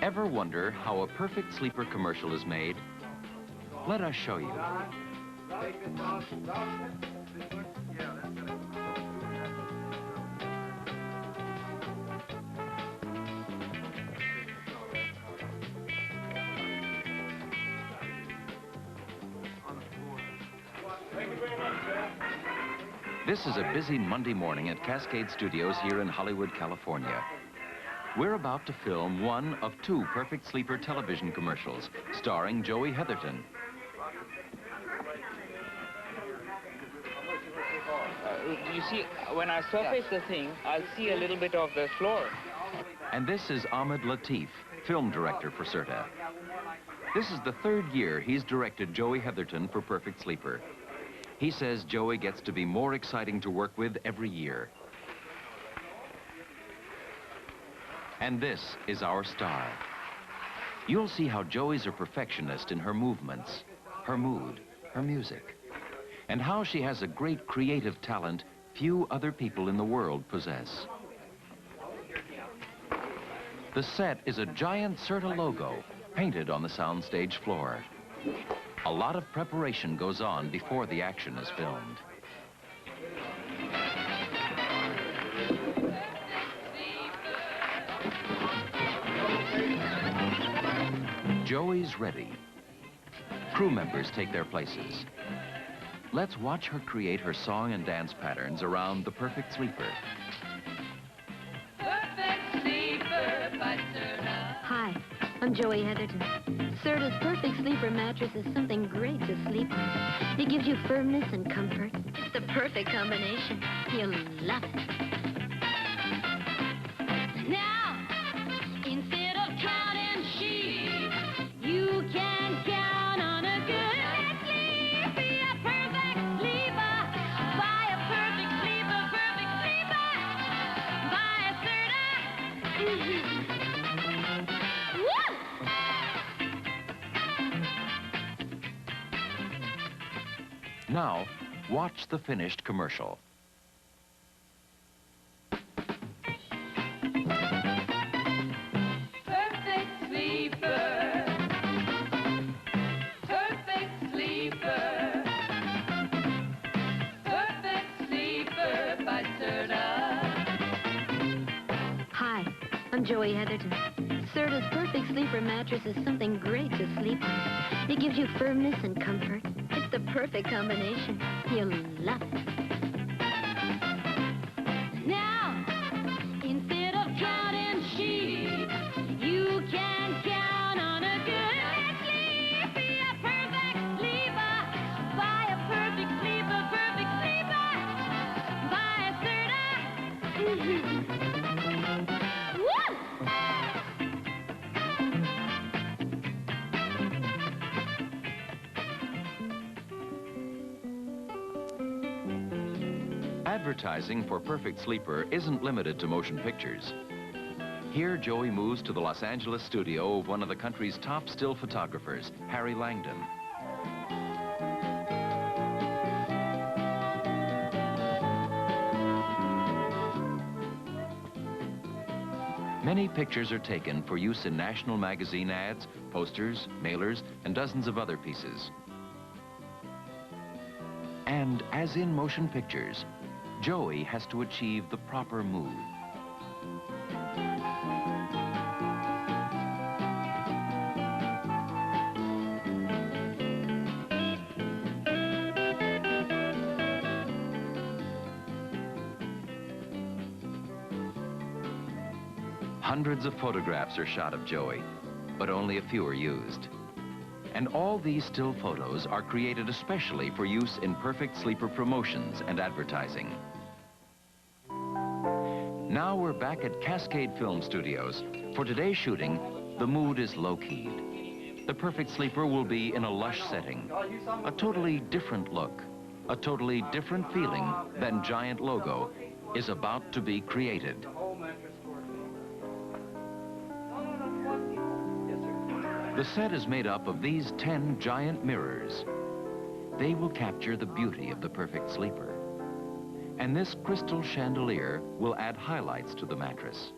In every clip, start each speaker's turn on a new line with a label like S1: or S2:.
S1: Ever wonder how a perfect sleeper commercial is made? Let us show you. This is a busy Monday morning at Cascade Studios here in Hollywood, California. We're about to film one of two Perfect Sleeper television commercials starring Joey Heatherton.
S2: You see, when I surface the thing, I'll see a little bit of the floor.
S1: And this is Ahmed Latif, film director for CERTA. This is the third year he's directed Joey Heatherton for Perfect Sleeper. He says Joey gets to be more exciting to work with every year. And this is our star. You'll see how Joey's a perfectionist in her movements, her mood, her music, and how she has a great creative talent few other people in the world possess. The set is a giant CERTA logo painted on the soundstage floor. A lot of preparation goes on before the action is filmed. Joey's ready. Crew members take their places. Let's watch her create her song and dance patterns around the Perfect Sleeper.
S3: Perfect Sleeper by CERTA.
S4: Hi, I'm Joey Heatherton. CERTA's Perfect Sleeper mattress is something great to sleep on. It gives you firmness and comfort. It's the perfect combination. You'll love it.
S3: Now, instead of counting sheep, you can count on a good sleep. Be a perfect sleeper. Buy a perfect sleeper, buy a CERTA. Woo!
S1: Now, watch the finished commercial.
S3: Perfect sleeper. Perfect sleeper. Perfect sleeper by CERTA.
S4: Hi, I'm Joey Heatherton. CERTA's Perfect Sleeper mattress is something great to sleep on. It gives you firmness and comfort. It's the perfect combination. You'll love it.
S3: Now, instead of counting sheep, you can count on a good sleep. Be a perfect sleeper. Buy a perfect sleeper, buy a CERTA. Woo!
S1: Advertising for Perfect Sleeper isn't limited to motion pictures. Here, Joey moves to the Los Angeles studio of one of the country's top still photographers, Harry Langdon. Many pictures are taken for use in national magazine ads, posters, mailers, and dozens of other pieces. And as in motion pictures, Joey has to achieve the proper mood. Hundreds of photographs are shot of Joey, but only a few are used. And all these still photos are created especially for use in Perfect Sleeper promotions and advertising. Now we're back at Cascade Film Studios. For today's shooting, the mood is low-keyed. The Perfect Sleeper will be in a lush setting, a totally different look, a totally different feeling than giant logo is about to be created. The set is made up of these 10 giant mirrors. they will capture the beauty of the perfect sleeper. And this crystal chandelier will add highlights to the mattress.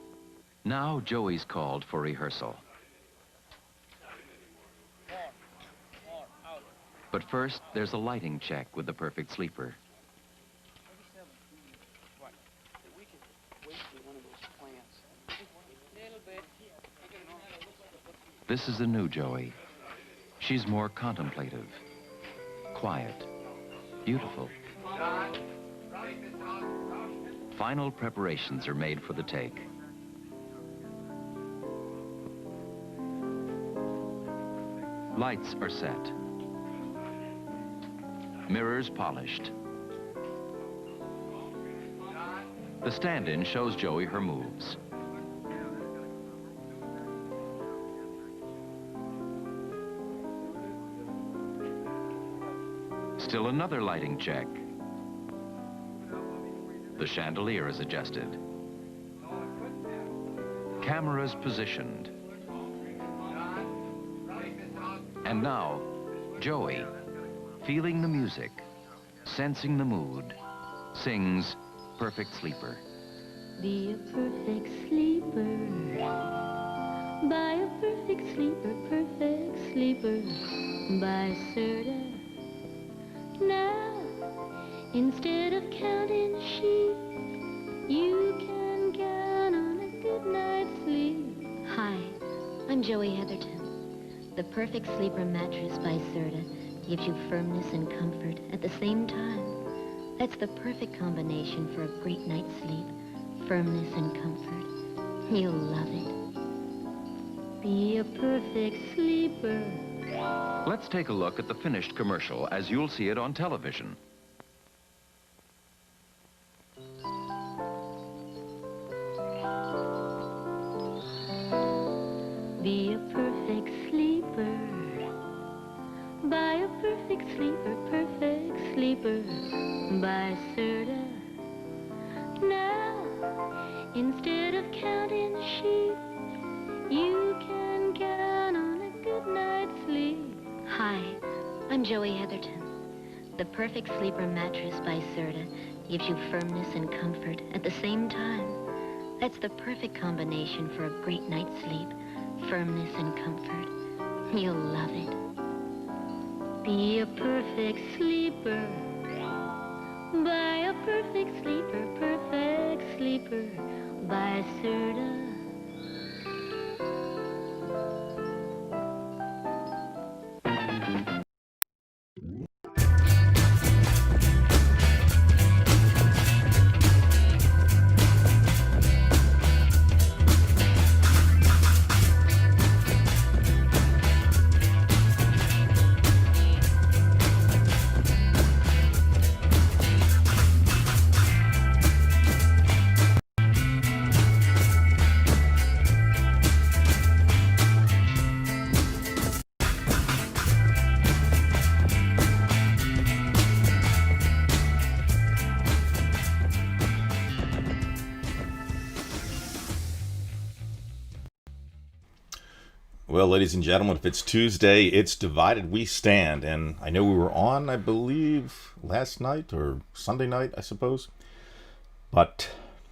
S1: Now Joey's called for rehearsal. But first, there's a lighting check with the perfect sleeper. This is the new Joey. She's more contemplative, quiet, beautiful. Final preparations are made for the take. Lights are set. Mirrors polished. The stand-in shows Joey her moves. Still another lighting check. The chandelier is adjusted. Cameras positioned. And now, Joey, feeling the music, sensing the mood, sings Perfect Sleeper.
S4: Be a perfect sleeper. Buy a perfect sleeper, by Serta. Now, instead of counting sheep, you can count on a good night's sleep. Hi, I'm Joey Heatherton. The Perfect Sleeper mattress by Serta gives you firmness and comfort at the same time. That's the perfect combination for a great night's sleep. Firmness and comfort. You'll love it. Be a perfect sleeper.
S1: Let's take a look at the finished commercial as you'll see it on television.
S4: Be a perfect sleeper. Buy a perfect sleeper, by Serta. Now, instead of counting sheep, you can count on a good night's sleep. Hi, I'm Joey Heatherton. The Perfect Sleeper mattress by Serta gives you firmness and comfort at the same time. That's the perfect combination for a great night's sleep. Firmness and comfort. You'll love it. Be a perfect sleeper. Buy a perfect sleeper, by Serta.
S5: Well, ladies and gentlemen, if it's Tuesday, it's Divided We Stand. And I know we were on, I believe, last night or Sunday night, I suppose. But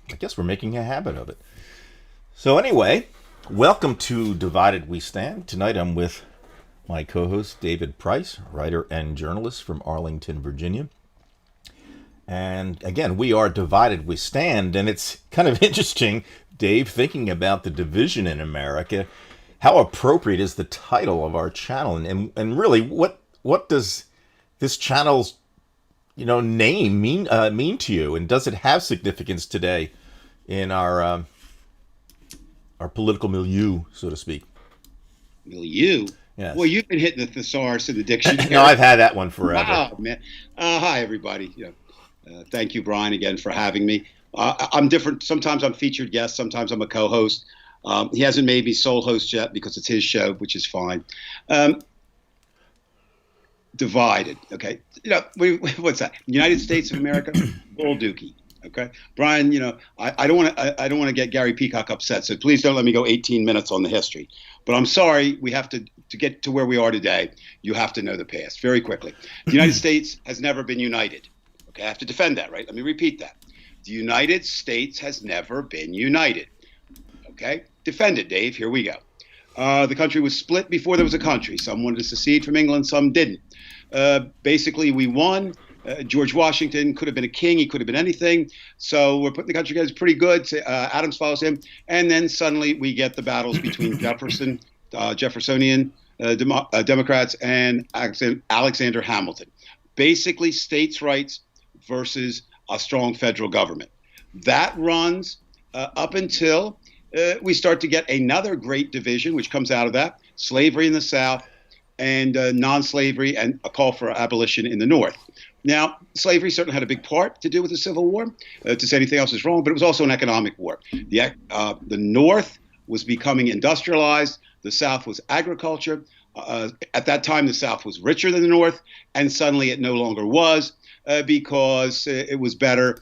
S5: I guess we're making a habit of it. So anyway, welcome to Divided We Stand. Tonight I'm with my co-host, David Price, writer and journalist from Arlington, Virginia. And again, we are Divided We Stand. And it's kind of interesting, Dave, thinking about the division in America. How appropriate is the title of our channel, and really, what does this channel's name mean to you, and does it have significance today in our political milieu, so to speak?
S6: Milieu.
S5: Yes.
S6: Well, you've been hitting the thesaurus in the dictionary.
S5: No, I've had that one forever.
S6: Wow, man. Hi, everybody. Thank you, Brian, again for having me. I'm different. Sometimes I'm featured guest. Sometimes I'm a co-host. He hasn't made me sole host yet because it's his show, which is fine. Divided, okay. What's that? United States of America, bull dookie. Okay, Brian. I don't want to. I don't want to get Gary Peacock upset. So please don't let me go 18 minutes on the history. But I'm sorry. We have to get to where we are today. You have to know the past very quickly. The United States has never been united. Okay, I have to defend that. Right. Let me repeat that. The United States has never been united. Okay, defend it, Dave. Here we go. The country was split before there was a country. Some wanted to secede from England. Some didn't. Basically, we won. George Washington could have been a king. He could have been anything. So we're putting the country together pretty good. Adams follows him. And then suddenly we get the battles between Jeffersonian Democrats and Alexander Hamilton. Basically, states' rights versus a strong federal government. That runs up until we start to get another great division, which comes out of that, slavery in the South and non-slavery and a call for abolition in the North. Now, slavery certainly had a big part to do with the Civil War. To say anything else is wrong, but it was also an economic war. The North was becoming industrialized. The South was agriculture. At that time, the South was richer than the North, and suddenly it no longer was because it was better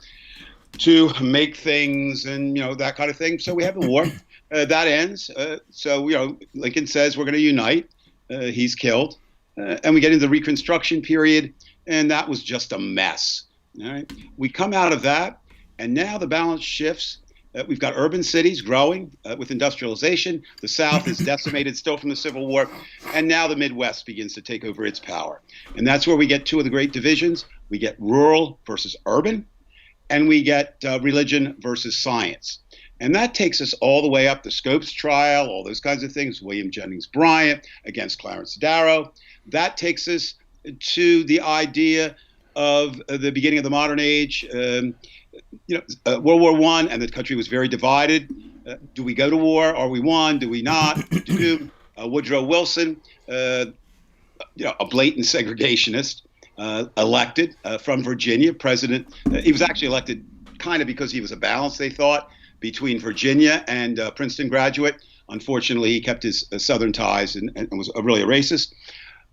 S6: to make things and that kind of thing. So we have the war. That ends. So Lincoln says we're going to unite. He's killed, and we get into the Reconstruction period. And that was just a mess. All right. We come out of that, and now the balance shifts. We've got urban cities growing with industrialization. The South is decimated still from the Civil War. And now the Midwest begins to take over its power. And that's where we get two of the great divisions. We get rural versus urban, and we get religion versus science. And that takes us all the way up the Scopes trial, all those kinds of things, William Jennings Bryan against Clarence Darrow. That takes us to the idea of the beginning of the modern age. World War I, and the country was very divided. Do we go to war? Are we one? Do we not? Woodrow Wilson, a blatant segregationist, elected from Virginia, president. He was actually elected kind of because he was a balance, they thought, between Virginia and Princeton graduate. Unfortunately, he kept his Southern ties and was really a racist.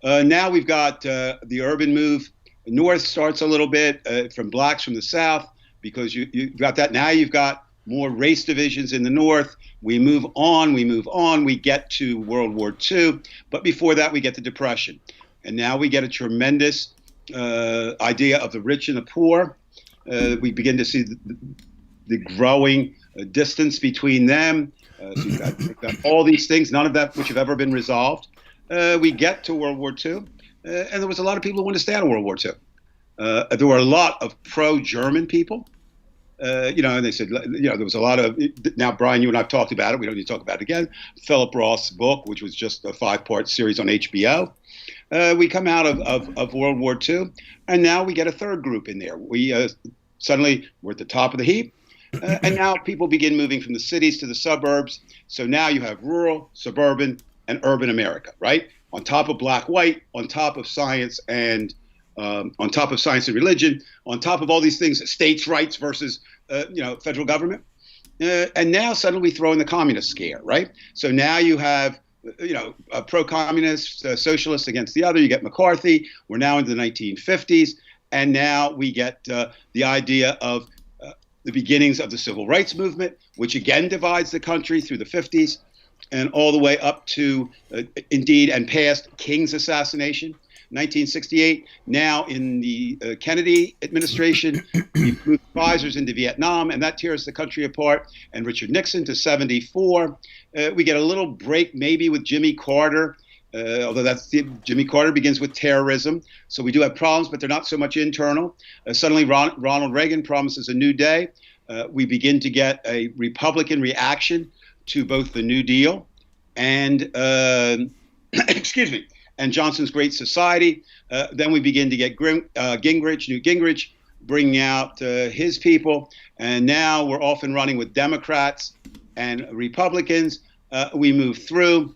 S6: Now we've got the urban move. North starts a little bit from blacks from the South because you've got that. Now you've got more race divisions in the North. We move on. We get to World War II. But before that, we get the Depression. And now we get a tremendous idea of the rich and the poor. We begin to see the growing distance between them. So you've got all these things, none of that which have ever been resolved. We get to World War II, and there was a lot of people who wanted to stay out of World War II. There were a lot of pro-German people, and they said, there was a lot of, now, Brian, you and I have talked about it. We don't need to talk about it again. Philip Roth's book, which was just a 5-part series on HBO. We come out of World War II, and now we get a third group in there. Suddenly, we're at the top of the heap. And now people begin moving from the cities to the suburbs. So now you have rural, suburban, and urban America, right? On top of black-white, on top of science and religion, on top of all these things, states' rights versus, federal government. And now suddenly we throw in the communist scare, right? So now you have, a pro-communist, socialist against the other. You get McCarthy. We're now into the 1950s. And now we get the idea of the beginnings of the civil rights movement, which again divides the country through the 50s and all the way up to, indeed, and past King's assassination, 1968. Now in the Kennedy administration, we moved advisors into Vietnam, and that tears the country apart. And Richard Nixon to 74. We get a little break maybe with Jimmy Carter, although Jimmy Carter begins with terrorism. So we do have problems, but they're not so much internal. Suddenly Ronald Reagan promises a new day. We begin to get a Republican reaction to both the New Deal and, and Johnson's Great Society. Then we begin to get Newt Gingrich, bringing out his people. And now we're off and running with Democrats and Republicans. We move through.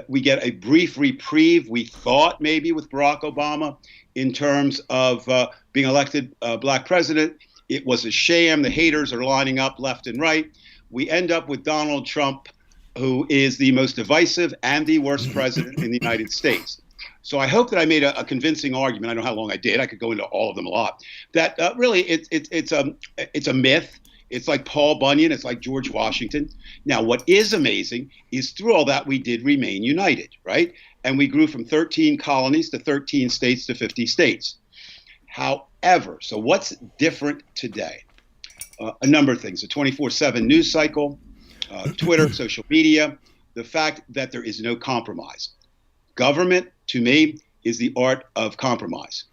S6: We get a brief reprieve, we thought maybe with Barack Obama, in terms of being elected black president. It was a sham. The haters are lining up left and right. We end up with Donald Trump, who is the most divisive and the worst president in the United States. So I hope that I made a convincing argument. I don't know how long I did. I could go into all of them a lot. That really it's a myth. It's like Paul Bunyan. It's like George Washington. Now, what is amazing is through all that we did remain united, right? And we grew from 13 colonies to 13 states to 50 states. However, so what's different today? A number of things. A 24/7 news cycle, Twitter, social media, the fact that there is no compromise. Government, to me, is the art of compromise.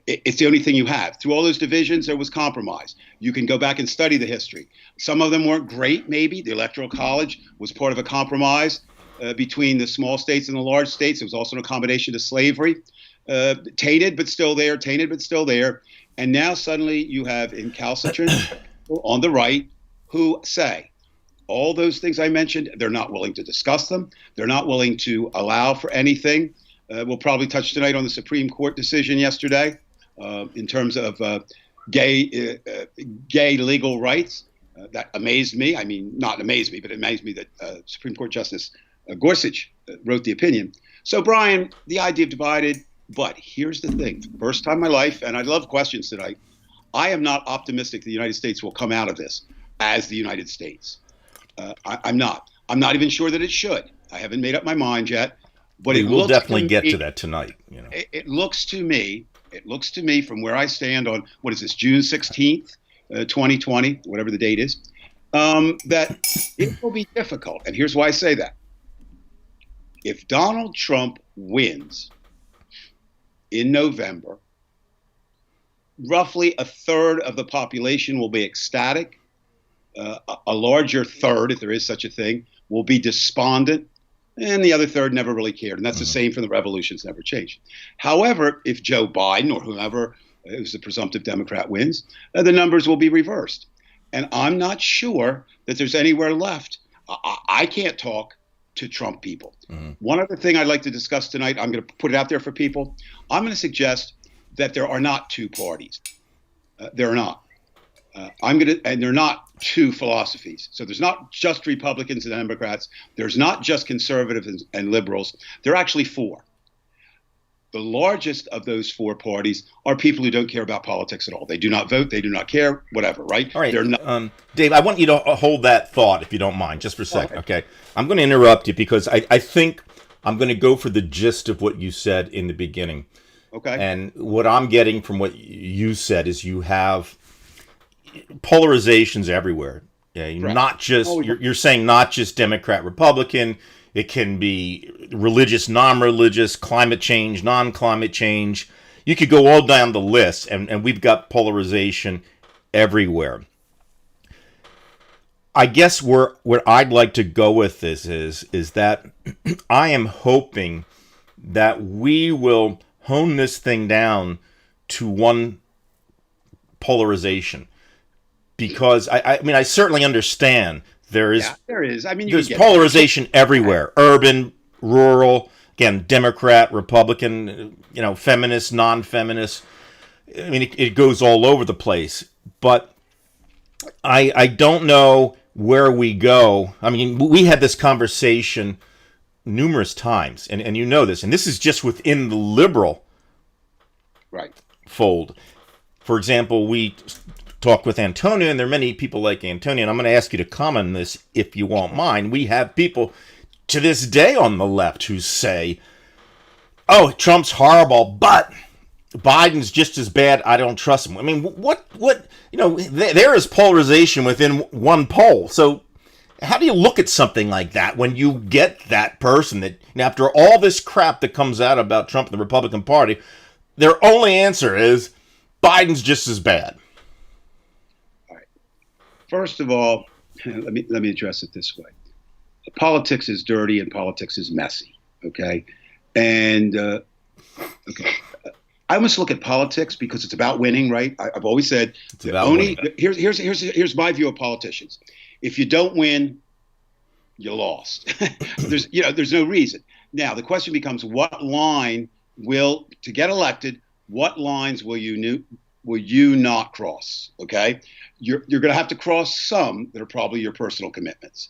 S6: It's the only thing you have. Through all those divisions, there was compromise. You can go back and study the history. Some of them weren't great, maybe. The Electoral College was part of a compromise between the small states and the large states. It was also an accommodation to slavery. Tainted, but still there. Tainted, but still there. And now suddenly you have incalcitrant people on the right who say, all those things I mentioned, they're not willing to discuss them. They're not willing to allow for anything. We'll probably touch tonight on the Supreme Court decision yesterday in terms of gay legal rights. That amazed me. I mean, not amazed me, but it amazed me that Supreme Court Justice Gorsuch wrote the opinion. So, Brian, the idea of divided, but here's the thing. First time in my life, and I love questions tonight, I am not optimistic the United States will come out of this as the United States. I'm not. I'm not even sure that it should. I haven't made up my mind yet. But
S5: we will definitely get to that tonight. You know,
S6: it looks to me from where I stand on, what is this, June 16th, 2020, whatever the date is, that it will be difficult. And here's why I say that. If Donald Trump wins in November, roughly a third of the population will be ecstatic. A larger third, if there is such a thing, will be despondent. And the other third never really cared. And that's the same from the revolutions, never changed. However, if Joe Biden or whoever who's the presumptive Democrat wins, the numbers will be reversed. And I'm not sure that there's anywhere left. I can't talk to Trump people. One other thing I'd like to discuss tonight, I'm going to put it out there for people. I'm going to suggest that there are not two parties. There are not. And they're not two philosophies. So there's not just Republicans and Democrats. There's not just conservatives and liberals. There are actually four. The largest of those four parties are people who don't care about politics at all. They do not vote. They do not care, whatever, right?
S5: All right. They're not, Dave, I want you to hold that thought, if you don't mind, just for a second, okay? I'm going to interrupt you because I think I'm going to go for the gist of what you said in the beginning.
S6: Okay.
S5: And what I'm getting from what you said is you have polarizations everywhere. Yeah, not just you're saying not just Democrat, Republican. It can be religious, non-religious, climate change, non-climate change. You could go all down the list, and we've got polarization everywhere. I guess where I'd like to go with this is that I am hoping that we will hone this thing down to one polarization. Because I certainly understand there is.
S6: Yeah, there is. I mean,
S5: there's polarization everywhere: urban, rural. Again, Democrat, Republican. Feminist, non-feminist. I mean, it goes all over the place. But I don't know where we go. I mean, we had this conversation numerous times, and you know this, and this is just within the liberal fold. For example, we talked with Antonio, and there are many people like Antonio, and I'm going to ask you to comment on this if you won't mind. We have people to this day on the left who say, oh, Trump's horrible, but Biden's just as bad. I don't trust him. I mean, what there is polarization within one poll. So how do you look at something like that when you get that person that, after all this crap that comes out about Trump and the Republican Party, their only answer is Biden's just as bad?
S6: First of all, let me address it this way. Politics is dirty and politics is messy, okay? And, I almost look at politics because it's about winning, right? I've always said, here's my view of politicians. If you don't win, you lost. There's no reason. Now, the question becomes, to get elected, what lines will you not cross, okay? You're going to have to cross some that are probably your personal commitments.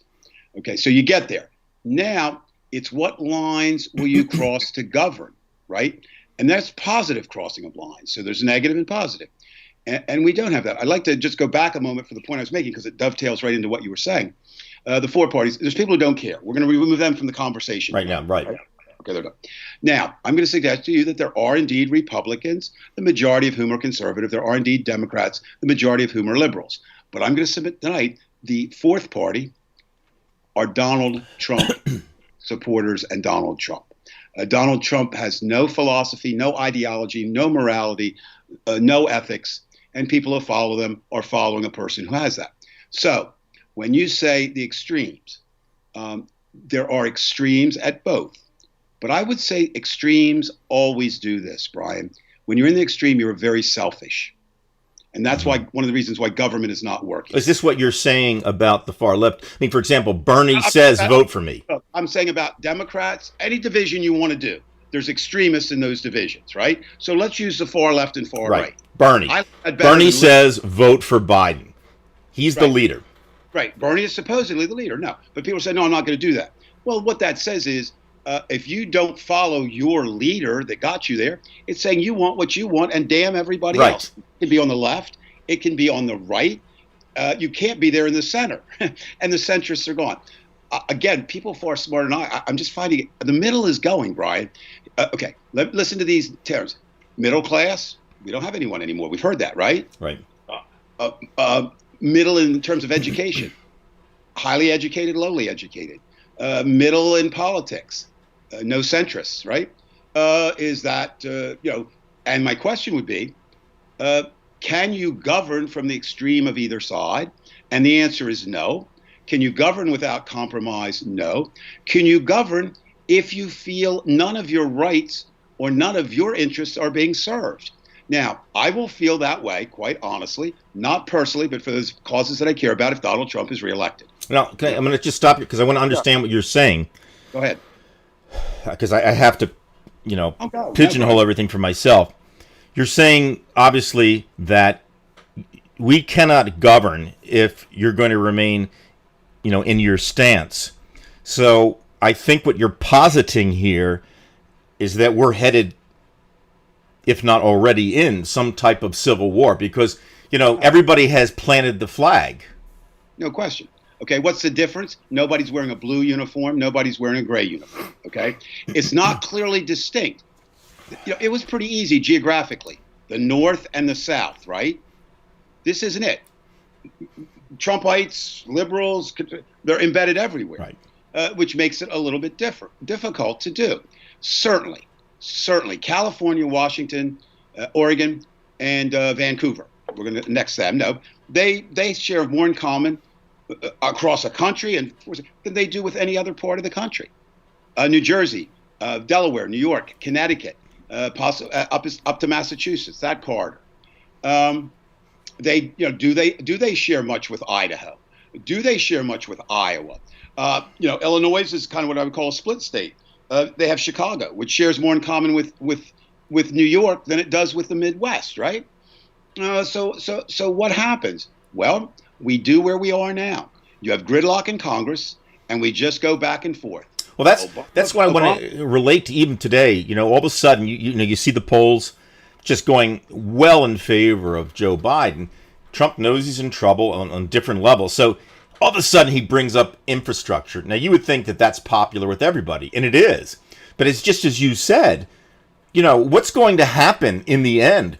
S6: Okay, so you get there. Now, it's what lines will you cross to govern, right? And that's positive crossing of lines. So there's negative and positive. And we don't have that. I'd like to just go back a moment for the point I was making because it dovetails right into what you were saying. The four parties, there's people who don't care. We're going to remove them from the conversation.
S5: Right now, right.
S6: Okay, they're done. Now, I'm going to suggest to you that there are indeed Republicans, the majority of whom are conservative. There are indeed Democrats, the majority of whom are liberals. But I'm going to submit tonight the fourth party are Donald Trump supporters and Donald Trump. Donald Trump has no philosophy, no ideology, no morality, no ethics, and people who follow them are following a person who has that. So when you say the extremes, there are extremes at both. But I would say extremes always do this, Brian. When you're in the extreme, you're very selfish. And that's why one of the reasons why government is not working.
S5: Is this what you're saying about the far left? I mean, for example, Bernie says vote for me.
S6: I'm saying about Democrats, any division you want to do. There's extremists in those divisions, right? So let's use the far left and far right.
S5: Bernie says vote for Biden. He's the leader.
S6: Right. Bernie is supposedly the leader. No. But people say, no, I'm not going to do that. Well, what that says is if you don't follow your leader that got you there, it's saying you want what you want and damn everybody else. It can be on the left. It can be on the right. You can't be there in the center. And the centrists are gone. Again, people far smarter than I'm just finding the middle is going, Brian. Okay, listen to these terms. Middle class, we don't have anyone anymore. We've heard that, right?
S5: Right.
S6: Middle in terms of education, highly educated, lowly educated. Middle in politics, no centrists, right? Is that, and my question would be, can you govern from the extreme of either side? And the answer is no. Can you govern without compromise? No. Can you govern if you feel none of your rights or none of your interests are being served? Now, I will feel that way, quite honestly, not personally, but for those causes that I care about if Donald Trump is reelected.
S5: Now, I'm going to just stop you because I want to understand what you're saying.
S6: Go ahead.
S5: Because I have to, pigeonhole everything for myself. You're saying, obviously, that we cannot govern if you're going to remain, in your stance. So I think what you're positing here is that we're headed, if not already in, some type of civil war because, everybody has planted the flag.
S6: No question. Okay, what's the difference? Nobody's wearing a blue uniform. Nobody's wearing a gray uniform. Okay, it's not clearly distinct. It was pretty easy geographically, the North and the South, right? This isn't it. Trumpites, liberals, they're embedded everywhere, right. Which makes it a little bit difficult to do. Certainly, California, Washington, Oregon, and Vancouver. We're going to next them. No, they share more in common across a country and than they do with any other part of the country. New Jersey, Delaware, New York, Connecticut, up to Massachusetts, that corridor. Do they share much with Idaho? Do they share much with Iowa? Illinois is kind of what I would call a split state. They have Chicago, which shares more in common with New York than it does with the Midwest, right? So what happens? Well, we do where we are now. You have gridlock in Congress, and we just go back and forth.
S5: Well, that's why I want to relate to even today. All of a sudden, you see the polls just going well in favor of Joe Biden. Trump knows he's in trouble on different levels. So all of a sudden, he brings up infrastructure. Now, you would think that that's popular with everybody, and it is. But it's just as you said, what's going to happen in the end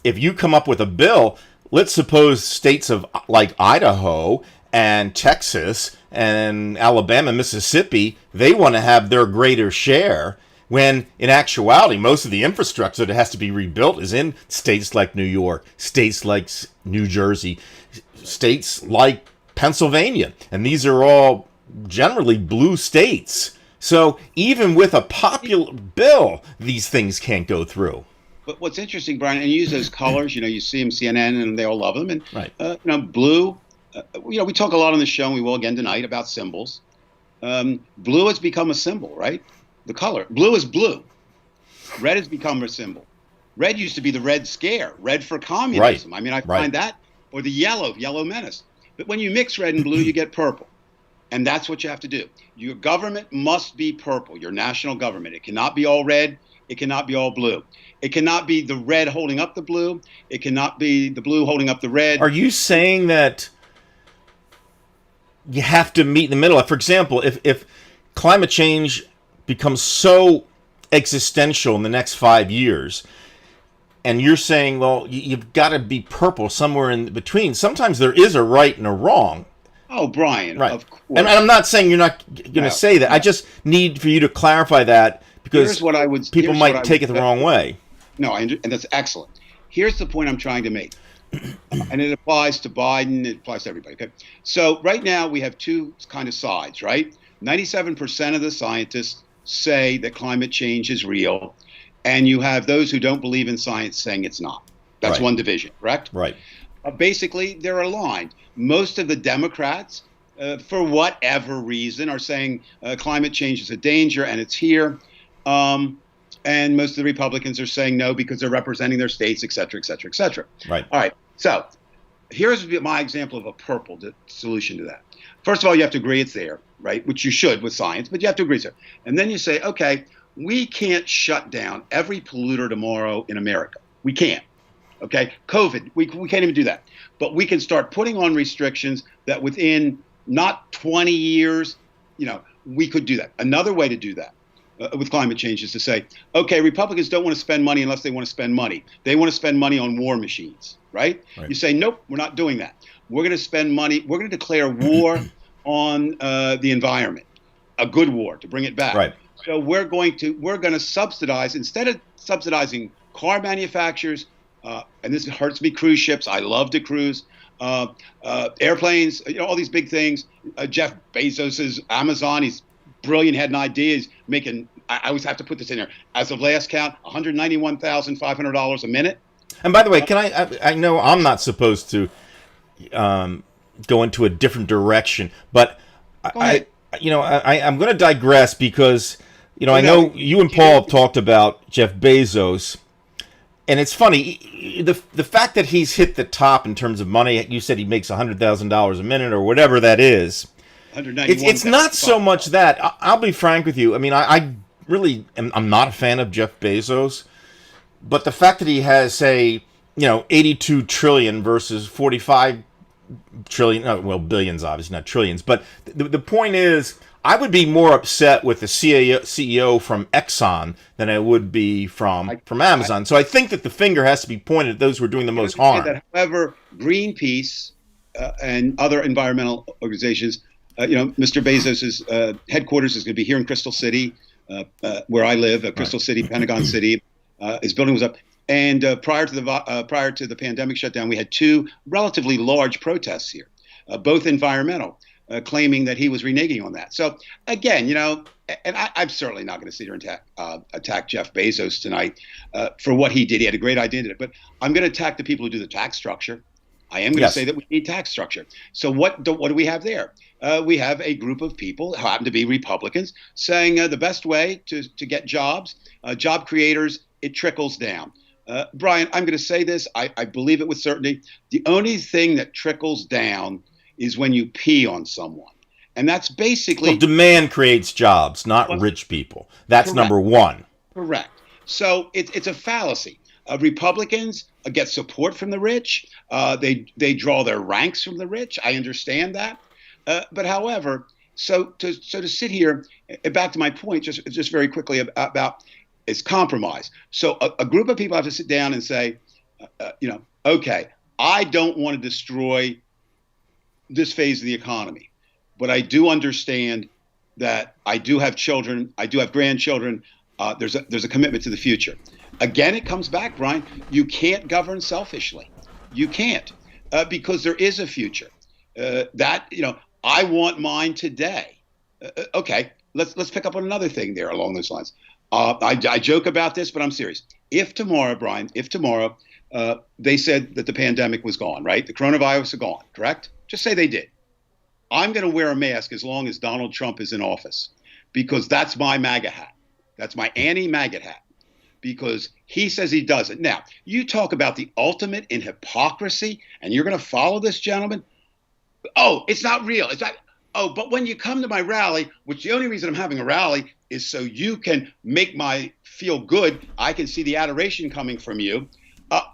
S5: if you come up with a bill? Let's suppose states like Idaho and Texas and Alabama, Mississippi, they want to have their greater share, when in actuality, most of the infrastructure that has to be rebuilt is in states like New York, states like New Jersey, states like Pennsylvania. And these are all generally blue states. So even with a popular bill, these things can't go through.
S6: But what's interesting, Brian, and you use those colors, you see them, CNN, and they all love them. And,
S5: right.
S6: Blue, we talk a lot on the show, and we will again tonight, about symbols. Blue has become a symbol, right? The color. Blue is blue. Red has become a symbol. Red used to be the Red Scare, red for communism.
S5: Right.
S6: I mean, I find that, or the yellow menace. But when you mix red and blue, you get purple. And that's what you have to do. Your government must be purple, your national government. It cannot be all red. It cannot be all blue. It cannot be the red holding up the blue. It cannot be the blue holding up the red.
S5: Are you saying that you have to meet in the middle? For example, if climate change becomes so existential in the next 5 years, and you're saying, well, you've got to be purple somewhere in between. Sometimes there is a right and a wrong.
S6: Oh, Brian,
S5: right.
S6: Of course.
S5: And I'm not saying you're not going to say that. I just need for you to clarify that, because people might take it the wrong way.
S6: No, and that's excellent. Here's the point I'm trying to make. And it applies to Biden, it applies to everybody. Okay. So right now we have two kind of sides, right? 97% of the scientists say that climate change is real, and you have those who don't believe in science saying it's not. That's one division, correct?
S5: Right.
S6: Basically, they're aligned. Most of the Democrats, for whatever reason, are saying climate change is a danger and it's here. And most of the Republicans are saying no because they're representing their states, et cetera, et cetera, et cetera.
S5: Right.
S6: All right. So here's my example of a purple solution to that. First of all, you have to agree it's there, right? Which you should with science, but you have to agree it's there. And then you say, okay, we can't shut down every polluter tomorrow in America. We can't. Okay. COVID, we can't even do that. But we can start putting on restrictions that within not 20 years, we could do that. Another way to do that with climate change is to say, okay, Republicans don't want to spend money unless they want to spend money. They want to spend money on war machines, right? You say, nope, we're not doing that. We're going to spend money. We're going to declare war on the environment, a good war, to bring it back.
S5: Right.
S6: So we're going to subsidize, instead of subsidizing car manufacturers, and this hurts me, cruise ships. I love to cruise. Airplanes, all these big things. Jeff Bezos's Amazon, he's brilliant, had an idea. He's making, I always have to put this in there, as of last count, $191,500 a minute.
S5: And by the way, can I know I'm not supposed to go into a different direction, but I'm going to digress because, I know you and Paul have talked about Jeff Bezos. And it's funny, the fact that he's hit the top in terms of money. You said he makes $100,000 a minute or whatever that is. It's not so much that. I'll be frank with you. I mean, I really I'm not a fan of Jeff Bezos, but the fact that he has, say, 82 trillion versus 45 trillion, well, billions obviously, not trillions, but the point is, I would be more upset with the CEO from Exxon than I would be from Amazon. So I think that the finger has to be pointed at those who are doing the most harm.
S6: However, Greenpeace and other environmental organizations, Mr. Bezos's headquarters is going to be here in Crystal City, where I live. Crystal City, Pentagon City. His building was up. And prior to the pandemic shutdown, we had two relatively large protests here, both environmental. Claiming that he was reneging on that. So again, and I'm certainly not going to sit here and attack Jeff Bezos tonight for what he did. He had a great idea, but I'm going to attack the people who do the tax structure. I am going to say that we need tax structure. So what do we have there? We have a group of people who happen to be Republicans saying the best way to get jobs, job creators, it trickles down. Brian, I'm going to say this. I believe it with certainty. The only thing that trickles down is when you pee on someone. And that's basically...
S5: Well, demand creates jobs, not rich people. That's number one.
S6: Correct. So it's a fallacy. Republicans get support from the rich. They draw their ranks from the rich. I understand that. But however, so to sit here, back to my point, just very quickly about is compromise. So a group of people have to sit down and say, okay, I don't want to destroy this phase of the economy, but I do understand that I do have children, I do have grandchildren. There's a commitment to the future. Again, it comes back, Brian. You can't govern selfishly. You can't because there is a future. I want mine today. Okay, let's pick up on another thing there along those lines. I joke about this, but I'm serious. If tomorrow, Brian, they said that the pandemic was gone, right? The coronavirus is gone, correct? Just say they did. I'm going to wear a mask as long as Donald Trump is in office because that's my MAGA hat. That's my anti-MAGA hat because he says he doesn't. Now, you talk about the ultimate in hypocrisy and you're going to follow this gentleman. Oh, it's not real. It's not. Oh, but when you come to my rally, which the only reason I'm having a rally is so you can make my feel good. I can see the adoration coming from you.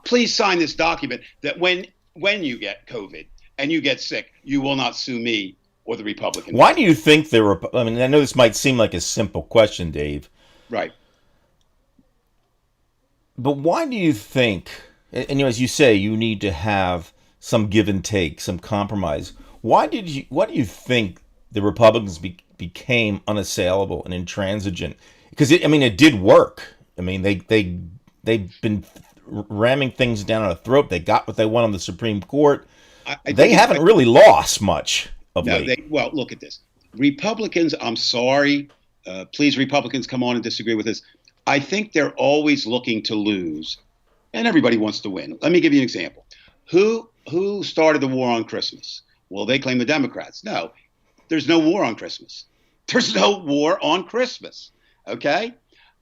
S6: Please sign this document that when you get COVID and you get sick, you will not sue me or the Republican
S5: Why
S6: Party.
S5: do you think there were? I mean, I know this might seem like a simple question, Dave.
S6: Right.
S5: But why do you think, and you know, as you say, you need to have some give and take, some compromise. Why do you think the Republicans became unassailable and intransigent? Because it did work. I mean, they've been ramming things down our throat. They got what they want on the Supreme Court. They haven't really lost much of late.
S6: Well, look at this. Republicans, I'm sorry. Please, Republicans, come on and disagree with this. I think they're always looking to lose, and everybody wants to win. Let me give you an example. Who started the war on Christmas? Well, they claim the Democrats. No, there's no war on Christmas. There's no war on Christmas. Okay?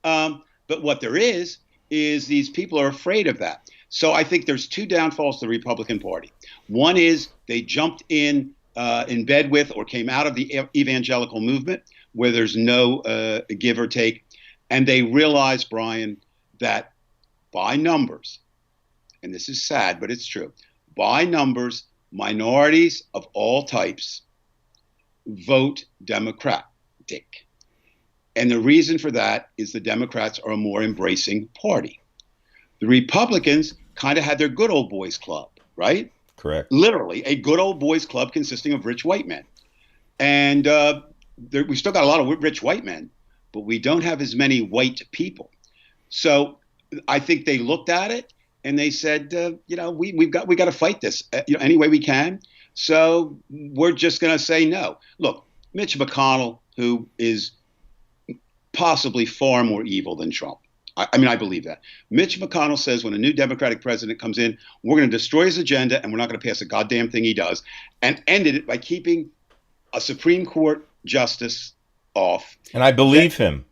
S6: But what there is these people are afraid of that. So I think there's two downfalls to the Republican Party. One is they jumped in bed with or came out of the evangelical movement where there's no give or take. And they realized, Brian, that by numbers, and this is sad, but it's true, by numbers, minorities of all types vote Democratic. And the reason for that is the Democrats are a more embracing party. The Republicans kind of had their good old boys club, right?
S5: Correct.
S6: Literally a good old boys club consisting of rich white men. And we still got a lot of rich white men, but we don't have as many white people. So I think they looked at it and they said, we got to fight this any way we can. So we're just going to say no. Look, Mitch McConnell, who is possibly far more evil than Trump. I believe that. Mitch McConnell says when a new Democratic president comes in, we're going to destroy his agenda and we're not going to pass a goddamn thing he does, and ended it by keeping a Supreme Court justice off.
S5: And I believe him.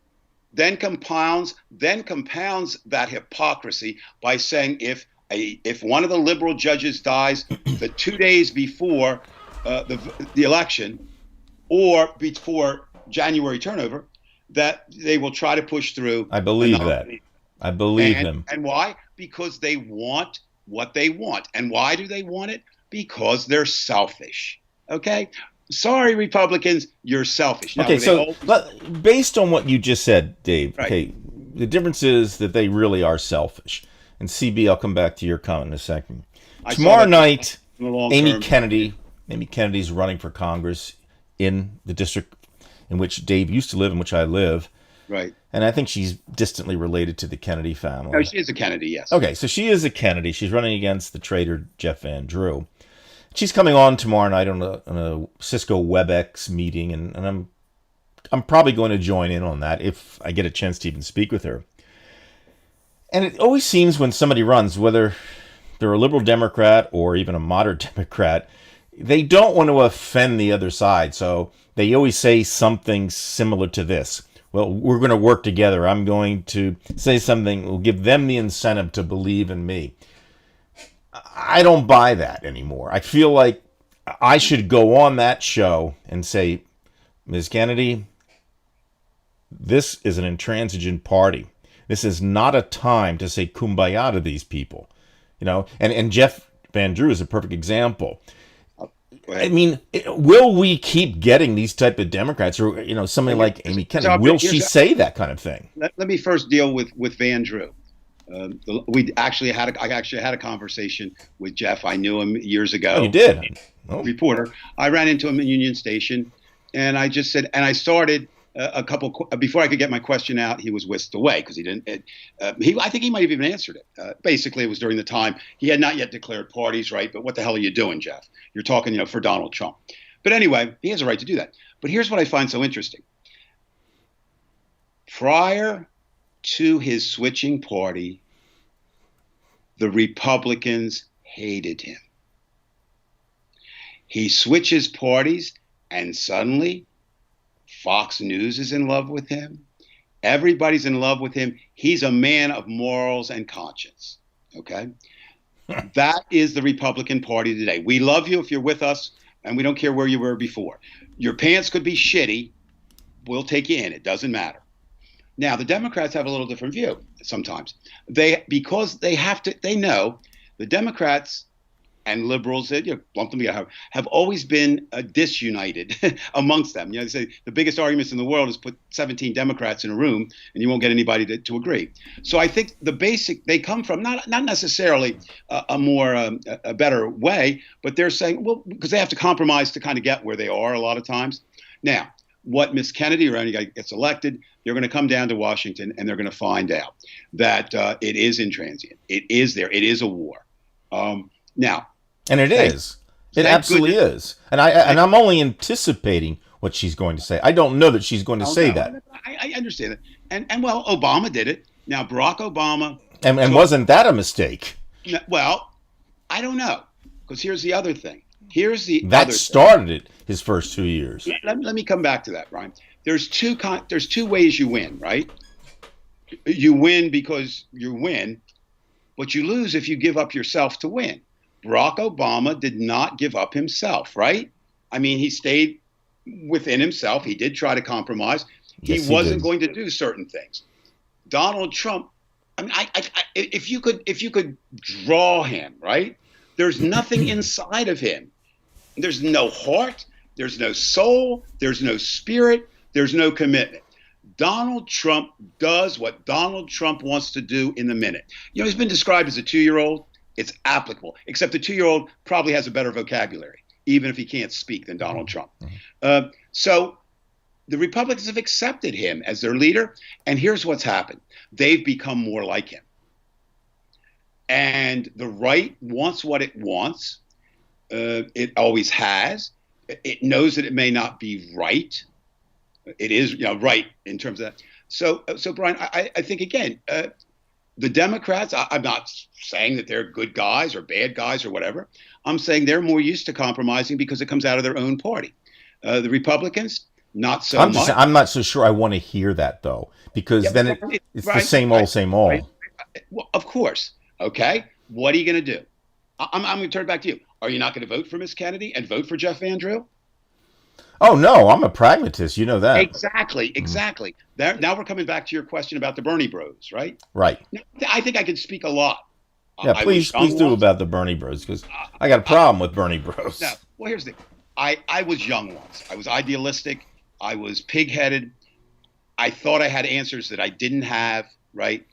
S6: Then compounds that hypocrisy by saying if one of the liberal judges dies the 2 days before the election or before January turnover, that they will try to push through.
S5: I believe that. I believe him.
S6: And why? Because they want what they want. And why do they want it? Because they're selfish. Okay? Sorry, Republicans, you're selfish. Now,
S5: okay, so based on what you just said, Dave,
S6: right.
S5: Okay, the difference is that they really are selfish. And CB, I'll come back to your comment in a second. Tomorrow night, Amy Kennedy's running for Congress in the district in which Dave used to live, in which I live.
S6: Right.
S5: And I think she's distantly related to the Kennedy family.
S6: No, she is a Kennedy, yes.
S5: Okay, so she is a Kennedy. She's running against the traitor Jeff Van Drew. She's coming on tomorrow night on a Cisco WebEx meeting, and I'm probably going to join in on that if I get a chance to even speak with her. And it always seems when somebody runs, whether they're a liberal Democrat or even a moderate Democrat, they don't want to offend the other side. So they always say something similar to this. Well, we're going to work together. I'm going to say something that will give them the incentive to believe in me. I don't buy that anymore. I feel like I should go on that show and say, Ms. Kennedy, this is an intransigent party. This is not a time to say kumbaya to these people. And Jeff Van Drew is a perfect example. I mean, will we keep getting these type of Democrats, or somebody like Amy Kennedy? Will she say that kind of thing?
S6: Let me first deal with Van Drew. I actually had a conversation with Jeff. I knew him years ago.
S5: Oh, you did? Oh.
S6: Reporter. I ran into him in Union Station, and I just said, and I started before I could get my question out, he was whisked away because he didn't. I think he might have even answered it. Basically, it was during the time he had not yet declared parties, right? But what the hell are you doing, Jeff? You're talking, for Donald Trump. But anyway, he has a right to do that. But here's what I find so interesting. Prior to his switching party, the Republicans hated him. He switches parties, and suddenly Fox News is in love with him. Everybody's in love with him. He's a man of morals and conscience. Okay? That is the Republican Party today. We love you if you're with us, and we don't care where you were before. Your pants could be shitty. We'll take you in. It doesn't matter. Now, the Democrats have a little different view sometimes. Because they have to, they know the Democrats and liberals, lump them together, have always been disunited amongst them. They say the biggest arguments in the world is put 17 Democrats in a room and you won't get anybody to agree. So I think they come from not necessarily a better way, but they're saying, well, because they have to compromise to kind of get where they are a lot of times. Now, what Miss Kennedy or any guy gets elected, they're going to come down to Washington and they're going to find out that it is intransient. It is there. It is a war. Now,
S5: and it is. It absolutely is. And I'm only anticipating what she's going to say. I don't know that she's going to say that.
S6: I understand that. And well, Obama did it. Now, Barack Obama.
S5: And wasn't that a mistake?
S6: Well, I don't know. Because here's the other thing.
S5: That started it his first 2 years.
S6: Let me come back to that, Brian. There's two ways you win, right? You win because you win, but you lose if you give up yourself to win. Barack Obama did not give up himself, right? I mean, he stayed within himself. He did try to compromise. He wasn't going to do certain things. Donald Trump, I mean, if you could draw him, right? There's nothing inside of him. There's no heart. There's no soul. There's no spirit. There's no commitment. Donald Trump does what Donald Trump wants to do in the minute. He's been described as a 2-year-old. It's applicable, except the 2-year-old probably has a better vocabulary, even if he can't speak, than Donald Trump. So the Republicans have accepted him as their leader. And here's what's happened. They've become more like him. And the right wants what it wants. It always has. It knows that it may not be right. It is, right in terms of that. So Brian, I think, again, the Democrats, I'm not saying that they're good guys or bad guys or whatever. I'm saying they're more used to compromising because it comes out of their own party. The Republicans, not so much.
S5: I'm not so sure I want to hear that, though, because then it's the same old, same old.
S6: Right. Well, of course. Okay. What are you going to do? I'm going to turn it back to you. Are you not going to vote for Miss Kennedy and vote for Jeff Van Drew?
S5: Oh, no, I'm a pragmatist. You know that.
S6: Exactly. Now we're coming back to your question about the Bernie Bros, right?
S5: Right.
S6: Now, I think I could speak a lot.
S5: Yeah, please do about the Bernie Bros, because I got a problem with Bernie Bros.
S6: No, well, here's the thing. I was young once. I was idealistic. I was pig-headed. I thought I had answers that I didn't have, right?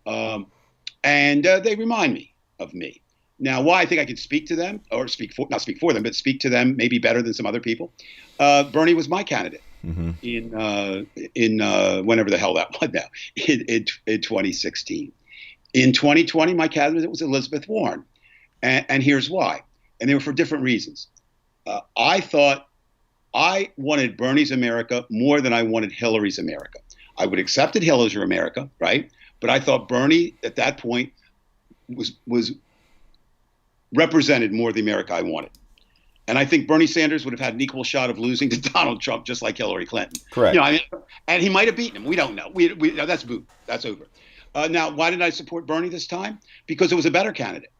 S6: And they remind me of me. Now, why I think I could speak to them, or not speak for them, but speak to them maybe better than some other people. Bernie was my candidate in whenever the hell that was now, in 2016. In 2020, my candidate was Elizabeth Warren. And here's why. And they were for different reasons. I thought I wanted Bernie's America more than I wanted Hillary's America. I would have accepted Hillary's America, right? But I thought Bernie at that point was represented more the America I wanted. And I think Bernie Sanders would have had an equal shot of losing to Donald Trump, just like Hillary Clinton.
S5: Correct.
S6: And he might have beaten him. We don't know. That's boo. That's over. Now, why did I support Bernie this time? Because it was a better candidate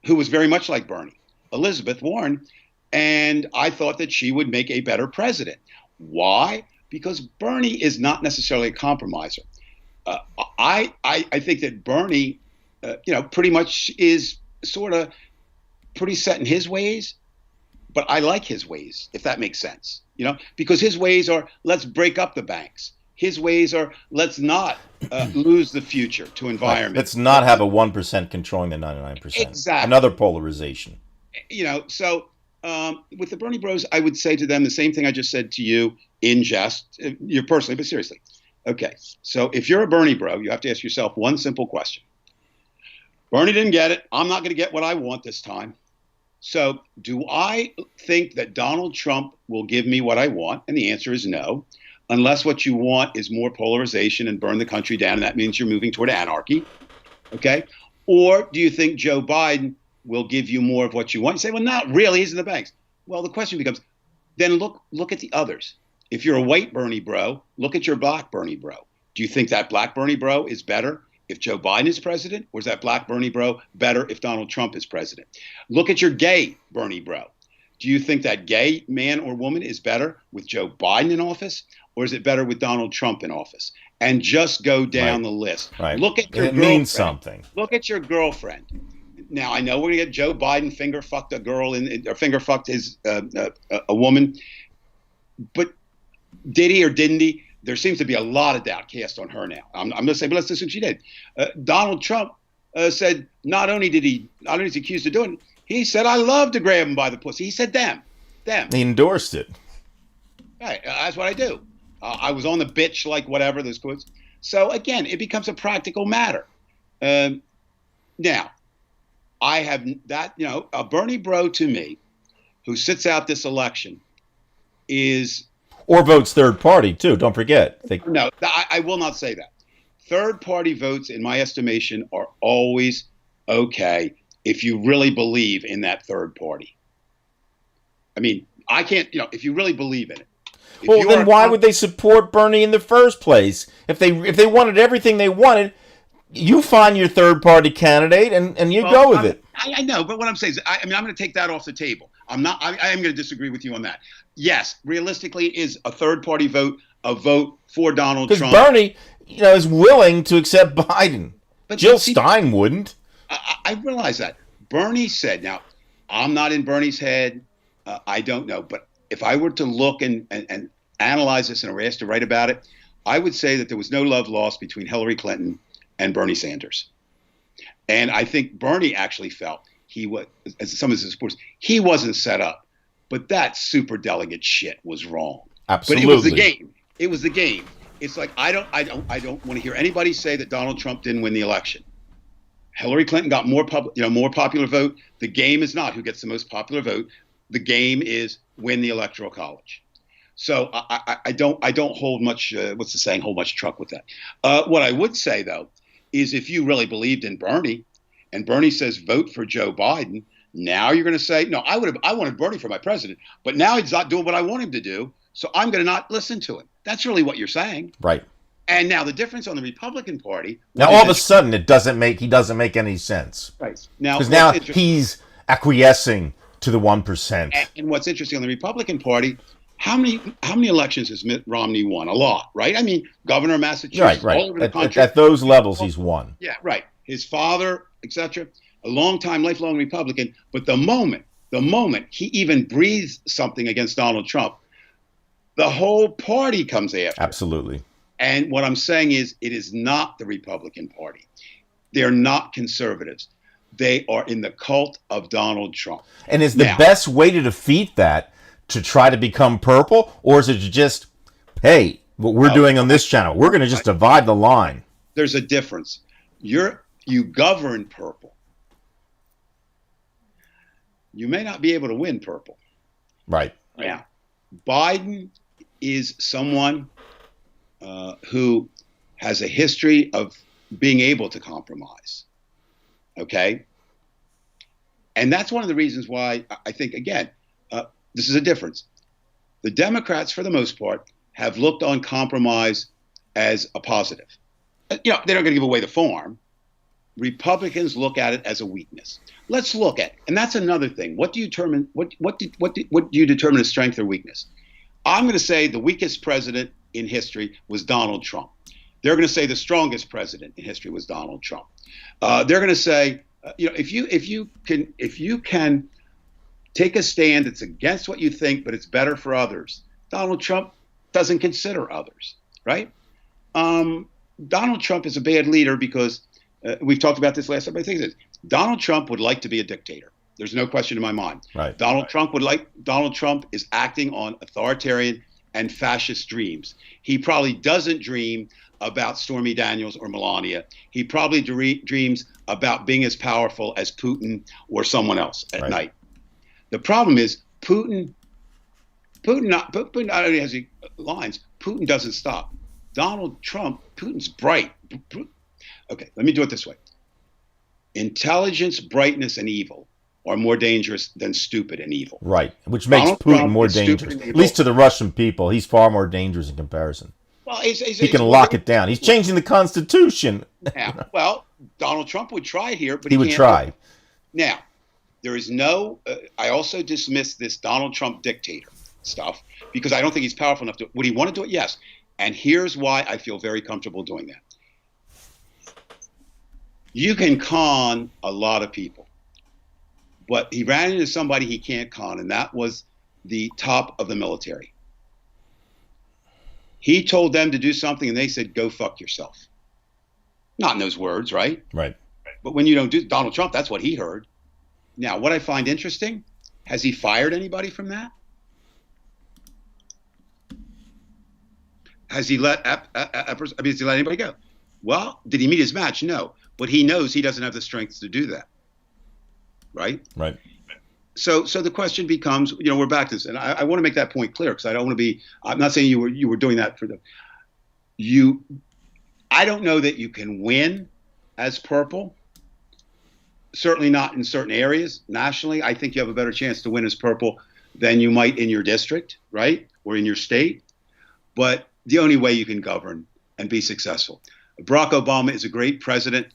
S6: who was very much like Bernie, Elizabeth Warren. And I thought that she would make a better president. Why? Because Bernie is not necessarily a compromiser. I think that Bernie, pretty much is sort of pretty set in his ways, but I like his ways, if that makes sense, because his ways are, let's break up the banks. His ways are, let's not lose the future to environment.
S5: Let's not have a 1% controlling the 99%.
S6: Exactly.
S5: Another polarization.
S6: So with the Bernie Bros, I would say to them the same thing I just said to you in jest, you personally, but seriously. Okay, so if you're a Bernie Bro, you have to ask yourself one simple question. Bernie didn't get it. I'm not going to get what I want this time. So do I think that Donald Trump will give me what I want? And the answer is no, unless what you want is more polarization and burn the country down, and that means you're moving toward anarchy. Okay? Or do you think Joe Biden will give you more of what you want? You say, well, not really. He's in the banks. Well, the question becomes, then look at the others. If you're a white Bernie Bro, look at your black Bernie Bro. Do you think that black Bernie Bro is better if Joe Biden is president, or is that black Bernie Bro better if Donald Trump is president? Look at your gay Bernie Bro. Do you think that gay man or woman is better with Joe Biden in office, or is it better with Donald Trump in office? and just go down
S5: Right.
S6: the list.
S5: Right.
S6: Look at your
S5: It
S6: girlfriend.
S5: means something.
S6: Look at your girlfriend. Now I know we're gonna get Joe Biden finger fucked a girl or finger fucked his a woman, but did he or didn't he? There seems to be a lot of doubt cast on her now. I'm going to say, but let's assume she did. Donald Trump said not only is he accused of doing it, he said, I love to grab him by the pussy. He said them.
S5: He endorsed it.
S6: Right, that's what I do. I was on the bitch, like whatever, those quotes. So again, it becomes a practical matter. Now, I have that, a Bernie bro to me who sits out this election is...
S5: Or votes third party, too. Don't forget.
S6: No, I will not say that. Third party votes, in my estimation, are always okay if you really believe in that third party. I mean, I can't, if you really believe in it.
S5: Well, then why would they support Bernie in the first place? If they wanted everything they wanted, you find your third party candidate and you go with it.
S6: I know, but what I'm saying is, I'm going to take that off the table. I am going to disagree with you on that. Yes, realistically, it is a third party vote, a vote for Donald Trump.
S5: Because Bernie, is willing to accept Biden. But Jill Stein wouldn't.
S6: I realize that. Bernie said, now, I'm not in Bernie's head. I don't know. But if I were to look and analyze this and were asked to write about it, I would say that there was no love lost between Hillary Clinton and Bernie Sanders. And I think Bernie actually felt he was, as some of his supporters, he wasn't set up. But that superdelegate shit was wrong.
S5: Absolutely.
S6: But it was the game. It was the game. It's like I don't want to hear anybody say that Donald Trump didn't win the election. Hillary Clinton got more popular vote. The game is not who gets the most popular vote. The game is win the Electoral College. So I don't hold much. What's the saying? Hold much truck with that. What I would say though is if you really believed in Bernie, and Bernie says vote for Joe Biden. Now you're going to say, no, I wanted Bernie for my president, but now he's not doing what I want him to do, so I'm going to not listen to him. That's really what you're saying.
S5: Right.
S6: And now the difference on the Republican Party.
S5: Now all of a sudden he doesn't make any sense.
S6: Right.
S5: Because now he's acquiescing to the 1%.
S6: And what's interesting on the Republican Party, how many elections has Mitt Romney won? A lot, right? I mean, governor of Massachusetts,
S5: right.
S6: all over the country.
S5: At those levels, he's won.
S6: Yeah, right. His father, etc. A lifelong Republican, but the moment he even breathes something against Donald Trump, the whole party comes after.
S5: Absolutely.
S6: And what I'm saying is, it is not the Republican Party. They're not conservatives. They are in the cult of Donald Trump.
S5: And is the best way to defeat that to try to become purple, or is it just, hey, what we're doing on this channel, we're going to just divide the line?
S6: There's a difference. You govern purple. You may not be able to win purple.
S5: Right.
S6: Now, Biden is someone who has a history of being able to compromise. Okay? And that's one of the reasons why I think, again, this is a difference. The Democrats, for the most part, have looked on compromise as a positive. They're not going to give away the farm. Republicans look at it as a weakness. Let's look at, and that's another thing. What do you determine? What do you determine as strength or weakness? I'm going to say the weakest president in history was Donald Trump. They're going to say the strongest president in history was Donald Trump. They're going to say, if you can take a stand that's against what you think, but it's better for others. Donald Trump doesn't consider others, right? Donald Trump is a bad leader because we've talked about this last time. I think this. Donald Trump would like to be a dictator. There's no question in my mind.
S5: Right.
S6: Donald Trump is acting on authoritarian and fascist dreams. He probably doesn't dream about Stormy Daniels or Melania. He probably dreams about being as powerful as Putin or someone else at night. The problem is Putin not only has he lines, Putin doesn't stop. Donald Trump, Putin's bright. Okay, let me do it this way. Intelligence, brightness, and evil are more dangerous than stupid and evil.
S5: Right, which makes
S6: Donald
S5: Putin
S6: Trump
S5: more
S6: is
S5: dangerous.
S6: stupid and
S5: At least to the Russian people, he's far more dangerous in comparison.
S6: Well,
S5: he can lock it down. He's changing the Constitution.
S6: Yeah, well, Donald Trump would try here, but
S5: he would try.
S6: Now, there is no. I also dismiss this Donald Trump dictator stuff because I don't think he's powerful enough to. Would he want to do it? Yes. And here's why I feel very comfortable doing that. You can con a lot of people, but he ran into somebody he can't con, and that was the top of the military. He told them to do something, and they said, go fuck yourself. Not in those words, right?
S5: Right.
S6: But when you don't do, Donald Trump, that's what he heard. Now, what I find interesting, has he fired anybody from that? Has he let has he let anybody go? Well, did he meet his match? No. But he knows he doesn't have the strength to do that. Right?
S5: Right.
S6: So the question becomes, we're back to this, and I want to make that point clear, because I don't want to be, I'm not saying you were doing that for I don't know that you can win as purple. Certainly not in certain areas. Nationally, I think you have a better chance to win as purple than you might in your district, right? Or in your state. But the only way you can govern and be successful. Barack Obama is a great president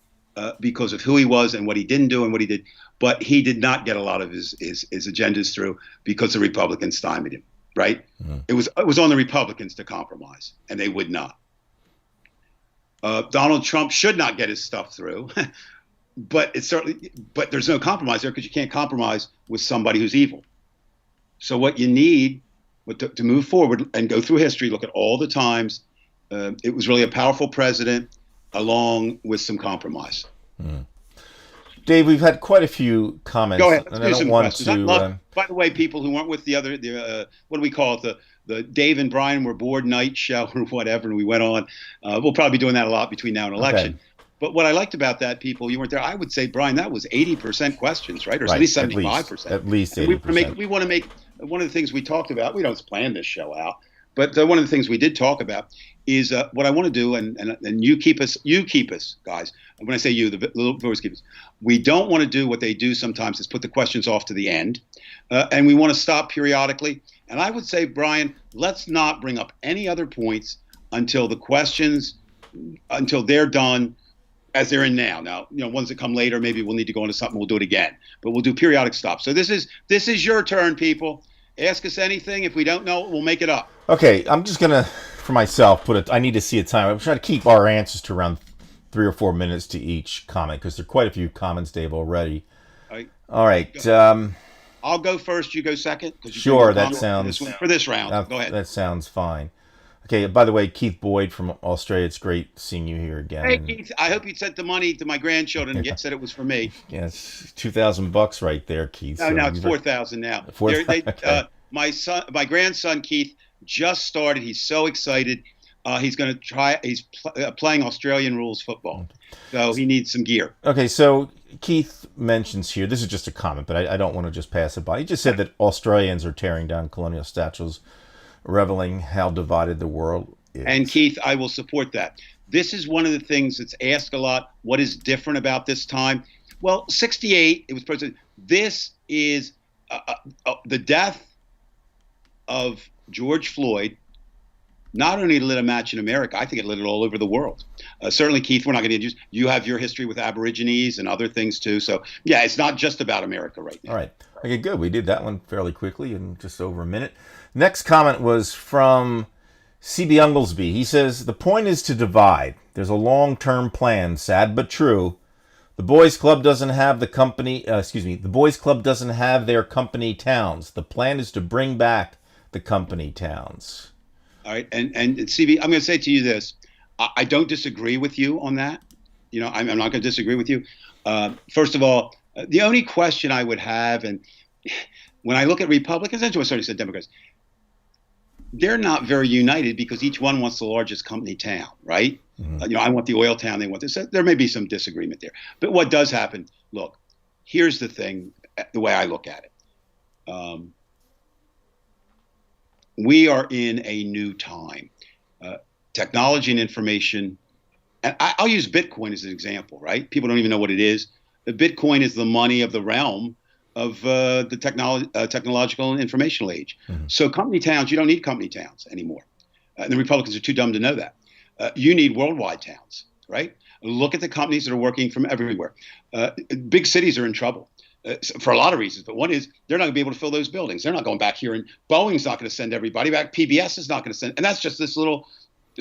S6: because of who he was and what he didn't do and what he did. But he did not get a lot of his agendas through because the Republicans stymied him, right? Mm-hmm. It was on the Republicans to compromise, and they would not. Donald Trump should not get his stuff through, but there's no compromise there, because you can't compromise with somebody who's evil. So what you need to move forward and go through history, look at all the times it was really a powerful president along with some comkompromise. Mm.
S5: Dave, we've had quite a few comments.
S6: Go ahead.
S5: And I don't want to.
S6: By the way, people who weren't with what do we call it? The Dave and Brian were bored night show or whatever, and we went on. We'll probably be doing that a lot between now and election. Okay. But what I liked about that, people, you weren't there. I would say, Brian, that was 80% questions, right? Or right. At least 75%.
S5: At least 80%.
S6: We want to make one of the things we talked about. We don't plan this show out, but one of the things we did talk about is what I want to do, and you keep us, guys. And when I say you, the little viewers keep us. We don't want to do what they do sometimes, is put the questions off to the end, and we want to stop periodically. And I would say, Brian, let's not bring up any other points until they're done, as they're in now. Now, ones that come later, maybe we'll need to go into something. We'll do it again, but we'll do periodic stops. So this is your turn, people. Ask us anything. If we don't know, we'll make it up.
S5: Okay, I'm just gonna, for myself, I need to see a time. I'm trying to keep our answers to around 3 or 4 minutes to each comment, because there are quite a few comments, Dave, already. All right.
S6: I'll go first. You go second.
S5: Sure, that sounds
S6: for this round. Go ahead.
S5: That sounds fine. Okay. By the way, Keith Boyd from Australia. It's great seeing you here again.
S6: Hey, Keith. I hope you sent the money to my grandchildren and said it was for me.
S5: Yes, $2,000 right there, Keith.
S6: No, it's 4,000 now. Okay. My grandson Keith just started. He's so excited. He's going to try. He's playing Australian rules football, so he needs some gear.
S5: Okay, so Keith mentions here. This is just a comment, but I don't want to just pass it by. He just said that Australians are tearing down colonial statues, reveling how divided the world is.
S6: And Keith, I will support that. This is one of the things that's asked a lot. What is different about this time? Well, 68. It was president. This is the death of George Floyd. Not only lit a match in America, I think it lit it all over the world. Certainly, Keith, we're not going to introduce. You have your history with Aborigines and other things too. So, yeah, it's not just about America right now.
S5: All right. Okay, good. We did that one fairly quickly in just over a minute. Next comment was from C.B. Unglesby. He says, the point is to divide. There's a long-term plan, sad but true. The Boys Club doesn't have the Boys Club doesn't have their company towns. The plan is to bring back the company towns.
S6: All right, and CB, I'm going to say to you this: I don't disagree with you on that. I'm not going to disagree with you. First of all, the only question I would have, and when I look at Republicans and to a certain extent Democrats, they're not very united because each one wants the largest company town, right? Mm-hmm. I want the oil town. They want this. There may be some disagreement there, but what does happen? Look, here's the thing: the way I look at it. We are in a new time. Technology and information, and I'll use Bitcoin as an example, right? People don't even know what it is. The Bitcoin is the money of the realm of the technological and informational age. Mm-hmm. So company towns, you don't need company towns anymore. And the Republicans are too dumb to know that. You need worldwide towns, right? Look at the companies that are working from everywhere. Big cities are in trouble. For a lot of reasons, but one is they're not going to be able to fill those buildings. They're not going back here, and Boeing's not going to send everybody back. PBS is not going to send, and that's just this little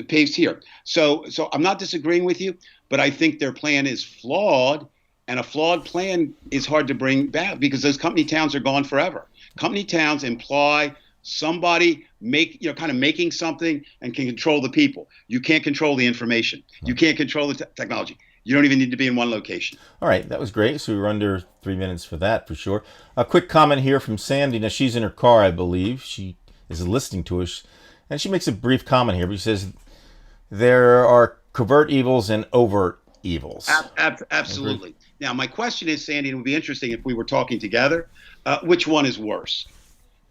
S6: paves here. So I'm not disagreeing with you, but I think their plan is flawed, and a flawed plan is hard to bring back because those company towns are gone forever. Company towns imply somebody kind of making something and can control the people. You can't control the information. You can't control the technology. You don't even need to be in one location.
S5: All right, that was great. So we were under 3 minutes for that, for sure. A quick comment here from Sandy. Now, she's in her car, I believe. She is listening to us, and she makes a brief comment here. But she says, there are covert evils and overt evils.
S6: Absolutely. Now, my question is, Sandy, it would be interesting if we were talking together, which one is worse?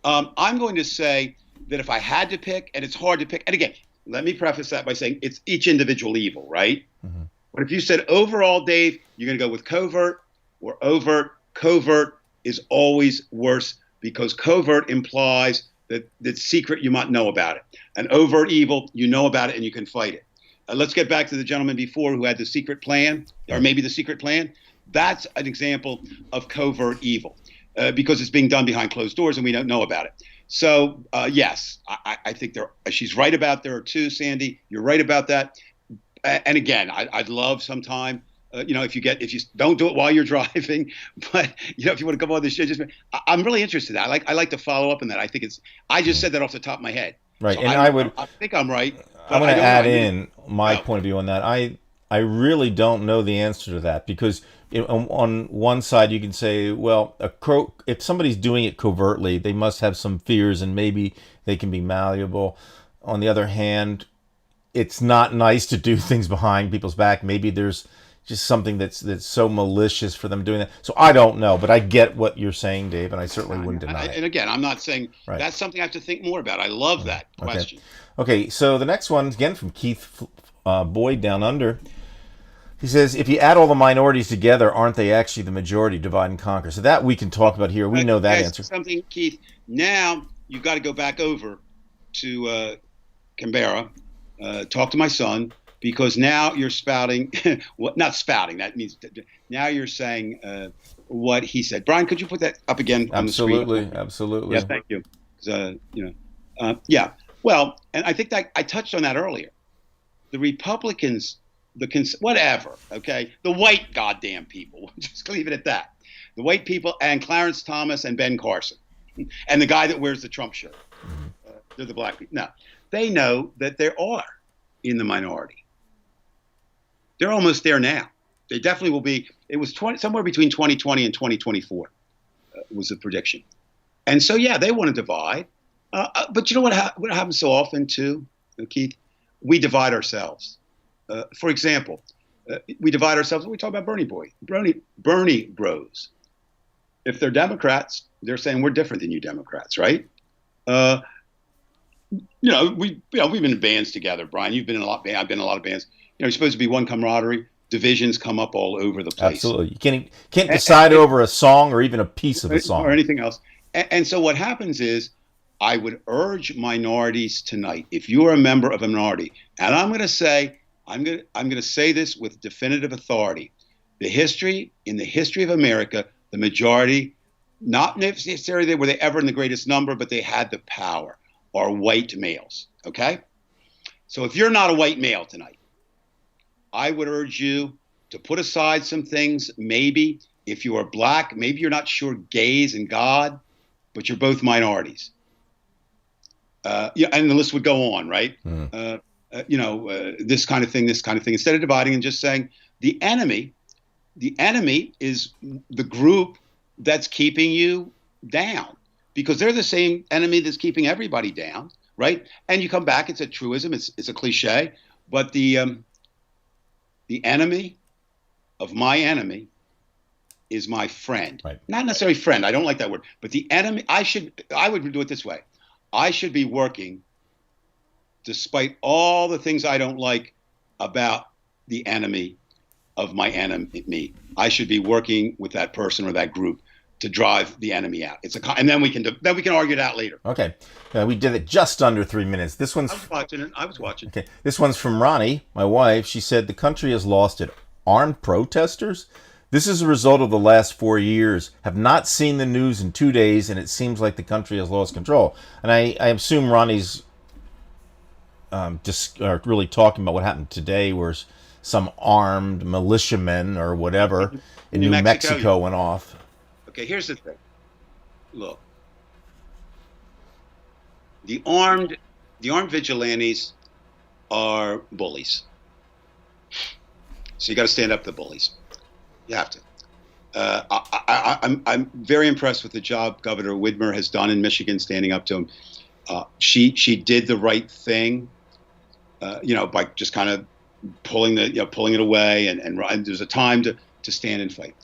S6: I'm going to say that if I had to pick, and it's hard to pick, and again, let me preface that by saying it's each individual evil, right? Mm-hmm. But if you said overall, Dave, you're going to go with covert or overt. Covert is always worse because covert implies that secret, you might know about it. An overt evil, you know about it and you can fight it. Let's get back to the gentleman before who had the secret plan, or maybe the secret plan. That's an example of covert evil because it's being done behind closed doors and we don't know about it. So, yes, I think she's right about there are two, Sandy. You're right about that. And again, I'd love sometime, if you don't do it while you're driving, but if you want to come on the show, I'm really interested in that. I like to follow up on that. I just said that off the top of my head.
S5: Right.
S6: So
S5: and
S6: I think I'm right.
S5: I'm going to add in my point of view on that. I really don't know the answer to that because on one side you can say, well, if somebody's doing it covertly, they must have some fears and maybe they can be malleable. On the other hand, it's not nice to do things behind people's back. Maybe there's just something that's so malicious for them doing that. So I don't know, but I get what you're saying, Dave, and I certainly wouldn't deny it.
S6: And again, I'm not saying that's something I have to think more about. I love that question.
S5: Okay, so the next one, again, from Keith Boyd down under. He says, if you add all the minorities together, aren't they actually the majority, divide and conquer? So that we can talk about here. We know that answer.
S6: Something, Keith. Now you've got to go back over to Canberra, talk to my son, because now you're spouting, not spouting, that means now you're saying what he said. Brian, could you put that up again on the screen?
S5: Absolutely.
S6: Yeah, thank you. Yeah. Well, and I think that I touched on that earlier. The Republicans, whatever, okay? The white goddamn people, just leave it at that. The white people and Clarence Thomas and Ben Carson and the guy that wears the Trump shirt. They're the black people. No, they know that they are in the minority. They're almost there now. They definitely will be. It was somewhere between 2020 and 2024 was the prediction. And so, yeah, they want to divide. But you know what happens so often, too, Keith? We divide ourselves. For example, we divide ourselves. We talk about Bernie bros. If they're Democrats, they're saying we're different than you Democrats, right? We've been in bands together, Brian. You've been in a lot. I've been in a lot of bands. You're supposed to be one camaraderie. Divisions come up all over the place.
S5: Absolutely, you can't decide over a song or even a piece of a song
S6: or anything else. And so what happens is, I would urge minorities tonight, if you are a member of a minority, and I'm going to say this with definitive authority. In the history of America, the majority, not necessarily were they ever in the greatest number, but they had the power, are white males. Okay? So if you're not a white male tonight, I would urge you to put aside some things. Maybe if you are black, maybe you're not sure gays and God, but you're both minorities. And the list would go on, right? This kind of thing. Instead of dividing and just saying the enemy is the group that's keeping you down, because they're the same enemy that's keeping everybody down, right? And you come back, it's a truism, it's a cliche, but the enemy of my enemy is my friend. Right. Not necessarily friend, I don't like that word, but the enemy, I would do it this way. I should be working, despite all the things I don't like about the enemy of my enemy. I should be working with that person or that group to drive the enemy out. And then we can argue it out later.
S5: Okay, we did it just under 3 minutes. This one's.
S6: I was watching.
S5: Okay, this one's from Ronnie, my wife. She said the country has lost its armed protesters. This is a result of the last 4 years. Have not seen the news in 2 days, and it seems like the country has lost control. And I assume Ronnie's just really talking about what happened today, where some armed militiamen or whatever in New Mexico went off.
S6: Okay, here's the thing. Look, the armed vigilantes are bullies. So you got to stand up to the bullies. You have to. I'm very impressed with the job Governor Whitmer has done in Michigan, standing up to him. She did the right thing, by just kind of pulling it away, and there's a time to stand and fight.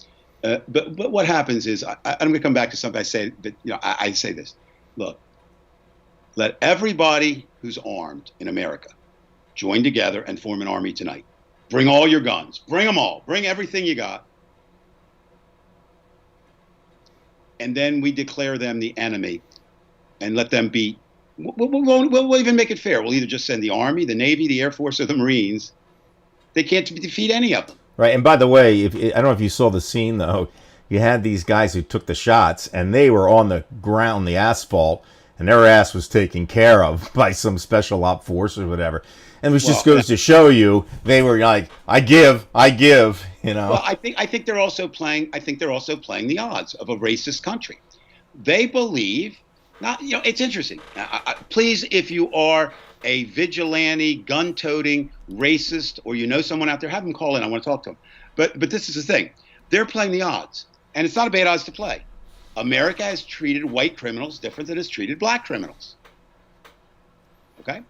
S6: But what happens is, I'm going to come back to something I say, but I say this. Look, let everybody who's armed in America join together and form an army tonight. Bring all your guns. Bring them all. Bring everything you got. And then we declare them the enemy and let them beat. We'll even make it fair. We'll either just send the Army, the Navy, the Air Force, or the Marines. They can't defeat any of them.
S5: Right. And by the way, I don't know if you saw the scene, though. You had these guys who took the shots, and they were on the ground, the asphalt, and their ass was taken care of by some special op force or whatever. And which just goes to show you they were like, I give. Well,
S6: I think they're also playing. I think they're also playing the odds of a racist country. They believe. Not, it's interesting. Please, if you are a vigilante, gun-toting, racist, or someone out there, have them call in. I want to talk to them. But this is the thing. They're playing the odds. And it's not a bad odds to play. America has treated white criminals different than it's treated black criminals. Okay?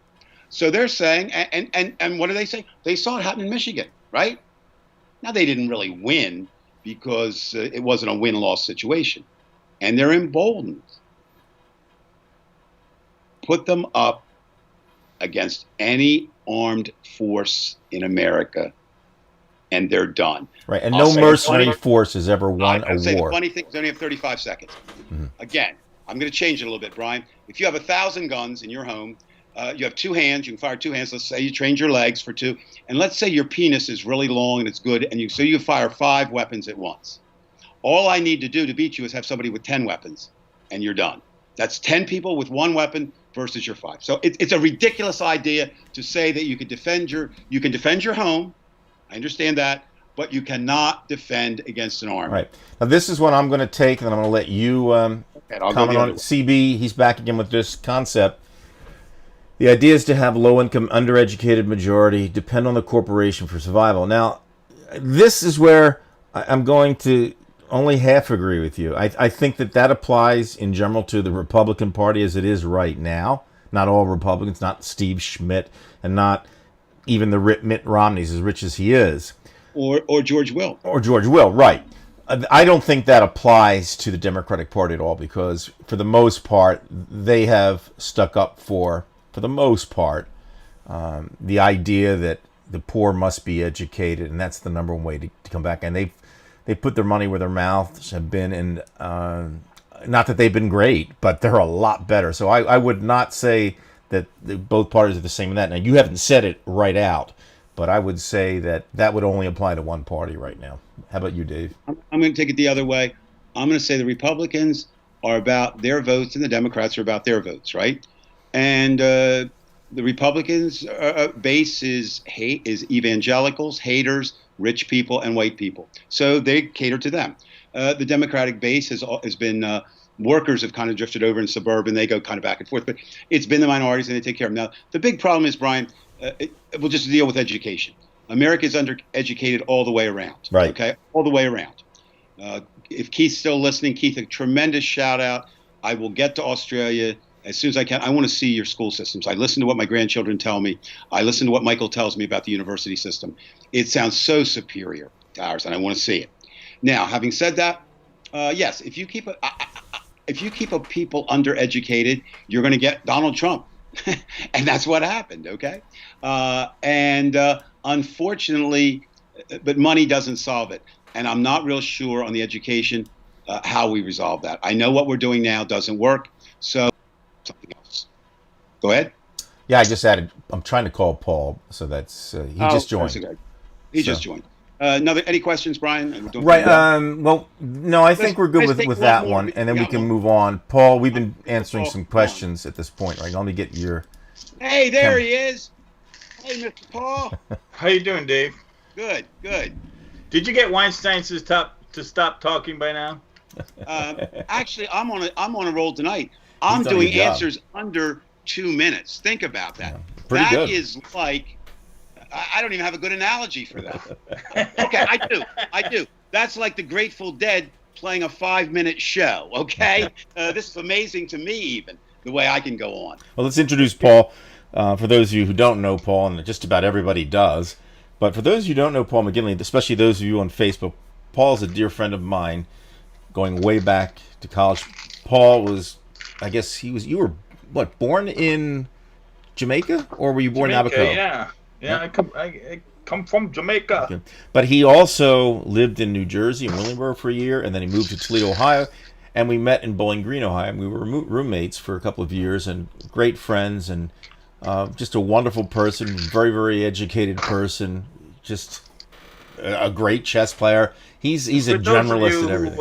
S6: So they're saying, and what do they say? They saw it happen in Michigan, right? Now, they didn't really win because it wasn't a win-loss situation. And they're emboldened. Put them up against any armed force in America, and they're done.
S5: Right, and no mercenary force has ever won a war.
S6: The funny thing is, I only have 35 seconds. Mm-hmm. Again, I'm going to change it a little bit, Brian. If you have 1,000 guns in your home, you have 2 hands, you can fire 2 hands. Let's say you trained your legs for 2. And let's say your penis is really long and it's good, and so you fire 5 weapons at once. All I need to do to beat you is have somebody with 10 weapons, and you're done. That's 10 people with 1 weapon versus your 5. So it's a ridiculous idea to say that you can defend your home. I understand that, but you cannot defend against an army.
S5: Right. Now this is what I'm going to take, and I'm going to let you comment on it. CB, he's back again with this concept. The idea is to have low-income, undereducated majority depend on the corporation for survival. Now, this is where I'm going to only half agree with you. I think that applies in general to the Republican Party as it is right now. Not all Republicans, not Steve Schmidt, and not even the Mitt Romney's, as rich as he is.
S6: Or George Will.
S5: Or George Will, right. I don't think that applies to the Democratic Party at all, because for the most part, they have stuck up for the most part, the idea that the poor must be educated, and that's the number one way to come back. And they put their money where their mouths have been, and not that they've been great, but they're a lot better. So I would not say that both parties are the same in that. Now, you haven't said it right out, but I would say that would only apply to one party right now. How about you, Dave?
S6: I'm going to take it the other way. I'm going to say the Republicans are about their votes and the Democrats are about their votes, right? And the Republicans' base is evangelicals, haters, rich people, and white people. So they cater to them. The Democratic base has been workers have kind of drifted over in suburban. They go kind of back and forth. But it's been the minorities, and they take care of them. Now, the big problem is, Brian, we'll just deal with education. America is undereducated all the way around.
S5: Right.
S6: Okay? All the way around. If Keith's still listening, Keith, a tremendous shout out. I will get to Australia as soon as I can. I want to see your school systems. I listen to what my grandchildren tell me. I listen to what Michael tells me about the university system. It sounds so superior to ours, and I want to see it. Now, having said that, yes, if you keep a people undereducated, you're going to get Donald Trump, and that's what happened. Okay, unfortunately, but money doesn't solve it, and I'm not real sure on the education how we resolve that. I know what we're doing now doesn't work, so something else. Go ahead.
S5: Yeah, I just added. I'm trying to call Paul, so that's he just joined.
S6: He just joined. Any questions, Brian?
S5: Right. Well, no, I think we're good with that one, and then we can move on. Paul, we've been answering some questions at this point, right? Let me get your
S6: Hey, there he is. Hey, Mr. Paul.
S7: How you doing, Dave?
S6: Good, good.
S7: Did you get Weinstein to stop talking by now?
S6: Actually, I'm on a roll tonight. I'm
S5: done a
S6: doing
S5: good job.
S6: answers under 2 minutes. Think about that.
S5: Pretty
S6: That
S5: good.
S6: is like, I don't even have a good analogy for that. Okay, I do. That's like the Grateful Dead playing a 5-minute show, okay? This is amazing to me, even, the way I can go on.
S5: Well, let's introduce Paul. For those of you who don't know Paul, and just about everybody does, but for those of you who don't know Paul McGinley, especially those of you on Facebook, Paul's a dear friend of mine, going way back to college. Paul was, I guess you were, what, born in Jamaica? Or were you born in Abaco?
S7: Yeah. I come from Jamaica.
S5: Okay. But he also lived in New Jersey, in Williamsburg for a year, and then he moved to Toledo, Ohio, and we met in Bowling Green, Ohio, and we were roommates for a couple of years, and great friends, and just a wonderful person, very, very educated person, just a great chess player. He's a generalist at everything.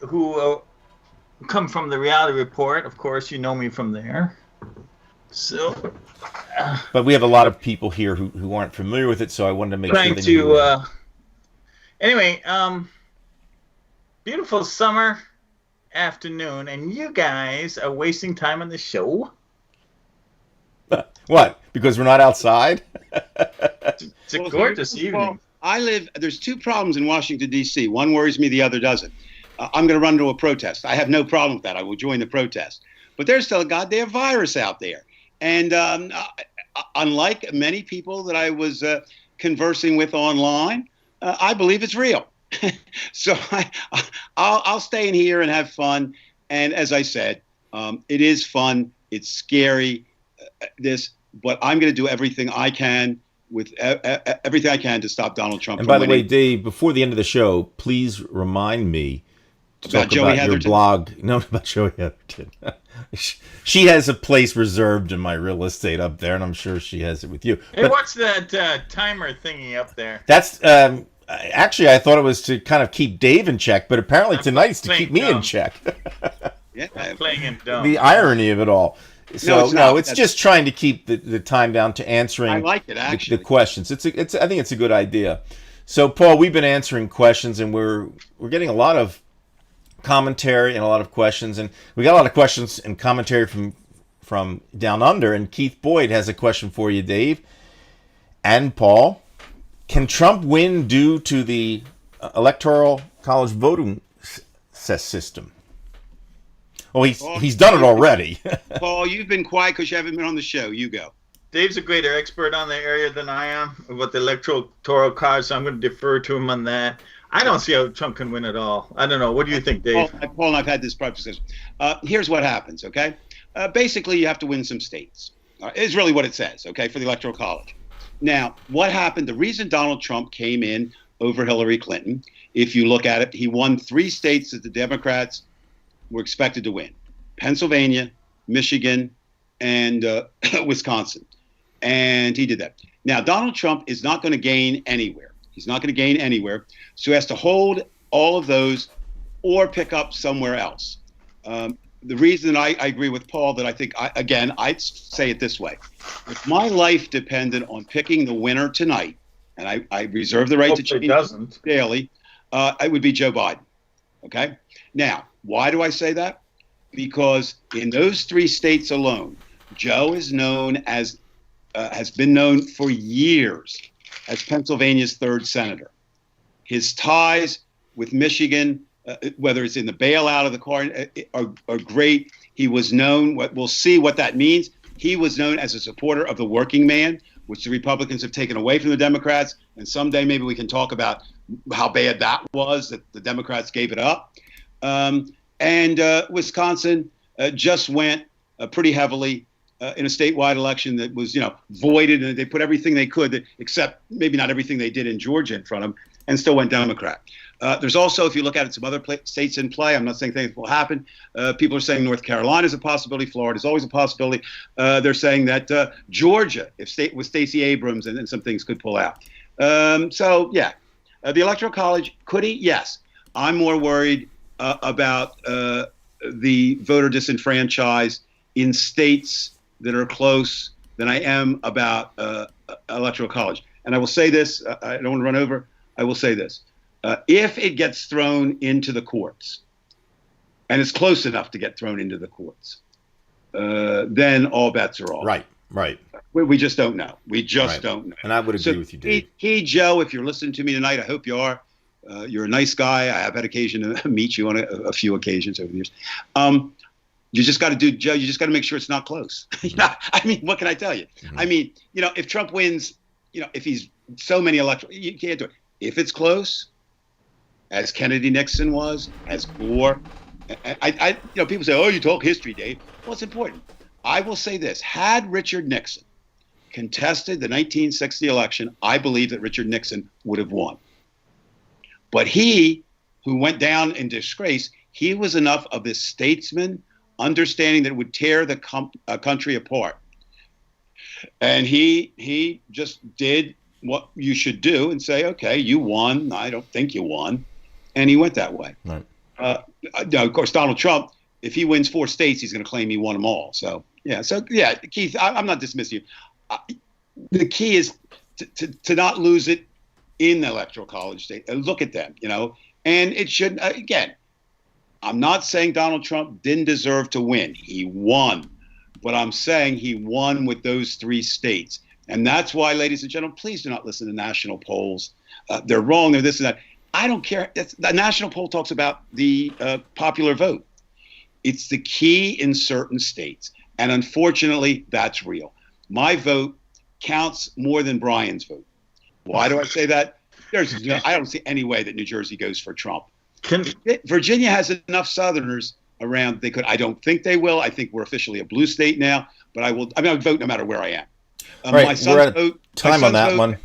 S7: Who come from the Reality Report, of course, you know me from there. So,
S5: but we have a lot of people here who aren't familiar with it, so I wanted to make sure they knew.
S7: Anyway, beautiful summer afternoon, and you guys are wasting time on the show.
S5: What? Because we're not outside?
S7: It's a gorgeous evening.
S6: There's 2 problems in Washington, D.C. One worries me, the other doesn't. I'm going to run to a protest. I have no problem with that. I will join the protest. But there's still a goddamn virus out there. And unlike many people that I was conversing with online, I believe it's real. So I'll stay in here and have fun. And as I said, it is fun. It's scary, but I'm going to do everything I can with everything I can to stop Donald Trump
S5: and
S6: from
S5: by the way,
S6: winning.
S5: Dave, before the end of the show, please remind me to
S6: About
S5: talk
S6: Joey
S5: about your
S6: Heatherton?
S5: blog. No, about Joey Heatherton. She has a place reserved in my real estate up there, and I'm sure she has it with you.
S7: Hey, what's that timer thingy up there?
S5: That's actually, I thought it was to kind of keep Dave in check, but apparently tonight's to keep me in check.
S6: Yeah,
S7: I'm playing him dumb.
S5: The irony of it all. So
S6: it's not.
S5: it's just trying to keep the time down to answering
S6: I like it, actually.
S5: the questions. I think it's a good idea. So Paul, we've been answering questions, and we're getting a lot of commentary and a lot of questions, and we got a lot of questions and commentary from down under. And Keith Boyd has a question for you, Dave and Paul. Can Trump win due to the electoral college voting system? Well, he's done it already.
S6: Paul, you've been quiet because you haven't been on the show. You go.
S7: Dave's a greater expert on the area than I am about the electoral college, so I'm going to defer to him on that. I don't see how Trump can win at all. I don't know. What do you think, Dave?
S6: Paul and I've had this private discussion. Here's what happens, okay? Basically, you have to win some states. Is really what it says, okay, for the Electoral College. Now, what happened? The reason Donald Trump came in over Hillary Clinton, if you look at it, he won 3 states that the Democrats were expected to win: Pennsylvania, Michigan, and Wisconsin. And he did that. Now, Donald Trump is not going to gain anywhere. He's not going to gain anywhere. So he has to hold all of those or pick up somewhere else. The reason I agree with Paul that I think, I'd say it this way. If my life depended on picking the winner tonight, and I reserve the right to change it daily, it would be Joe Biden. Okay? Now, why do I say that? Because in those 3 states alone, Joe is known as, has been known for years as Pennsylvania's 3rd senator. His ties with Michigan, whether it's in the bailout of the car, are great. He was known, we'll see what that means. He was known as a supporter of the working man, which the Republicans have taken away from the Democrats. And someday maybe we can talk about how bad that was, that the Democrats gave it up. And Wisconsin just went pretty heavily in a statewide election that was, voided, and they put everything they could, except maybe not everything they did in Georgia in front of them, and still went Democrat. There's also, if you look at it, some other states in play. I'm not saying things will happen. People are saying North Carolina is a possibility. Florida is always a possibility. They're saying that Georgia, with Stacey Abrams, and some things could pull out. The Electoral College, could he? Yes. I'm more worried about the voter disenfranchised in states that are close than I am about electoral college. And I will say this, I don't want to run over, I will say this. If it gets thrown into the courts, and it's close enough to get thrown into the courts, then all bets are off.
S5: Right.
S6: We just don't know. We just don't know.
S5: And I would agree with you, Dave.
S6: Joe, if you're listening to me tonight, I hope you are. You're a nice guy. I have had occasion to meet you on a few occasions over the years. You just got to do, Joe, you just got to make sure it's not close. I mean, what can I tell you? Mm-hmm. I mean, if Trump wins, if he's so many electoral, you can't do it. If it's close, as Kennedy Nixon was, as Gore, people say, oh, you talk history, Dave. Well, it's important. I will say this. Had Richard Nixon contested the 1960 election, I believe that Richard Nixon would have won. But he, who went down in disgrace, he was enough of this statesman, understanding that it would tear the country apart. And he just did what you should do and say, okay, you won. I don't think you won. And he went that way. Right. Of course, Donald Trump, if he wins 4 states, he's going to claim he won them all. So, Keith, I'm not dismissing you. The key is to not lose it in the electoral college state. Look at them, and it should, again, I'm not saying Donald Trump didn't deserve to win. He won. But I'm saying he won with those 3 states. And that's why, ladies and gentlemen, please do not listen to national polls. They're wrong. They're this and that. I don't care. The national poll talks about the popular vote. It's the key in certain states. And unfortunately, that's real. My vote counts more than Brian's vote. Why do I say that? I don't see any way that New Jersey goes for Trump. Virginia has enough Southerners around. They could. I don't think they will. I think we're officially a blue state now. But I will. I would vote no matter where I am.
S5: Right, my son's we're out of time on that vote, one.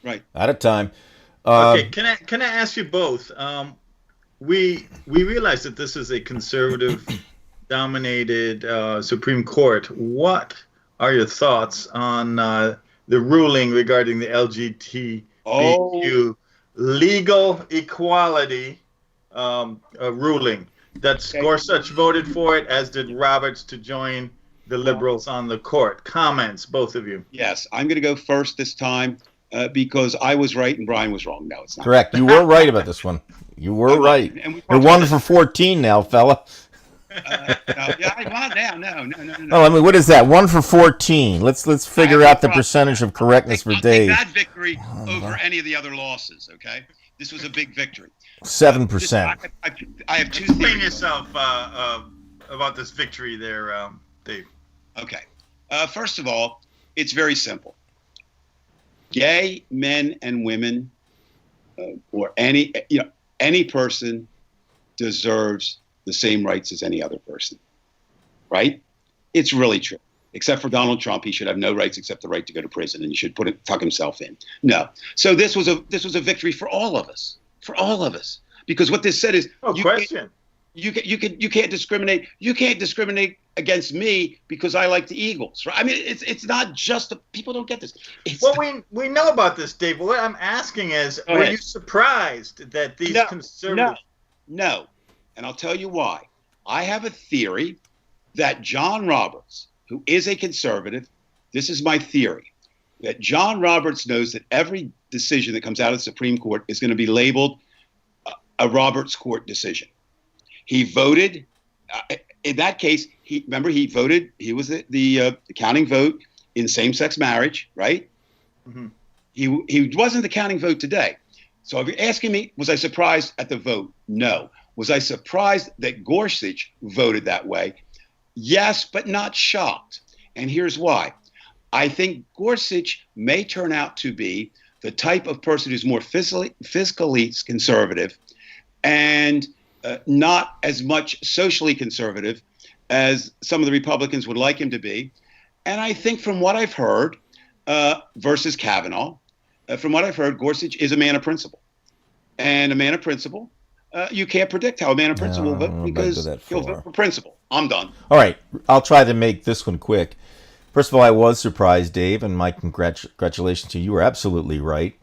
S6: Right,
S5: out of time.
S7: Okay, can I ask you both? We realize that this is a conservative-dominated Supreme Court. What are your thoughts on the ruling regarding the LGBTQ legal equality ruling? Gorsuch voted for it, as did Roberts, to join the liberals on the court. Comments, both of you.
S6: Yes, I'm going to go first this time because I was right and Brian was wrong. No, it's not.
S5: Correct. You were right about this one. You were right. You're 1 for 14 now, fella.
S6: No.
S5: Oh, I mean, what is that? 1 for 14. Let's figure out the percentage of correctness for Dave.
S6: That victory over any of the other losses. Okay, this was a big victory.
S5: 7%.
S6: I have 2
S7: Explain yourself about this victory there, Dave.
S6: Okay. First of all, it's very simple. Gay men and women, or any person, deserves the same rights as any other person, right? It's really true. Except for Donald Trump, he should have no rights except the right to go to prison, and he should tuck himself in. No. So this was a victory for all of us, because what this said is, you can't discriminate. You can't discriminate against me because I like the Eagles, right? I mean, it's not just people don't get this.
S7: We know about this, Dave. But what I'm asking is, were you surprised that these conservatives?
S6: No, and I'll tell you why. I have a theory that John Roberts, who is a conservative, this is my theory, that John Roberts knows that every decision that comes out of the Supreme Court is going to be labeled a Roberts Court decision. He voted. In that case, he voted. He was the counting vote in same-sex marriage, right? Mm-hmm. He wasn't the counting vote today. So if you're asking me, was I surprised at the vote? No. Was I surprised that Gorsuch voted that way? Yes, but not shocked. And here's why. I think Gorsuch may turn out to be the type of person who's more fiscally conservative and not as much socially conservative as some of the Republicans would like him to be. And I think from what I've heard, versus Kavanaugh, from what I've heard, Gorsuch is a man of principle. And a man of principle, you can't predict how a man of principle will vote because he'll vote for principle. I'm done.
S5: All right. I'll try to make this one quick. First of all, I was surprised, Dave, and my congratulations to you. You were absolutely right.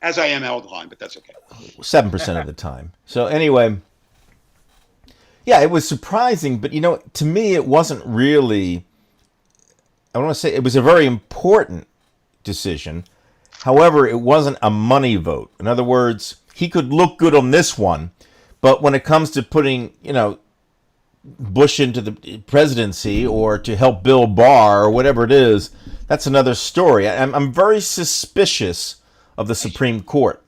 S6: As I am all the time, but that's okay.
S5: 7% of the time. So anyway, yeah, it was surprising, but to me, it wasn't really I want to say it was a very important decision. However, it wasn't a money vote. In other words, he could look good on this one, but when it comes to putting, Bush into the presidency or to help Bill Barr or whatever it is, that's another story. I'm very suspicious of the Supreme Court.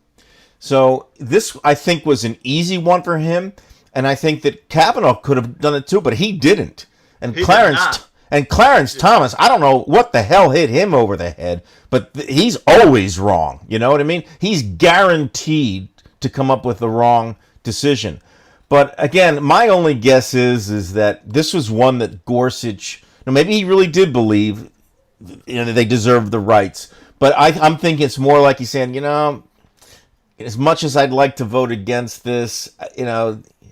S5: So this, I think, was an easy one for him, and I think that Kavanaugh could have done it too, but he didn't. And Clarence Thomas, I don't know what the hell hit him over the head, but he's always wrong. You know what I mean? He's guaranteed to come up with the wrong decision. But again, my only guess is that this was one that Gorsuch, maybe he really did believe they deserved the rights. But I'm thinking it's more like he's saying, as much as I'd like to vote against this,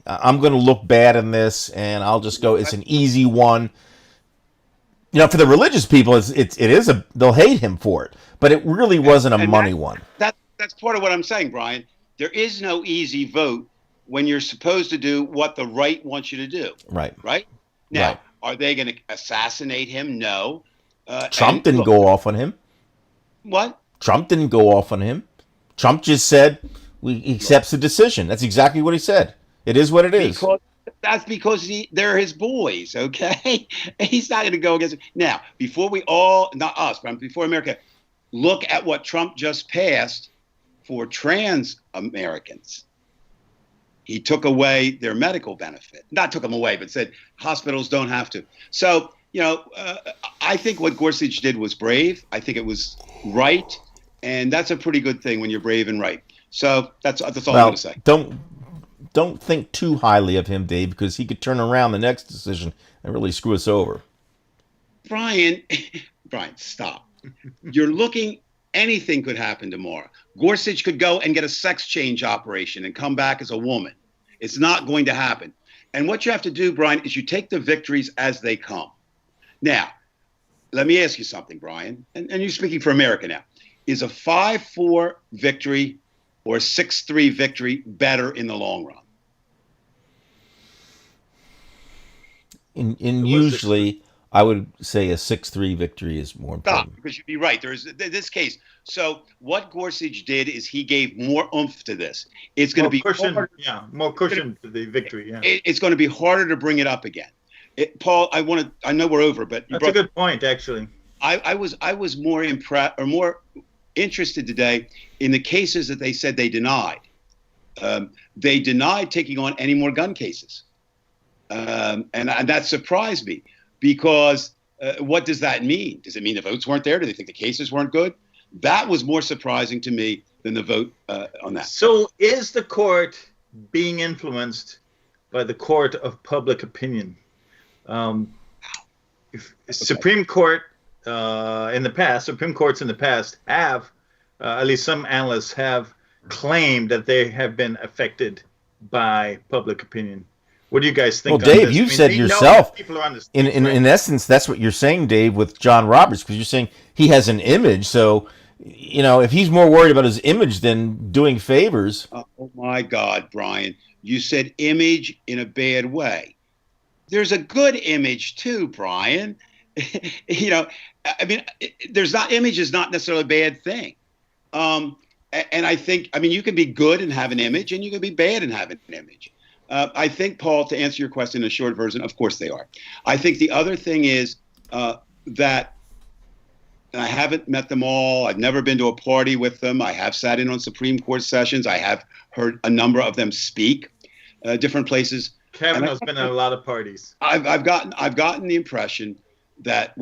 S5: I'm going to look bad in this, and I'll just go. It's an easy one. For the religious people, they'll hate him for it, but it really wasn't a money one.
S6: That's part of what I'm saying, Brian. There is no easy vote when you're supposed to do what the right wants you to do.
S5: Right.
S6: Right. Now,
S5: right.
S6: Are they going to assassinate him? No.
S5: Trump didn't go off on him.
S6: What?
S5: Trump didn't go off on him. Trump just said he accepts the decision. That's exactly what he said. It is what it is.
S6: That's because they're his boys, okay? He's not going to go against it. Now, before we all, not us, but before America, look at what Trump just passed for trans Americans. He took away their medical benefit. Not took them away, but said hospitals don't have to. So, I think what Gorsuch did was brave. I think it was right. And that's a pretty good thing when you're brave and right. So that's all I'm going to say.
S5: Don't think too highly of him, Dave, because he could turn around the next decision and really screw us over.
S6: Brian, stop. You're looking, anything could happen tomorrow. Gorsuch could go and get a sex change operation and come back as a woman. It's not going to happen. And what you have to do, Brian, is you take the victories as they come. Now, let me ask you something, Brian, and you're speaking for America now. Is a 5-4 victory or a 6-3 victory better in the long run?
S5: Usually, I would say a 6-3 victory is more important.
S6: Because you'd be right. There's this case. So what Gorsuch did is he gave more oomph to this. It's going to be
S7: harder, more cushion to the victory. Yeah,
S6: it's going to be harder to bring it up again. Paul, I know we're over, but
S7: that's a good point, actually.
S6: I was more impressed or more interested today in the cases that they said they denied. They denied taking on any more gun cases. And that surprised me because what does that mean? Does it mean the votes weren't there? Do they think the cases weren't good? That was more surprising to me than the vote on that.
S7: So is the court being influenced by the court of public opinion? Supreme Court in the past, Supreme Courts in the past have, at least some analysts have claimed that they have been affected by public opinion. What do you guys think?
S5: Well, Dave, you've said yourself, in essence, that's what you're saying, Dave, with John Roberts, because you're saying he has an image. So, if he's more worried about his image than doing favors.
S6: Oh, my God, Brian, you said image in a bad way. There's a good image, too, Brian. Image is not necessarily a bad thing. And I think, you can be good and have an image, and you can be bad and have an image. I think, Paul, to answer your question in a short version, of course they are. I think the other thing is that, and I haven't met them all. I've never been to a party with them. I have sat in on Supreme Court sessions. I have heard a number of them speak different places.
S7: Kavanaugh's been at a lot of parties.
S6: I've gotten the impression that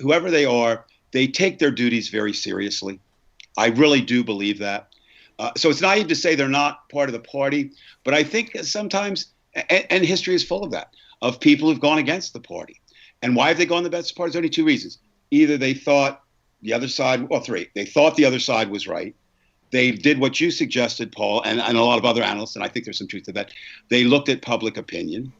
S6: whoever they are, they take their duties very seriously. I really do believe that. So it's naive to say they're not part of the party, but I think sometimes, and history is full of that, of people who've gone against the party. And why have they gone against the party? There's only two reasons. Either they thought the other side, three. They thought the other side was right. They did what you suggested, Paul, and a lot of other analysts, and I think there's some truth to that. They looked at public opinion,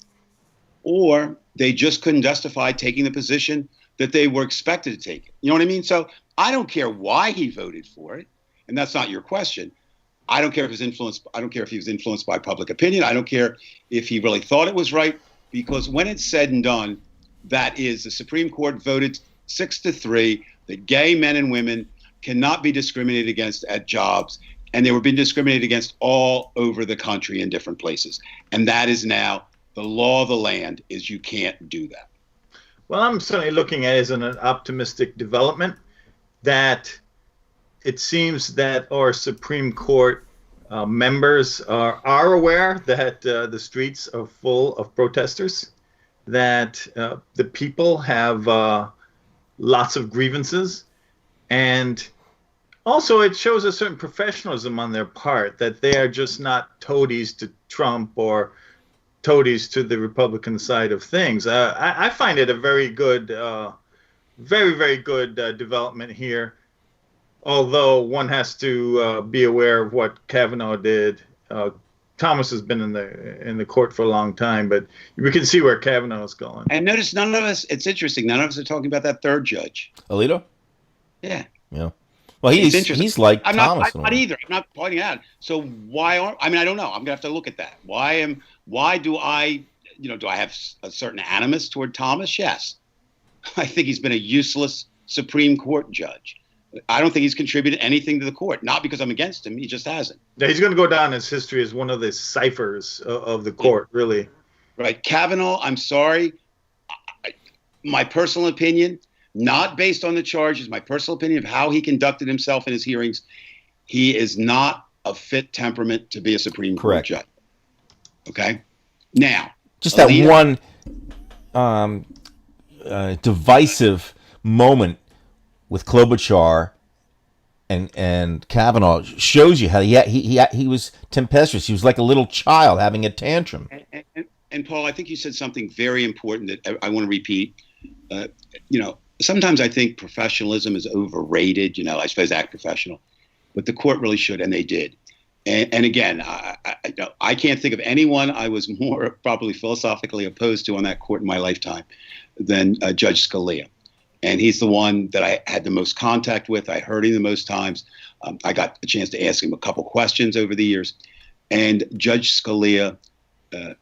S6: or they just couldn't justify taking the position that they were expected to take. You know what I mean? So I don't care why he voted for it, and that's not your question. I don't care if he was influenced by public opinion. I don't care if he really thought it was right, because when it's said and done, that is, the Supreme Court voted 6-3, that gay men and women cannot be discriminated against at jobs, and they were being discriminated against all over the country in different places. And that is now the law of the land, is you can't do that.
S7: Well, I'm certainly looking at it as an optimistic development, that it seems that our Supreme Court members are aware that the streets are full of protesters, that the people have lots of grievances, and also it shows a certain professionalism on their part, that they are just not toadies to Trump or toadies to the Republican side of things. I find it a very good, very, very good development here. Although one has to be aware of what Kavanaugh did. Thomas has been in the court for a long time, but we can see where Kavanaugh is going.
S6: And notice none of us, it's interesting, none of us are talking about that third judge.
S5: Alito?
S6: Yeah.
S5: Yeah. Well, he's like Thomas.
S6: I'm not either. I'm not pointing out. So why aren't, I mean, I don't know. I'm going to have to look at that. Why do I have a certain animus toward Thomas? Yes. I think he's been a useless Supreme Court judge. I don't think he's contributed anything to the court. Not because I'm against him. He just hasn't.
S7: Yeah, he's going to go down in history as one of the ciphers of the court, really.
S6: Right. Kavanaugh, I'm sorry. My personal opinion, not based on the charges, my personal opinion of how he conducted himself in his hearings, he is not a fit temperament to be a Supreme Court judge. Okay? Now.
S5: Just that one divisive moment with Klobuchar and Kavanaugh shows you how he was tempestuous. He was like a little child having a tantrum.
S6: And Paul, I think you said something very important that I want to repeat. Sometimes I think professionalism is overrated. I suppose act professional, but the court really should, and they did. And again, I can't think of anyone I was more probably philosophically opposed to on that court in my lifetime than Judge Scalia. And he's the one that I had the most contact with. I heard him the most times. I got a chance to ask him a couple questions over the years. And Judge Scalia,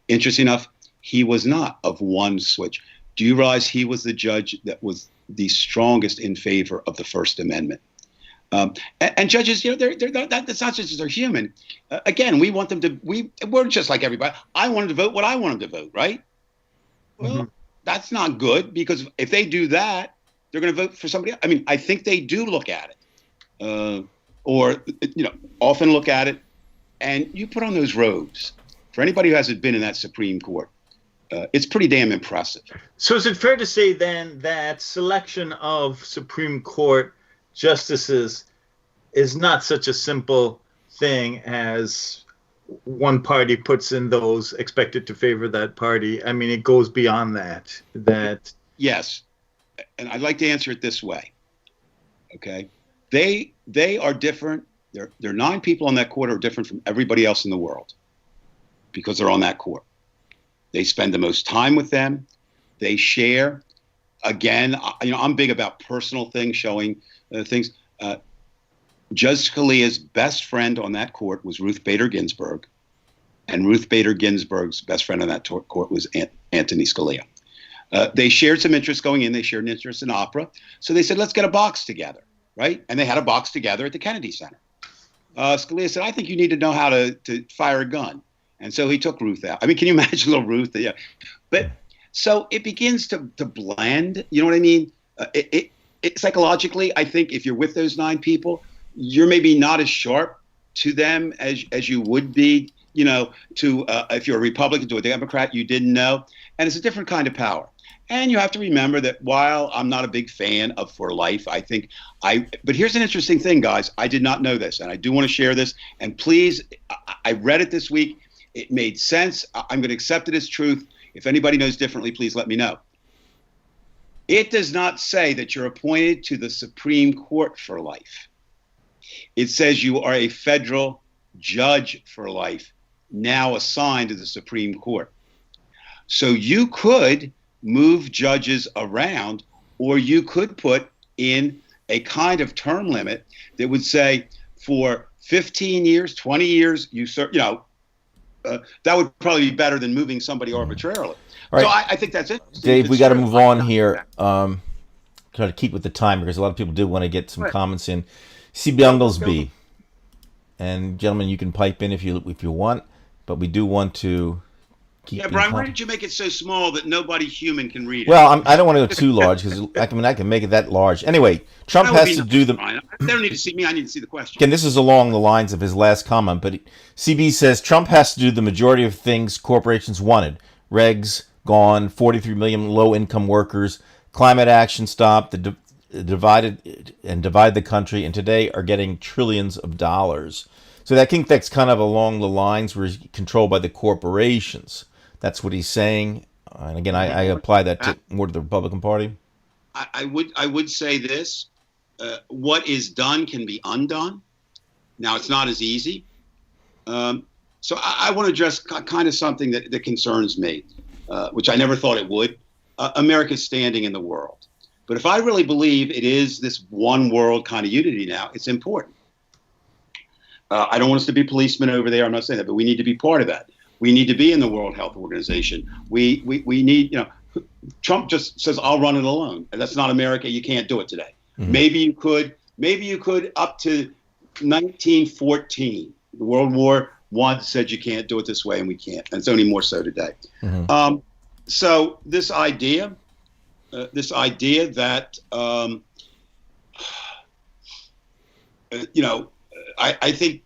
S6: interesting enough, he was not of one switch. Do you realize he was the judge that was the strongest in favor of the First Amendment? And judges, that's not just they're human. Again, we want them to. We're just like everybody. I want them to vote what I want them to vote, right? Well, that's not good, because if they do that, they're going to vote for somebody else. I mean, I think they do look at it, or often look at it, and you put on those robes. For anybody who hasn't been in that Supreme Court, it's pretty damn impressive.
S7: So is it fair to say then that selection of Supreme Court justices is not such a simple thing as one party puts in those expected to favor that party? I mean, it goes beyond that.
S6: Yes. And I'd like to answer it this way. Okay. They are different. There are 9 people on that court who are different from everybody else in the world because they're on that court. They spend the most time with them. They share. Again, I'm big about personal things, showing things. Judge Scalia's best friend on that court was Ruth Bader Ginsburg, and Ruth Bader Ginsburg's best friend on that court was Anthony Scalia. They shared some interest going in. They shared an interest in opera. So they said, let's get a box together, right? And they had a box together at the Kennedy Center. Scalia said, I think you need to know how to fire a gun. And so he took Ruth out. I mean, can you imagine little Ruth? Yeah. But so it begins to blend. You know what I mean? It psychologically, I think if you're with those 9 people, you're maybe not as sharp to them as you would be, if you're a Republican to a Democrat you didn't know. And it's a different kind of power. And you have to remember that while I'm not a big fan of for life, but here's an interesting thing, guys. I did not know this, and I do want to share this. And please, I read it this week. It made sense. I'm going to accept it as truth. If anybody knows differently, please let me know. It does not say that you're appointed to the Supreme Court for life. It says you are a federal judge for life, now assigned to the Supreme Court. So you could move judges around, or you could put in a kind of term limit that would say for 15 years, 20 years, you serve, that would probably be better than moving somebody arbitrarily. Right. So I think that's it.
S5: Dave, we got to move on here. try to keep with the time because a lot of people do want to get some comments in. CB Unglesby, and gentlemen, you can pipe in if you want, but we do want to keep.
S6: Yeah, Brian, why did you make it so small that nobody human can read it?
S5: Well, I don't want to go too large because I can make it that large. Anyway, Trump has to do the.
S6: Brian. They don't need to see me. I need to see the question.
S5: Again, this is along the lines of his last comment, but CB says Trump has to do the majority of things corporations wanted. Regs gone, 43 million low-income workers, climate action stopped, divide the country, and today are getting trillions of dollars. So I think that's kind of along the lines where he's controlled by the corporations. That's what he's saying. And again, I apply that more to the Republican Party.
S6: I would say this. What is done can be undone. Now, it's not as easy. So I want to address kind of something that concerns me, which I never thought it would. America's standing in the world. But if I really believe it is this one world kind of unity now, it's important. I don't want us to be policemen over there. I'm not saying that, but we need to be part of that. We need to be in the World Health Organization. We need, Trump just says, I'll run it alone. And that's not America. You can't do it today. Mm-hmm. Maybe you could up to 1914. World War I said you can't do it this way, and we can't. And it's only more so today. Mm-hmm. So this idea that, I think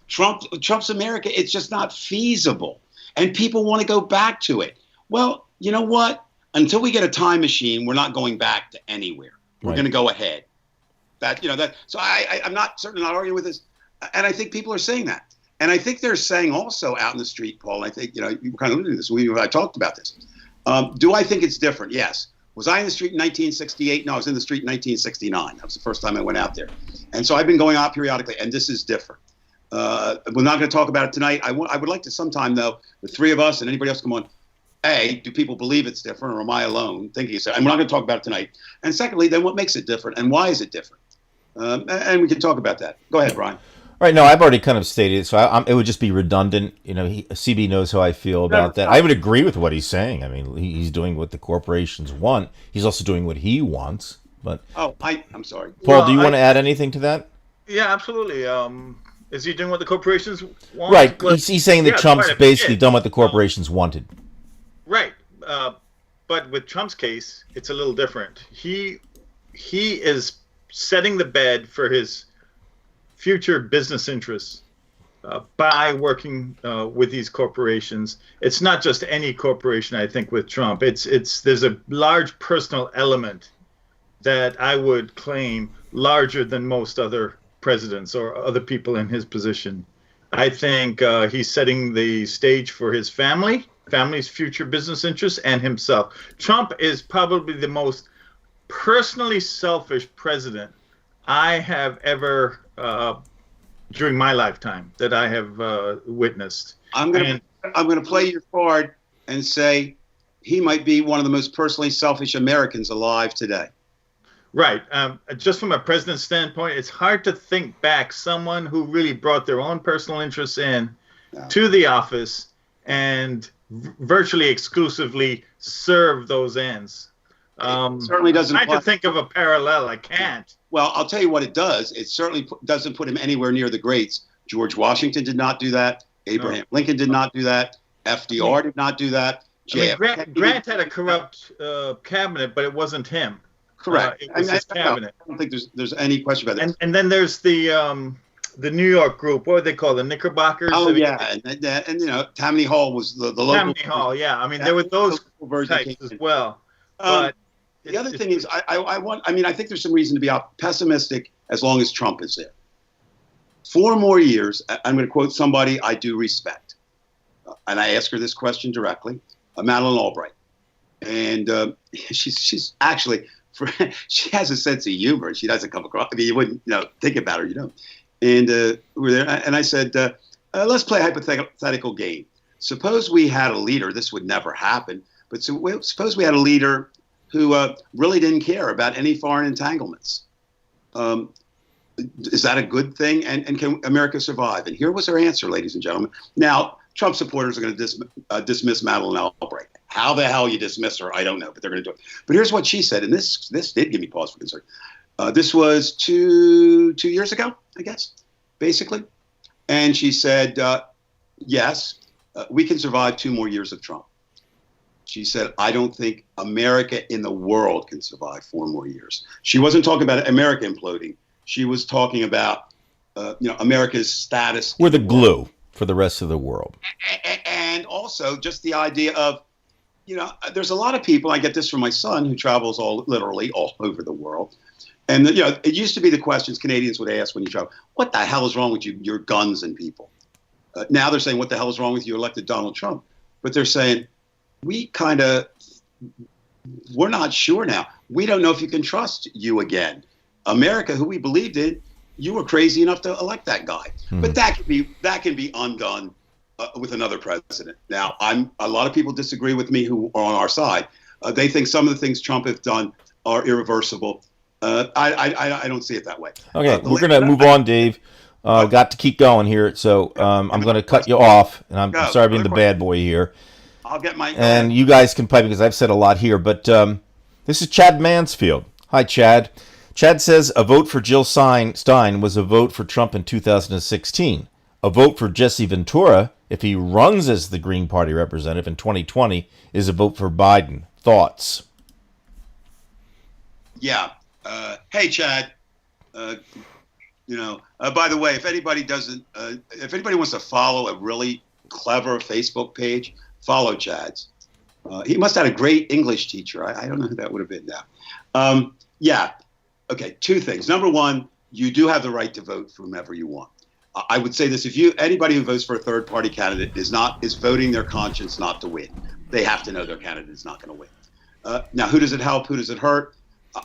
S6: Trump's America, it's just not feasible. And people want to go back to it. Well, you know what? Until we get a time machine, we're not going back to anywhere. We're going to go ahead. So I'm certainly not arguing with this. And I think people are saying that. And I think they're saying also out in the street, Paul, I think, you were kind of alluding to this. I talked about this. Do I think it's different? Yes. Was I in the street in 1968? No, I was in the street in 1969. That was the first time I went out there. And so I've been going out periodically, and this is different. We're not going to talk about it tonight. I would like to sometime, though, the three of us and anybody else come on, A, do people believe it's different, or am I alone thinking it's different? And we're not going to talk about it tonight. And secondly, then what makes it different, and why is it different? And we can talk about that. Go ahead, Brian.
S5: Right, no, I've already kind of stated it, so it would just be redundant. CB knows how I feel about that. I would agree with what he's saying. I mean, he's doing what the corporations want. He's also doing what he wants. But
S6: I'm sorry.
S5: Paul, do you want to add anything to that?
S7: Yeah, absolutely. Is he doing what the corporations want?
S5: Right, he's saying that Trump's basically done what the corporations wanted.
S7: Right, but with Trump's case, it's a little different. He is setting the bed for his future business interests by working with these corporations. It's not just any corporation, I think, with Trump. There's a large personal element that I would claim larger than most other presidents or other people in his position. I think he's setting the stage for his family's future business interests, and himself. Trump is probably the most personally selfish president I have ever during my lifetime that I have witnessed.
S6: I'm going to play your card and say he might be one of the most personally selfish Americans alive today.
S7: Right. Just from a president's standpoint, it's hard to think back someone who really brought their own personal interests to the office and virtually exclusively serve those ends.
S6: Certainly doesn't.
S7: I try to think of a parallel. I can't.
S6: Well, I'll tell you what it does. It certainly doesn't put him anywhere near the greats. George Washington did not do that. Abraham Lincoln did not do that. FDR did not do that.
S7: Grant had a corrupt cabinet, but it wasn't him.
S6: Correct.
S7: It was his cabinet.
S6: I don't think there's any question about that.
S7: And then there's the New York group. What would they call the Knickerbockers?
S6: Oh yeah, and Tammany Hall was the local.
S7: Tammany Hall, yeah. I mean, there were those types as well. But
S6: the other thing is, I think there's some reason to be pessimistic as long as Trump is there. 4 more years. I'm going to quote somebody I do respect, and I ask her this question directly, Madeleine Albright, and she's actually. She has a sense of humor. She doesn't come across. I mean, you wouldn't, think about her, And we were there, and I said, let's play a hypothetical game. Suppose we had a leader. This would never happen. But suppose we had a leader who really didn't care about any foreign entanglements. Is that a good thing? And can America survive? And here was her answer, ladies and gentlemen. Now, Trump supporters are going to dismiss Madeleine Albright. How the hell you dismiss her, I don't know, but they're going to do it. But here's what she said, and this did give me pause for concern. This was two years ago, I guess, basically. And she said, yes, we can survive 2 more years of Trump. She said, I don't think America in the world can survive 4 more years. She wasn't talking about America imploding. She was talking about, America's status.
S5: We're the glue for the rest of the world.
S6: And also just the idea of, there's a lot of people, I get this from my son, who travels literally all over the world. And, it used to be the questions Canadians would ask when you travel, what the hell is wrong with you, your guns and people? Now they're saying, what the hell is wrong with you, elected Donald Trump? But they're saying, we're not sure now. We don't know if you can trust you again. America, who we believed in, you were crazy enough to elect that guy. But that can be undone with another president. Now, a lot of people disagree with me who are on our side. They think some of the things Trump has done are irreversible. I don't see it that way.
S5: Okay, we're going to move on, Dave. Got to keep going here, so I'm going to cut you off, and I'm sorry being the bad boy here.
S6: I'll get my...
S5: And you guys can pipe because I've said a lot here, but this is Chad Mansfield. Hi, Chad. Chad says a vote for Jill Stein was a vote for Trump in 2016. A vote for Jesse Ventura, if he runs as the Green Party representative in 2020, is a vote for Biden. Thoughts?
S6: Yeah. Hey, Chad. By the way, if anybody wants to follow a really clever Facebook page, follow Chad's. He must have had a great English teacher. I don't know who that would have been now. Yeah. Okay. 2 things. Number 1, you do have the right to vote for whomever you want. I would say this: anybody who votes for a third-party candidate is voting their conscience not to win. They have to know their candidate is not going to win. Now, who does it help? Who does it hurt?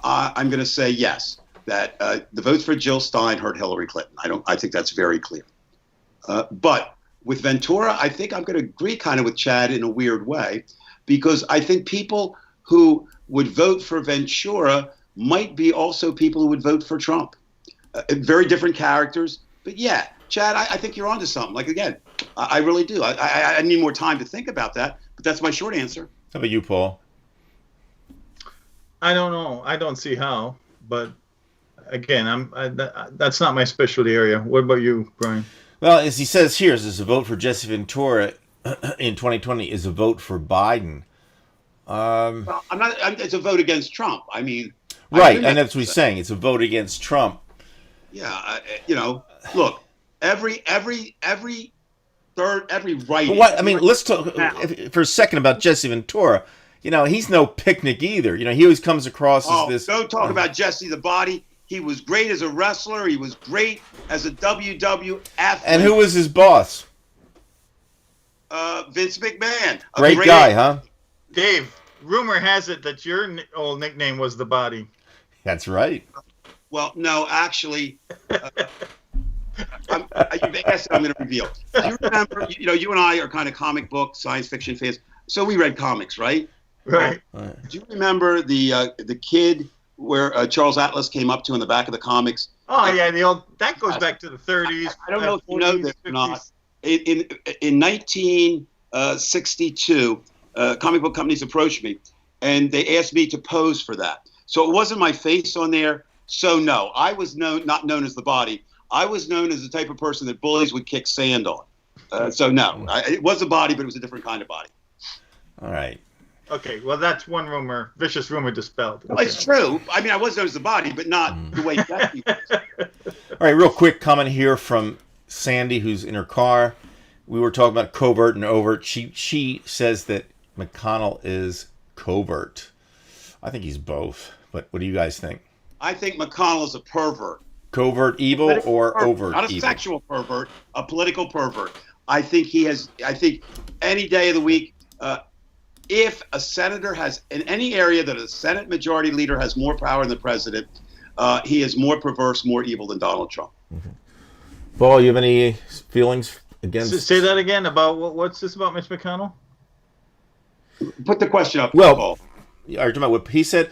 S6: I'm going to say yes. That the votes for Jill Stein hurt Hillary Clinton. I think that's very clear. But with Ventura, I think I'm going to agree kind of with Chad in a weird way, because I think people who would vote for Ventura might be also people who would vote for Trump. Very different characters. But yeah, Chad, I think you're onto something. Like, again, I really do. I need more time to think about that, but that's my short answer.
S5: How about you, Paul?
S7: I don't know. I don't see how, but again, that's not my specialty area. What about you, Brian?
S5: Well, as he says here, is a vote for Jesse Ventura in 2020 is a vote for Biden.
S6: Well, it's a vote against Trump. I mean,
S5: right, and that's what he's saying. It's a vote against Trump.
S6: Yeah, look, every right.
S5: What I mean, let's talk for a second about Jesse Ventura. He's no picnic either. He always comes across as this.
S6: Don't talk about Jesse the Body. He was great as a wrestler. He was great as a WWF.
S5: And who was his boss?
S6: Vince McMahon.
S5: Great guy, huh?
S7: Dave, rumor has it that your old nickname was the Body.
S5: That's right.
S6: Well, no, actually, you've asked, I'm going to reveal. Do you remember, you and I are kind of comic book, science fiction fans, so we read comics, right?
S7: Right.
S6: Do you remember the kid where Charles Atlas came up to in the back of the comics?
S7: Oh, yeah, that goes back to the 30s.
S6: I don't know if you know this or not. In 1962, comic book companies approached me, and they asked me to pose for that. So it wasn't my face on there. So no, I was not known as the Body. I was known as the type of person that bullies would kick sand on. So no, it was a body, but it was a different kind of body.
S5: All right.
S7: Okay, well, that's one rumor, vicious rumor dispelled. Okay.
S6: Well, it's true. I mean, I was known as the Body, but not the way Jesse was.
S5: All right, real quick comment here from Sandy, who's in her car. We were talking about covert and overt. She says that McConnell is covert. I think he's both. But what do you guys think?
S6: I think McConnell is a pervert.
S5: Covert evil or
S6: pervert,
S5: overt
S6: not a
S5: evil?
S6: sexual pervert, a political pervert. I think any day of the week, if a senator has, in any area that a Senate majority leader has more power than the president, he is more perverse, more evil than Donald Trump.
S5: Mm-hmm. Paul, you have any feelings against?
S7: Say that again about what's this about Mitch McConnell?
S6: Put the question up,
S5: Well,
S6: Paul.
S5: are you talking about what he said?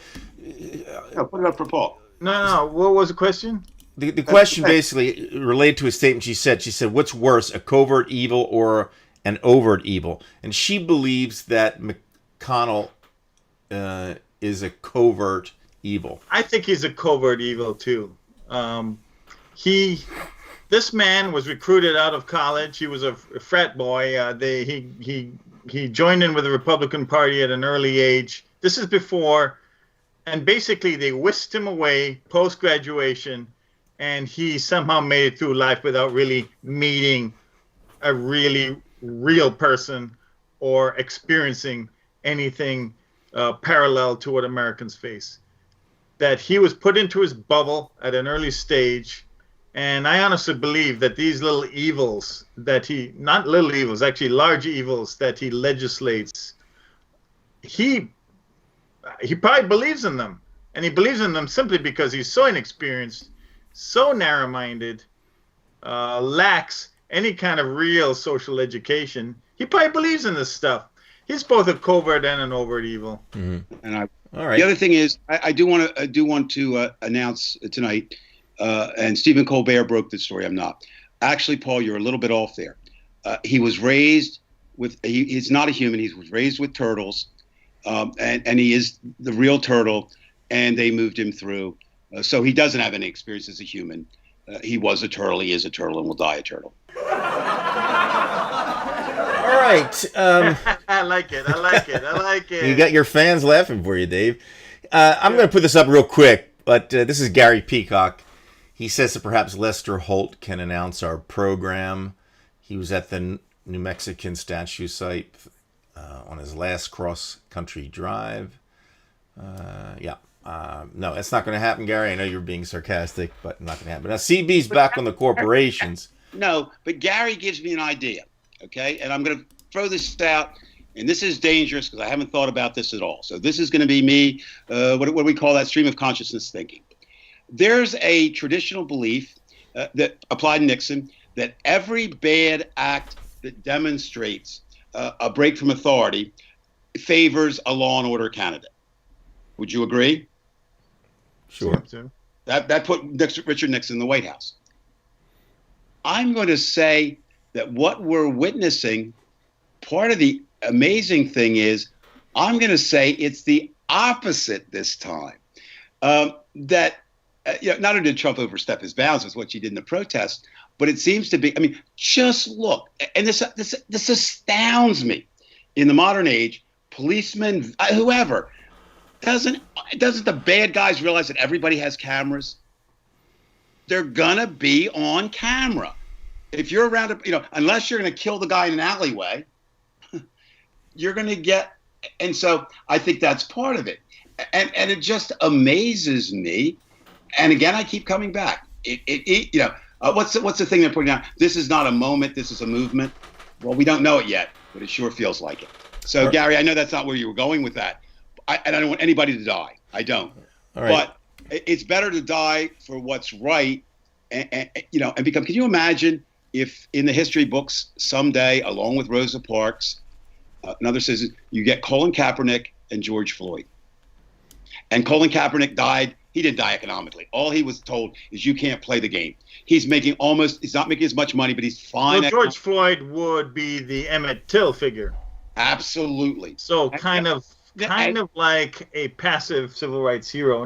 S6: No, put it up for Paul.
S7: No. What was the question?
S5: The question basically related to a statement she said. She said, what's worse, a covert evil or and overt evil. And she believes that McConnell is a covert evil.
S7: I think he's a covert evil too. This man was recruited out of college. He was a frat boy. He joined in with the Republican Party at an early age. This is before, and basically they whisked him away post-graduation, and he somehow made it through life without really meeting a really real person or experiencing anything parallel to what Americans face. That he was put into his bubble at an early stage, and I honestly believe that these little evils that not little evils, actually large evils that he legislates, he probably believes in them. And he believes in them simply because he's so inexperienced, so narrow-minded, lacks any kind of real social education. He probably believes in this stuff. He's both a covert and an overt evil.
S5: Mm-hmm.
S6: And
S5: all right.
S6: The other thing is, I do want to announce tonight, and Stephen Colbert broke this story. I'm not. Actually, Paul, you're a little bit off there. He was raised with. He's not a human. He was raised with turtles, and he is the real turtle. And they moved him through, so he doesn't have any experience as a human. He was a turtle. He is a turtle, and will die a turtle.
S5: All right.
S7: I like it. I like it. I like it.
S5: You got your fans laughing for you, Dave. I'm going to put this up real quick, but this is Gary Peacock. He says that perhaps Lester Holt can announce our program. He was at the New Mexican statue site on his last cross-country drive. No, that's not going to happen, Gary. I know you're being sarcastic, but not going to happen. Now, CB's back on the corporations.
S6: No, but Gary gives me an idea, okay? And I'm going to throw this out, and this is dangerous because I haven't thought about this at all. So this is going to be me, what do we call that, stream of consciousness thinking. There's a traditional belief that applied to Nixon that every bad act that demonstrates a break from authority favors a law and order candidate. Would you agree?
S5: Sure.
S6: That put Richard Nixon in the White House. I'm going to say that what we're witnessing, part of the amazing thing is, I'm going to say it's the opposite this time. That not only did Trump overstep his bounds with what she did in the protest, but it seems to be. I mean, just look, and this astounds me. In the modern age, policemen, whoever. Doesn't the bad guys realize that everybody has cameras? They're gonna be on camera. If you're around, unless you're gonna kill the guy in an alleyway, you're gonna get. And so I think that's part of it. And it just amazes me. And again, I keep coming back. What's the thing they're putting out? This is not a moment. This is a movement. Well, we don't know it yet, but it sure feels like it. So, Gary, I know that's not where you were going with that. And I don't want anybody to die. I don't.
S5: All right.
S6: But it's better to die for what's right, and become. Can you imagine if in the history books someday, along with Rosa Parks, another says you get Colin Kaepernick and George Floyd, and Colin Kaepernick died. He didn't die economically. All he was told is you can't play the game. He's not making as much money, but he's fine.
S7: Well, George Floyd would be the Emmett Till figure.
S6: Absolutely.
S7: So kind of like a passive civil rights hero.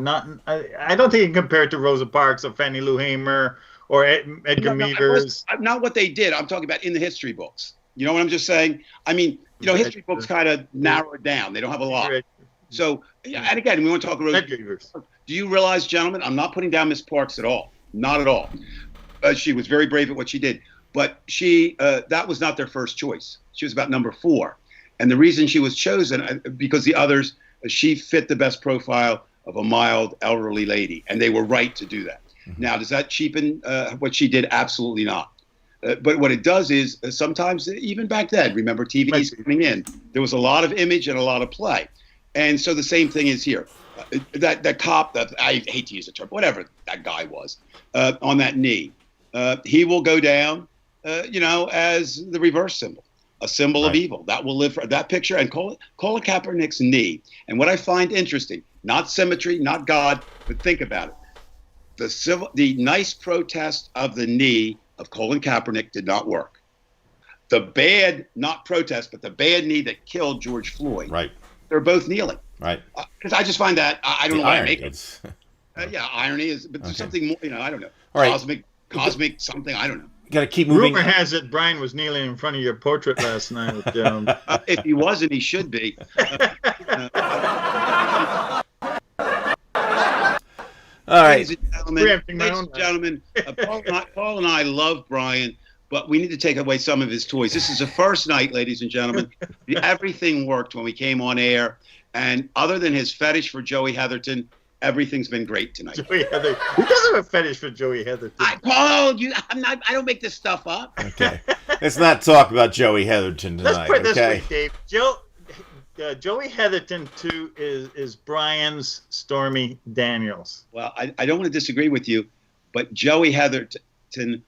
S7: I don't think you can compare it to Rosa Parks or Fannie Lou Hamer or Edgar Meaders.
S6: Not what they did. I'm talking about in the history books. You know what I'm just saying? I mean, history books kind of narrow it down. They don't have a lot. So, and again, we want to talk Rosa Parks. Do you realize, gentlemen, I'm not putting down Miss Parks at all. Not at all. She was very brave at what she did. But that was not their first choice. She was about number 4. And the reason she was chosen, because the others, she fit the best profile of a mild, elderly lady. And they were right to do that. Mm-hmm. Now, does that cheapen what she did? Absolutely not. But what it does is sometimes, even back then, remember TV's coming in, there was a lot of image and a lot of play. And so the same thing is here. That cop, I hate to use the term, whatever that guy was, on that knee, he will go down, as the reverse symbol. A symbol of evil that will live for that picture, and Colin Kaepernick's knee. And what I find interesting, not symmetry, not God, but think about it. The nice protest of the knee of Colin Kaepernick did not work. the bad, not protest, but the bad knee that killed George Floyd.
S5: Right.
S6: They're both kneeling.
S5: Right.
S6: Because I just find that, I don't know why I make it.
S5: It's
S6: Irony is, but there's something more, I don't know.
S5: All right.
S6: Cosmic something, I don't know.
S5: got to keep moving.
S7: Rumor has it Brian was kneeling in front of your portrait last night.
S6: If he wasn't, he should be.
S5: All right.
S6: Ladies and gentlemen, Paul and I love Brian, but we need to take away some of his toys. This is the first night, ladies and gentlemen. Everything worked when we came on air. And other than his fetish for Joey Heatherton, everything's been great tonight.
S7: Joey Heatherton. Who doesn't have a fetish for Joey Heatherton?
S6: Paul, I don't make this stuff up.
S5: Okay. Let's not talk about Joey Heatherton tonight.
S7: Let's put it this
S5: okay?
S7: way, Dave. Joey Heatherton, too, is Brian's Stormy Daniels.
S6: Well, I don't want to disagree with you, but Joey Heatherton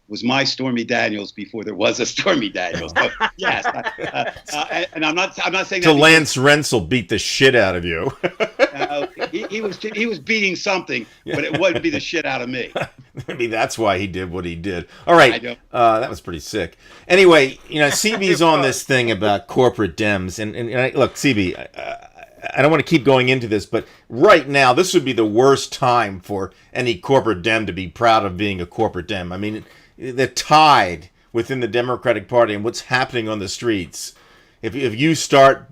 S6: was my Stormy Daniels before there was a Stormy Daniels. So, yes, and I'm not saying
S5: that Lance Rensel beat the shit out of you.
S6: He was beating something, but it wouldn't be the shit out of me.
S5: Maybe that's why he did what he did. All right, that was pretty sick. Anyway, CB's on this thing about corporate Dems, and look, CB, I don't want to keep going into this, but right now, this would be the worst time for any corporate Dem to be proud of being a corporate Dem. I mean, the tide within the Democratic Party and what's happening on the streets. If you start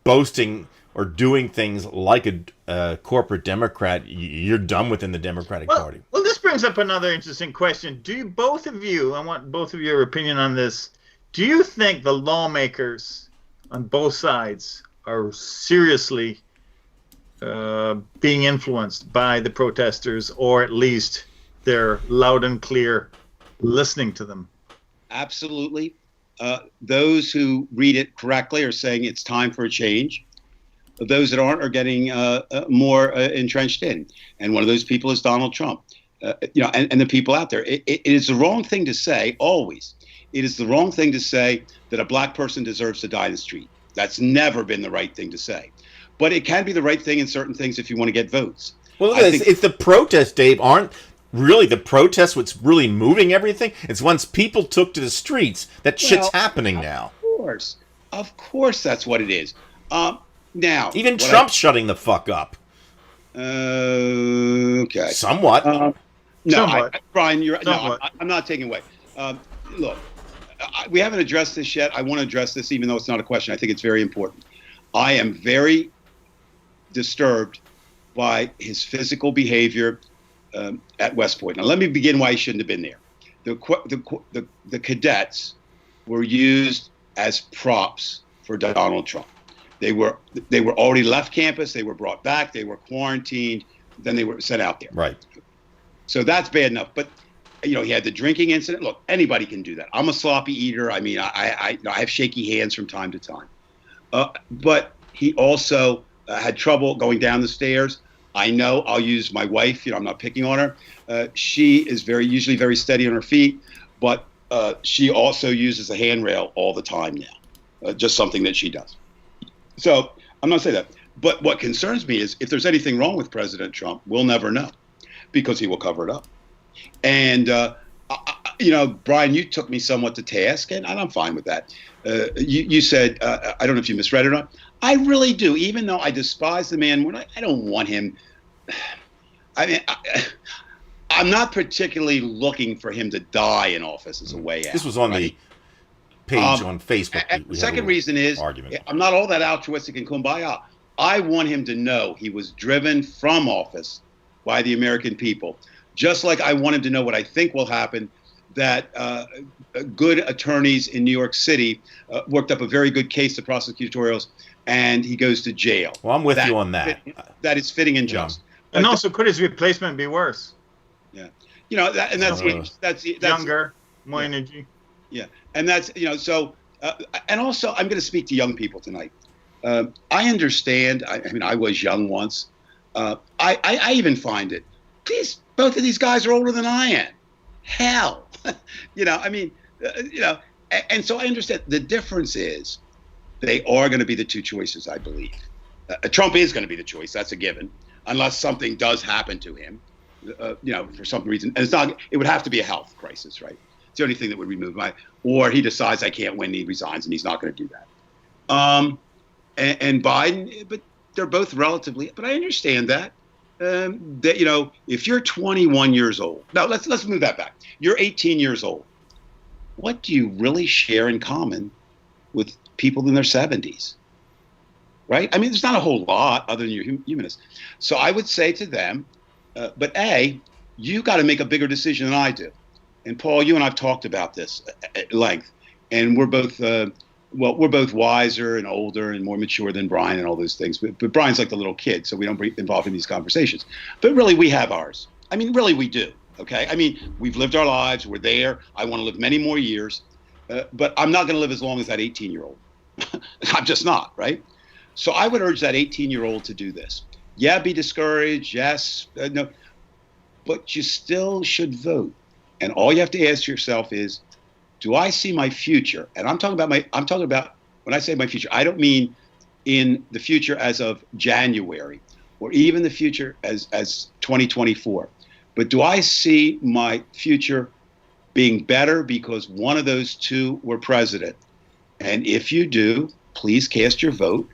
S5: boasting or doing things like a corporate Democrat, you're done within the Democratic Party.
S7: Well, this brings up another interesting question. Both of you, I want both of your opinion on this, do you think the lawmakers on both sides are seriously being influenced by the protesters, or at least they're loud and clear listening to them?
S6: Absolutely. Those who read it correctly are saying it's time for a change. Those that aren't are getting more entrenched in. And one of those people is Donald Trump. And the people out there. It is the wrong thing to say, always. It is the wrong thing to say that a black person deserves to die in the street. That's never been the right thing to say. But it can be the right thing in certain things if you want to get votes.
S5: Well, look at this. It's the protests, Dave, aren't really the protests what's really moving everything? It's once people took to the streets that shit's happening now.
S6: Of course that's what it is. Now,
S5: even Trump's shutting the fuck up.
S6: Okay.
S5: Somewhat.
S6: Brian, I'm not taking away. Look, we haven't addressed this yet. I want to address this, even though it's not a question. I think it's very important. I am very disturbed by his physical behavior at West Point. Now, let me begin why he shouldn't have been there. The cadets were used as props for Donald Trump. They were already left campus. They were brought back. They were quarantined. Then they were sent out there.
S5: Right.
S6: So that's bad enough. But he had the drinking incident. Look, anybody can do that. I'm a sloppy eater. I mean, I have shaky hands from time to time. But he also had trouble going down the stairs. I know. I'll use my wife. I'm not picking on her. She is usually very steady on her feet, but she also uses a handrail all the time now. Just something that she does. So I'm not saying that. But what concerns me is if there's anything wrong with President Trump, we'll never know because he will cover it up. And, Brian, you took me somewhat to task, and I'm fine with that. You said, I don't know if you misread it or not. I really do. Even though I despise the man, I don't want him. I mean, I'm not particularly looking for him to die in office as a way out.
S5: This was on the page on Facebook.
S6: The second reason is I'm not all that altruistic and kumbaya. I want him to know he was driven from office by the American people. Just like I want him to know what I think will happen, that good attorneys in New York City worked up a very good case, the prosecutorials, and he goes to jail.
S5: Well, I'm with you on that.
S6: That is fitting and just.
S7: And also, could his replacement be worse?
S6: Yeah. That's
S7: younger, more energy.
S6: Yeah. And that's, so, and also I'm going to speak to young people tonight. I understand. I mean, I was young once. I even find it. Both of these guys are older than I am. Hell, and so I understand. The difference is they are going to be the two choices, I believe. Trump is going to be the choice. That's a given, unless something does happen to him, for some reason. And it would have to be a health crisis, right? the only thing that would remove my. Or he decides I can't win, he resigns, and he's not going to do that. And Biden, but they're both relatively. But I understand that. That if you're 21 years old, now let's move that back. You're 18 years old. What do you really share in common with people in their 70s? Right? I mean, there's not a whole lot other than your humanists. So I would say to them, but you got to make a bigger decision than I do. And Paul, you and I've talked about this at length, and we're both wiser and older and more mature than Brian and all those things. But Brian's like the little kid, so we don't get involved in these conversations. But really, we have ours. I mean, really, we do. Okay? I mean, we've lived our lives. We're there. I want to live many more years. But I'm not going to live as long as that 18-year-old. I'm just not, right? So I would urge that 18-year-old to do this. Yeah, be discouraged. Yes. No. But you still should vote. And all you have to ask yourself is, do I see my future? And I'm talking about when I say my future, I don't mean in the future as of January or even the future as 2024. But do I see my future being better because one of those two were president? And if you do, please cast your vote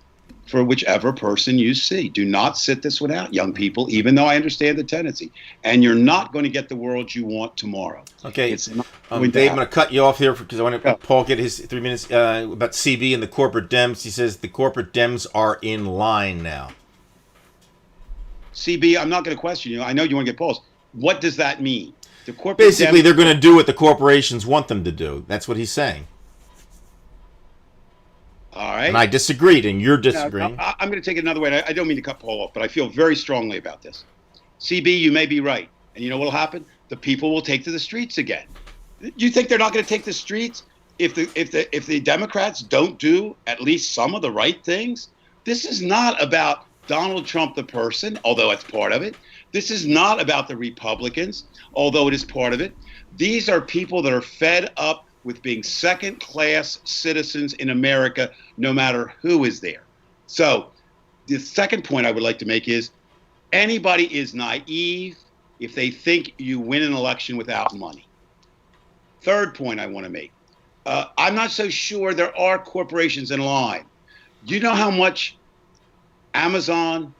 S6: for whichever person you see. Do not sit this one out, young people, even though I understand the tendency. And you're not going to get the world you want tomorrow.
S5: Okay, Dave, I'm going to cut you off here because I want to Paul get his 3 minutes about CB and the corporate Dems. He says the corporate Dems are in line now.
S6: CB, I'm not going to question you. I know you want to get Paul's. What does that mean? The corporate
S5: Basically, they're going to do what the corporations want them to do. That's what he's saying.
S6: All right.
S5: And I disagreed, and you're disagreeing.
S6: No, I'm going to take it another way. I don't mean to cut Paul off, but I feel very strongly about this. CB, you may be right. And you know what will happen? The people will take to the streets again. You think they're not going to take the streets if the Democrats don't do at least some of the right things? This is not about Donald Trump, the person, although it's part of it. This is not about the Republicans, although it is part of it. These are people that are fed up with being second-class citizens in America, no matter who is there. So the second point I would like to make is anybody is naive if they think you win an election without money. Third point I want to make. I'm not so sure there are corporations in line. Do you know how much Amazon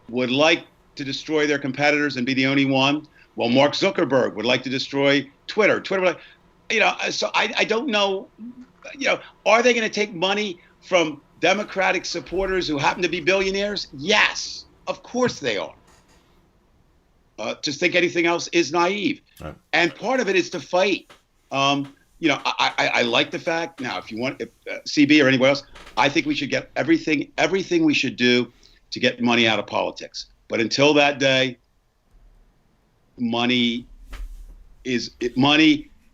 S6: would like to destroy their competitors and be the only one? Well, Mark Zuckerberg would like to destroy Twitter. Twitter would like, so I don't know, are they going to take money from Democratic supporters who happen to be billionaires? Yes, of course they are. To think anything else is naive. Right. And part of it is to fight. I like the fact, now, if CB or anyone else, I think we should get everything we should do to get money out of politics. But until that day, money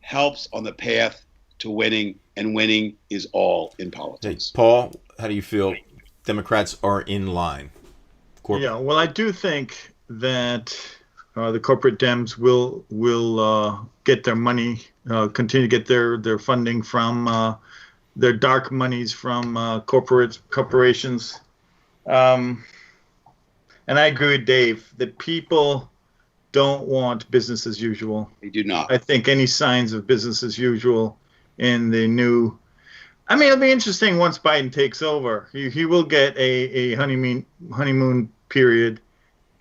S6: helps on the path to winning, and winning is all in politics.
S5: Hey, Paul, how do you feel Democrats are in line?
S7: Yeah, well, I do think that the corporate Dems will get their money, continue to get their funding from their dark monies from corporations. And I agree with Dave that people don't want business as usual.
S6: They do not.
S7: I think any signs of business as usual in the new. I mean, it'll be interesting once Biden takes over. He will get a honeymoon period,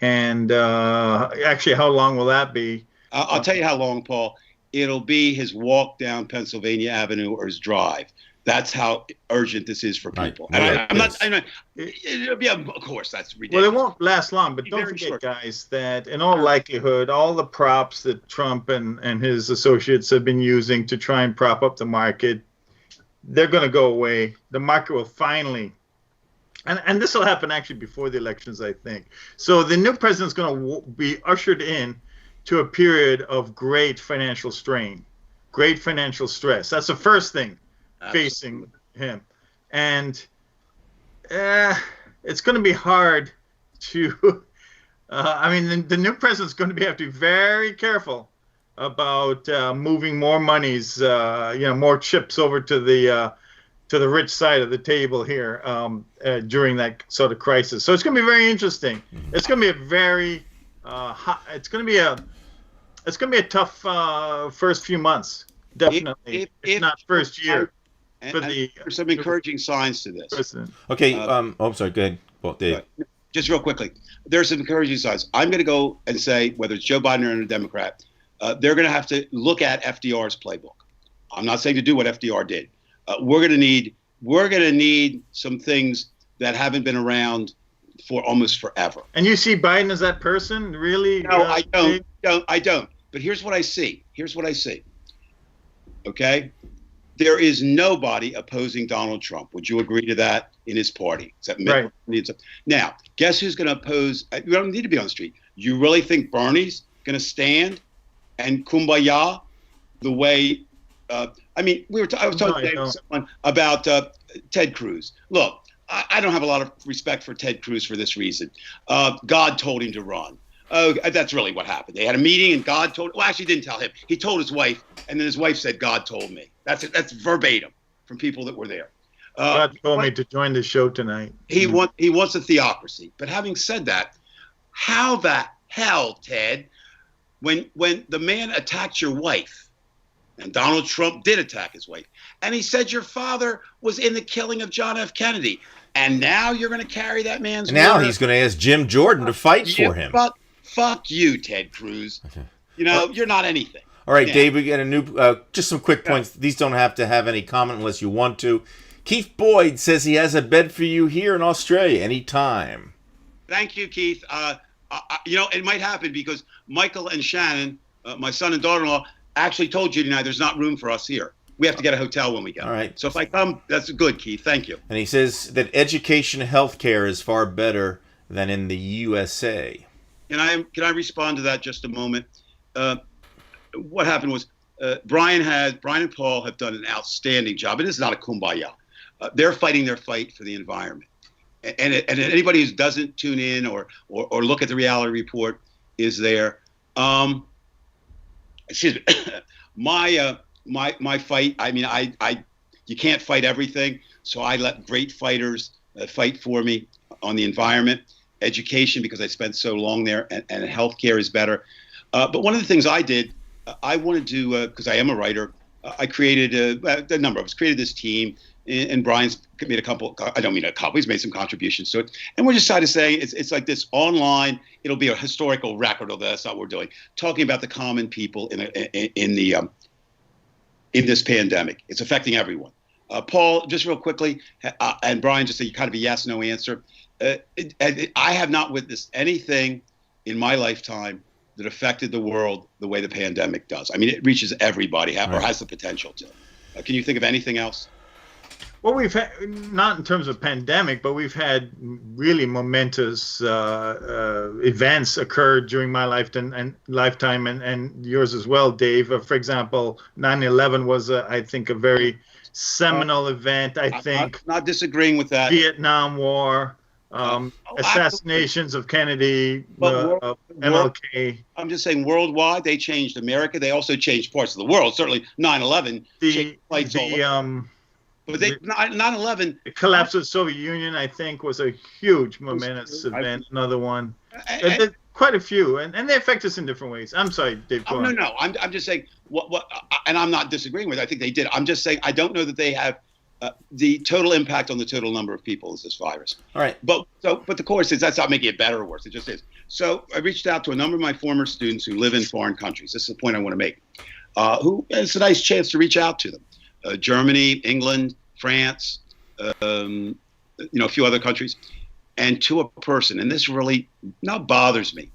S7: and actually, how long will that be?
S6: I'll tell you how long, Paul. It'll be his walk down Pennsylvania Avenue or his drive. That's how urgent this is for people. Right. And I'm not. Yeah, of course, that's ridiculous.
S7: Well, it won't last long, but don't forget, guys, that in all likelihood, all the props that Trump and his associates have been using to try and prop up the market, they're going to go away. The market will finally, and this will happen actually before the elections, I think. So the new president's going to be ushered in to a period of great financial strain, great financial stress. That's the first thing facing him, and it's going to be hard to the new president's going to have to be very careful about moving more monies, more chips over to the rich side of the table here during that sort of crisis. So it's going to be very interesting. It's going to be a very it's going to be a tough first few months definitely. If not first year.
S6: And there's some encouraging signs to this.
S7: President.
S5: Okay. I'm sorry. Go ahead. Well, Dave.
S6: Just real quickly, there's some encouraging signs. I'm going to go and say, whether it's Joe Biden or a Democrat, they're going to have to look at FDR's playbook. I'm not saying to do what FDR did. We're going to need some things that haven't been around for almost forever.
S7: And you see Biden as that person, really?
S6: No, I don't. But here's what I see. Okay? There is nobody opposing Donald Trump. Would you agree to that in his party? Except Mitt Romney. Now, guess who's going to oppose? You don't need to be on the street. You really think Bernie's going to stand and kumbaya the way? I was talking today with someone about Ted Cruz. Look, I don't have a lot of respect for Ted Cruz for this reason. God told him to run. Oh, that's really what happened. They had a meeting and God told. Well, actually, didn't tell him. He told his wife, and then his wife said, "God told me." That's verbatim from people that were there.
S7: God told me to join the show tonight.
S6: He wants a theocracy. But having said that, how the hell, Ted, when the man attacked your wife, and Donald Trump did attack his wife, and he said your father was in the killing of John F. Kennedy, and now you're going to carry that man's
S5: Now
S6: word?
S5: he's going to ask Jim Jordan to fight for him.
S6: Fuck you, Ted Cruz. Okay. You're not anything.
S5: All right, Dave, we get a new, just some quick points. These don't have to have any comment unless you want to. Keith Boyd says he has a bed for you here in Australia anytime.
S6: Thank you, Keith. It might happen because Michael and Shannon, my son and daughter-in-law, actually told Judy and I there's not room for us here. We have to get a hotel when we go.
S5: All right.
S6: So if I come, that's good, Keith. Thank you.
S5: And he says that education and healthcare is far better than in the USA.
S6: Can I respond to that just a moment? What happened was Brian and Paul have done an outstanding job, and this is not a kumbaya. They're fighting their fight for the environment, and anybody who doesn't tune in or look at the reality report is there. Excuse me, my fight. I mean, you can't fight everything, so I let great fighters fight for me on the environment, education because I spent so long there, and healthcare is better. But one of the things I did. I wanted to, because I am a writer, I created a number of us, created this team, and Brian's made a couple, I don't mean a couple, he's made some contributions to it. And we're just trying to say, it's like this online, it'll be a historical record, although that's not what we're doing, talking about the common people in this pandemic. It's affecting everyone. Paul, just real quickly, and Brian, just a kind of a yes, no answer. I have not witnessed anything in my lifetime that affected the world the way the pandemic does. I mean, it reaches everybody, or has the potential to. Can you think of anything else?
S7: Well, we've had, not in terms of pandemic, but we've had really momentous events occur during my lifetime and yours as well, Dave. For example, 9/11 was, I think, a very seminal event, I think.
S6: I'm not disagreeing with that.
S7: Vietnam War. Assassinations of Kennedy, MLK.
S6: I'm just saying worldwide, they changed America. They also changed parts of the world. Certainly 9/11 changed flights but 9/11.
S7: The collapse of the Soviet Union, I think, was a huge momentous event. Another one. Quite a few, and they affect us in different ways. I'm sorry, Dave.
S6: No. I'm just saying what, and I'm not disagreeing with it. I think they did. I'm just saying I don't know that they have the total impact on the total number of people is this virus.
S5: All right.
S6: But the course is that's not making it better or worse. It just is. So I reached out to a number of my former students who live in foreign countries. This is the point I want to make. It's a nice chance to reach out to them. Germany, England, France, a few other countries. And to a person, and this really not bothers me,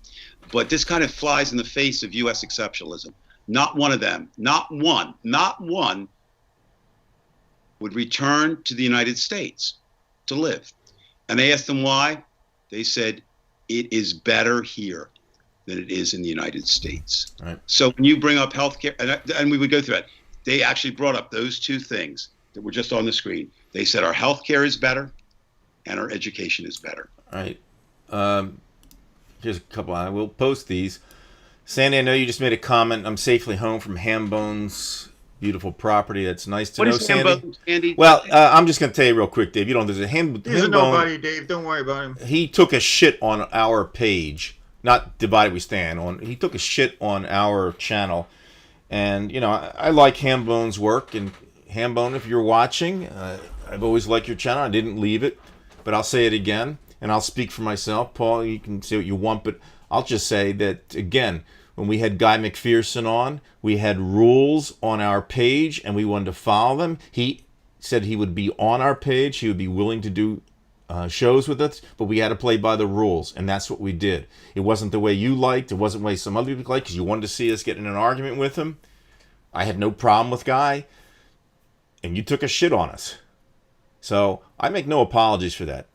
S6: but this kind of flies in the face of U.S. exceptionalism. Not one of them, not one would return to the United States to live. And they asked them why. They said, it is better here than it is in the United States.
S5: Right.
S6: So when you bring up healthcare, and we would go through that, they actually brought up those two things that were just on the screen. They said our healthcare is better and our education is better.
S5: All right. Here's a couple. I will post these. Sandy, I know you just made a comment. I'm safely home from Hambone's beautiful property. That's nice to know, Sandy.
S6: Sandy.
S5: Well, I'm just going to tell you real quick, Dave. You don't. There's a
S7: He's a nobody, Dave. Don't worry about him.
S5: He took a shit on our page, not Divided We Stand. He took a shit on our channel, And, I like Hambone's work. And Hambone, if you're watching, I've always liked your channel. I didn't leave it, but I'll say it again, and I'll speak for myself. Paul, you can say what you want, but I'll just say that, again, when we had Guy McPherson on, we had rules on our page, and we wanted to follow them. He said he would be on our page. He would be willing to do shows with us, but we had to play by the rules, and that's what we did. It wasn't the way you liked. It wasn't the way some other people liked, because you wanted to see us get in an argument with him. I had no problem with Guy, and you took a shit on us. So I make no apologies for that.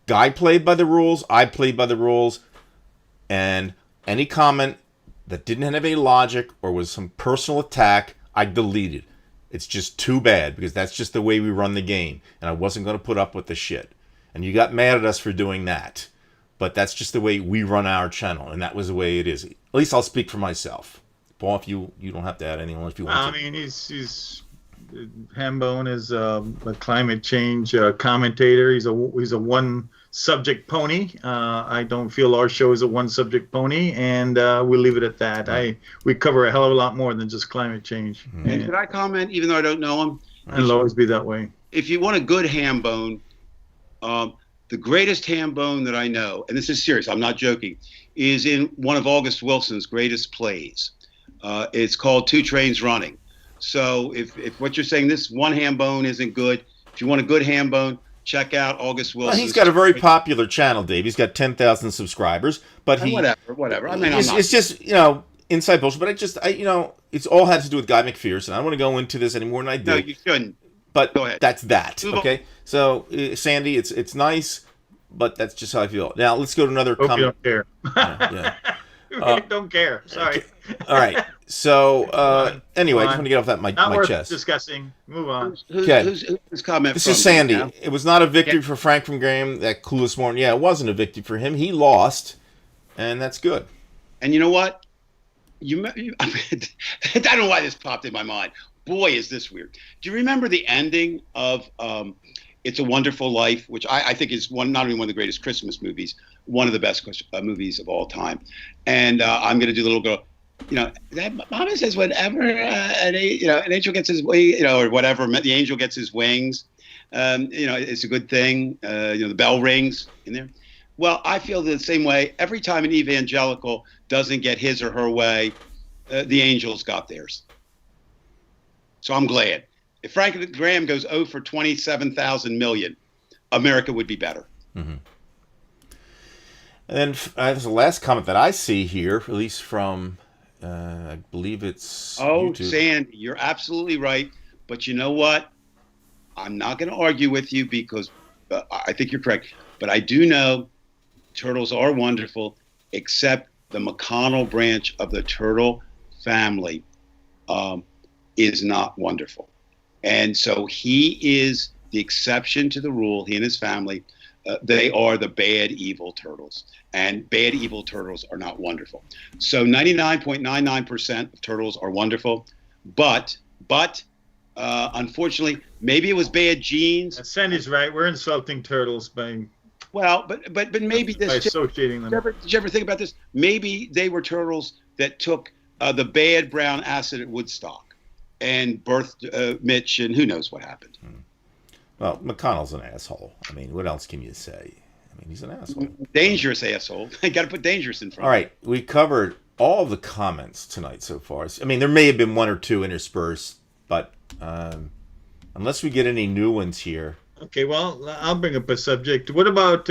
S5: Guy played by the rules. I played by the rules. And any comment that didn't have any logic or was some personal attack, I deleted. It's just too bad, because that's just the way we run the game. And I wasn't going to put up with the shit. And you got mad at us for doing that. But that's just the way we run our channel. And that was the way it is. At least I'll speak for myself. Paul, if you don't have to add anything if you want to.
S7: I mean, he's Hambone is a climate change commentator. He's a one subject pony. I don't feel our show is a one subject pony, and we'll leave it at that. We cover a hell of a lot more than just climate change.
S6: Mm-hmm. And can I comment, even though I don't know him?
S7: It'll always be that way.
S6: If you want a good Hambone, the greatest Hambone that I know, and this is serious, I'm not joking, is in one of August Wilson's greatest plays. It's called Two Trains Running. So if what you're saying, this one Hambone isn't good, if you want a good Hambone, check out August Wilson.
S5: Well, he's got a very popular channel, Dave. He's got 10,000 subscribers, but
S6: whatever. I mean,
S5: it's just inside bullshit. But it's all had to do with Guy McPherson. I don't want to go into this any more than I did.
S6: No, you shouldn't.
S5: But
S6: go ahead.
S5: That's that. Okay. So Sandy, it's nice, but that's just how I feel. Now let's go to another comment.
S7: You don't care.
S5: Yeah.
S7: Don't care. Sorry.
S5: All right. So anyway, I just want to get off my
S7: worth
S5: chest.
S7: Discussing. Move on.
S6: Who's comment?
S5: This is Sandy. Now? It was not a victory for Frank from Graham. That clueless morning. Yeah, it wasn't a victory for him. He lost, and that's good.
S6: And you know what? I don't know why this popped in my mind. Boy, is this weird. Do you remember the ending of It's a Wonderful Life, which I think is not only one of the greatest Christmas movies, one of the best movies of all time. And I'm going to do the little girl. That Mama says whenever an angel gets his wing, or whatever, the angel gets his wings, it's a good thing. The bell rings in there. Well, I feel the same way. Every time an evangelical doesn't get his or her way, the angels got theirs. So I'm glad. If Franklin Graham goes 0 for 27,000 million, America would be better.
S5: Mm-hmm. And then there's the last comment that I see here, at least from, I believe it's YouTube.
S6: Sandy, you're absolutely right. But you know what? I'm not going to argue with you because I think you're correct. But I do know turtles are wonderful, except the McConnell branch of the turtle family is not wonderful. And so he is the exception to the rule. He and his family, they are the bad, evil turtles. And bad, evil turtles are not wonderful. So 99.99% of turtles are wonderful. But unfortunately, maybe it was bad genes.
S7: Sandy's right. We're insulting turtles by...
S6: Well, but maybe this...
S7: By associating them.
S6: Did you ever think about this? Maybe they were turtles that took the bad brown acid at Woodstock and birthed Mitch, and who knows what happened.
S5: Well, McConnell's an asshole. I mean, what else can you say? I mean, he's an asshole.
S6: Dangerous asshole. I got to put dangerous in front.
S5: All right, we covered all of the comments tonight so far. I mean, there may have been one or two interspersed, but unless we get any new ones here.
S7: Okay, well, I'll bring up a subject. What about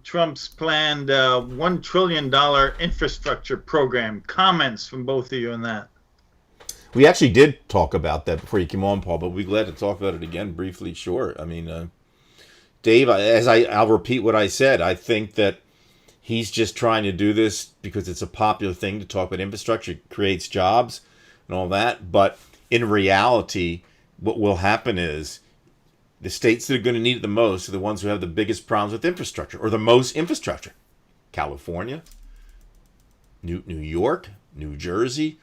S7: Trump's planned $1 trillion infrastructure program? Comments from both of you on that?
S5: We actually did talk about that before you came on, Paul, but we're glad to talk about it again briefly. Sure. I mean, Dave, I'll repeat what I said. I think that he's just trying to do this because it's a popular thing to talk about infrastructure. It creates jobs and all that. But in reality, what will happen is the states that are going to need it the most are the ones who have the biggest problems with infrastructure, or the most infrastructure. California, New York, New Jersey,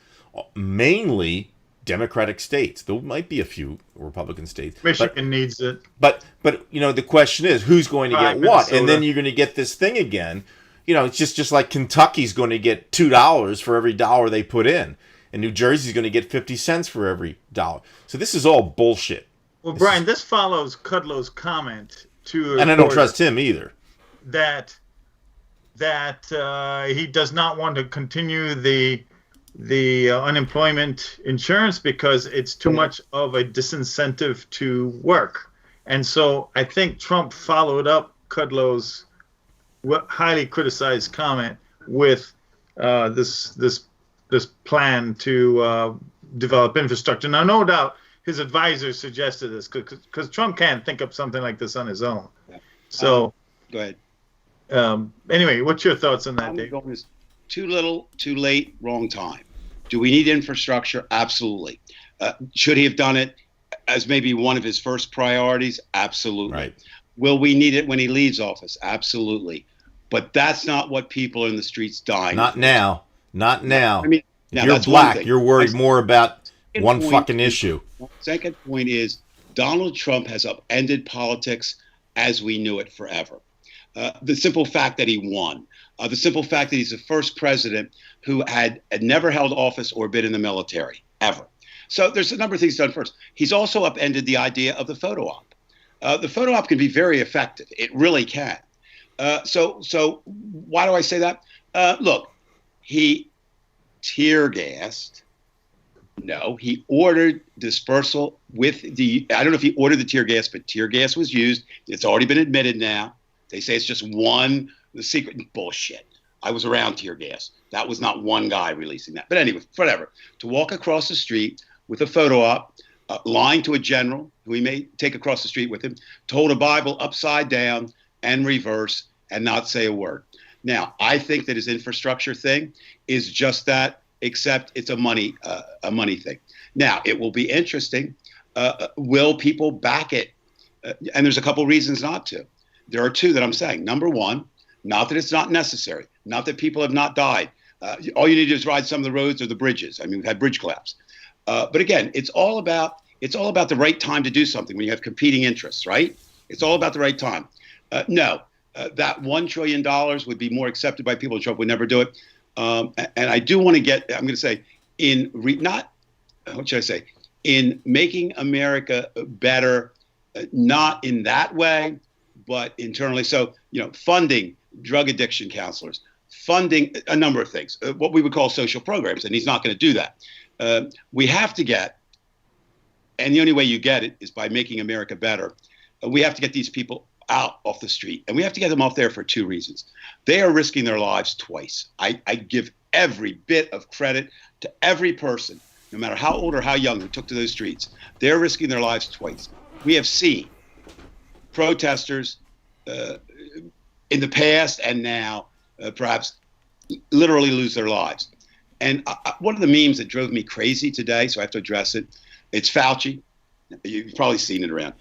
S5: mainly Democratic states. There might be a few Republican states.
S7: Michigan needs it.
S5: But the question is, who's going to get what? Minnesota. And then you're going to get this thing again. It's just like Kentucky's going to get $2 for every dollar they put in. and New Jersey's going to get 50 cents for every dollar. So this is all bullshit.
S7: Well, Brian, this follows Kudlow's comment to,
S5: and I don't trust him either.
S7: That he does not want to continue the unemployment insurance because it's too much of a disincentive to work. And so I think Trump followed up Kudlow's highly criticized comment with this plan to develop infrastructure. Now, no doubt his advisors suggested this because Trump can't think up something like this on his own. So
S6: go ahead.
S7: Anyway, what's your thoughts on that, Dave?
S6: Too little, too late, wrong time. Do we need infrastructure? Absolutely. Should he have done it as maybe one of his first priorities? Absolutely.
S5: Right.
S6: Will we need it when he leaves office? Absolutely. But that's not what people are in the streets dying
S5: Not
S6: for.
S5: now. Not now.
S6: I mean,
S5: if
S6: now
S5: you're
S6: that's
S5: black, you're worried more about one fucking issue.
S6: Second point is Donald Trump has upended politics as we knew it forever. The simple fact that he won, the simple fact that he's the first president who had never held office or been in the military, ever. So there's a number of things done first. He's also upended the idea of the photo op. The photo op can be very effective. It really can. So why do I say that? Look, he tear gassed. No, he ordered dispersal with I don't know if he ordered the tear gas, but tear gas was used. It's already been admitted now. They say it's just one, the secret. Bullshit. I was around tear gas. That was not one guy releasing that. But anyway, whatever. To walk across the street with a photo op, lying to a general who he may take across the street with him, to hold a Bible upside down and reverse and not say a word. Now, I think that his infrastructure thing is just that, except it's a money thing. Now, it will be interesting. Will people back it? And there's a couple reasons not to. There are two that I'm saying. Number one, not that it's not necessary, not that people have not died. All you need to do is ride some of the roads or the bridges. I mean, we've had bridge collapse. But again, it's all about the right time to do something when you have competing interests, right? It's all about the right time. No, that $1 trillion would be more accepted by people. Trump would never do it. And I do want to I'm going to say, in making America better, not in that way, but internally. So, funding drug addiction counselors, funding a number of things, what we would call social programs, and he's not going to do that. We have to get, and the only way you get it is by making America better. We have to get these people out off the street, and we have to get them off there for two reasons. They are risking their lives twice. I give every bit of credit to every person, no matter how old or how young, who took to those streets. They're risking their lives twice. We have seen protesters in the past and now perhaps literally lose their lives. And one of the memes that drove me crazy today, so I have to address it, it's Fauci. You've probably seen it around.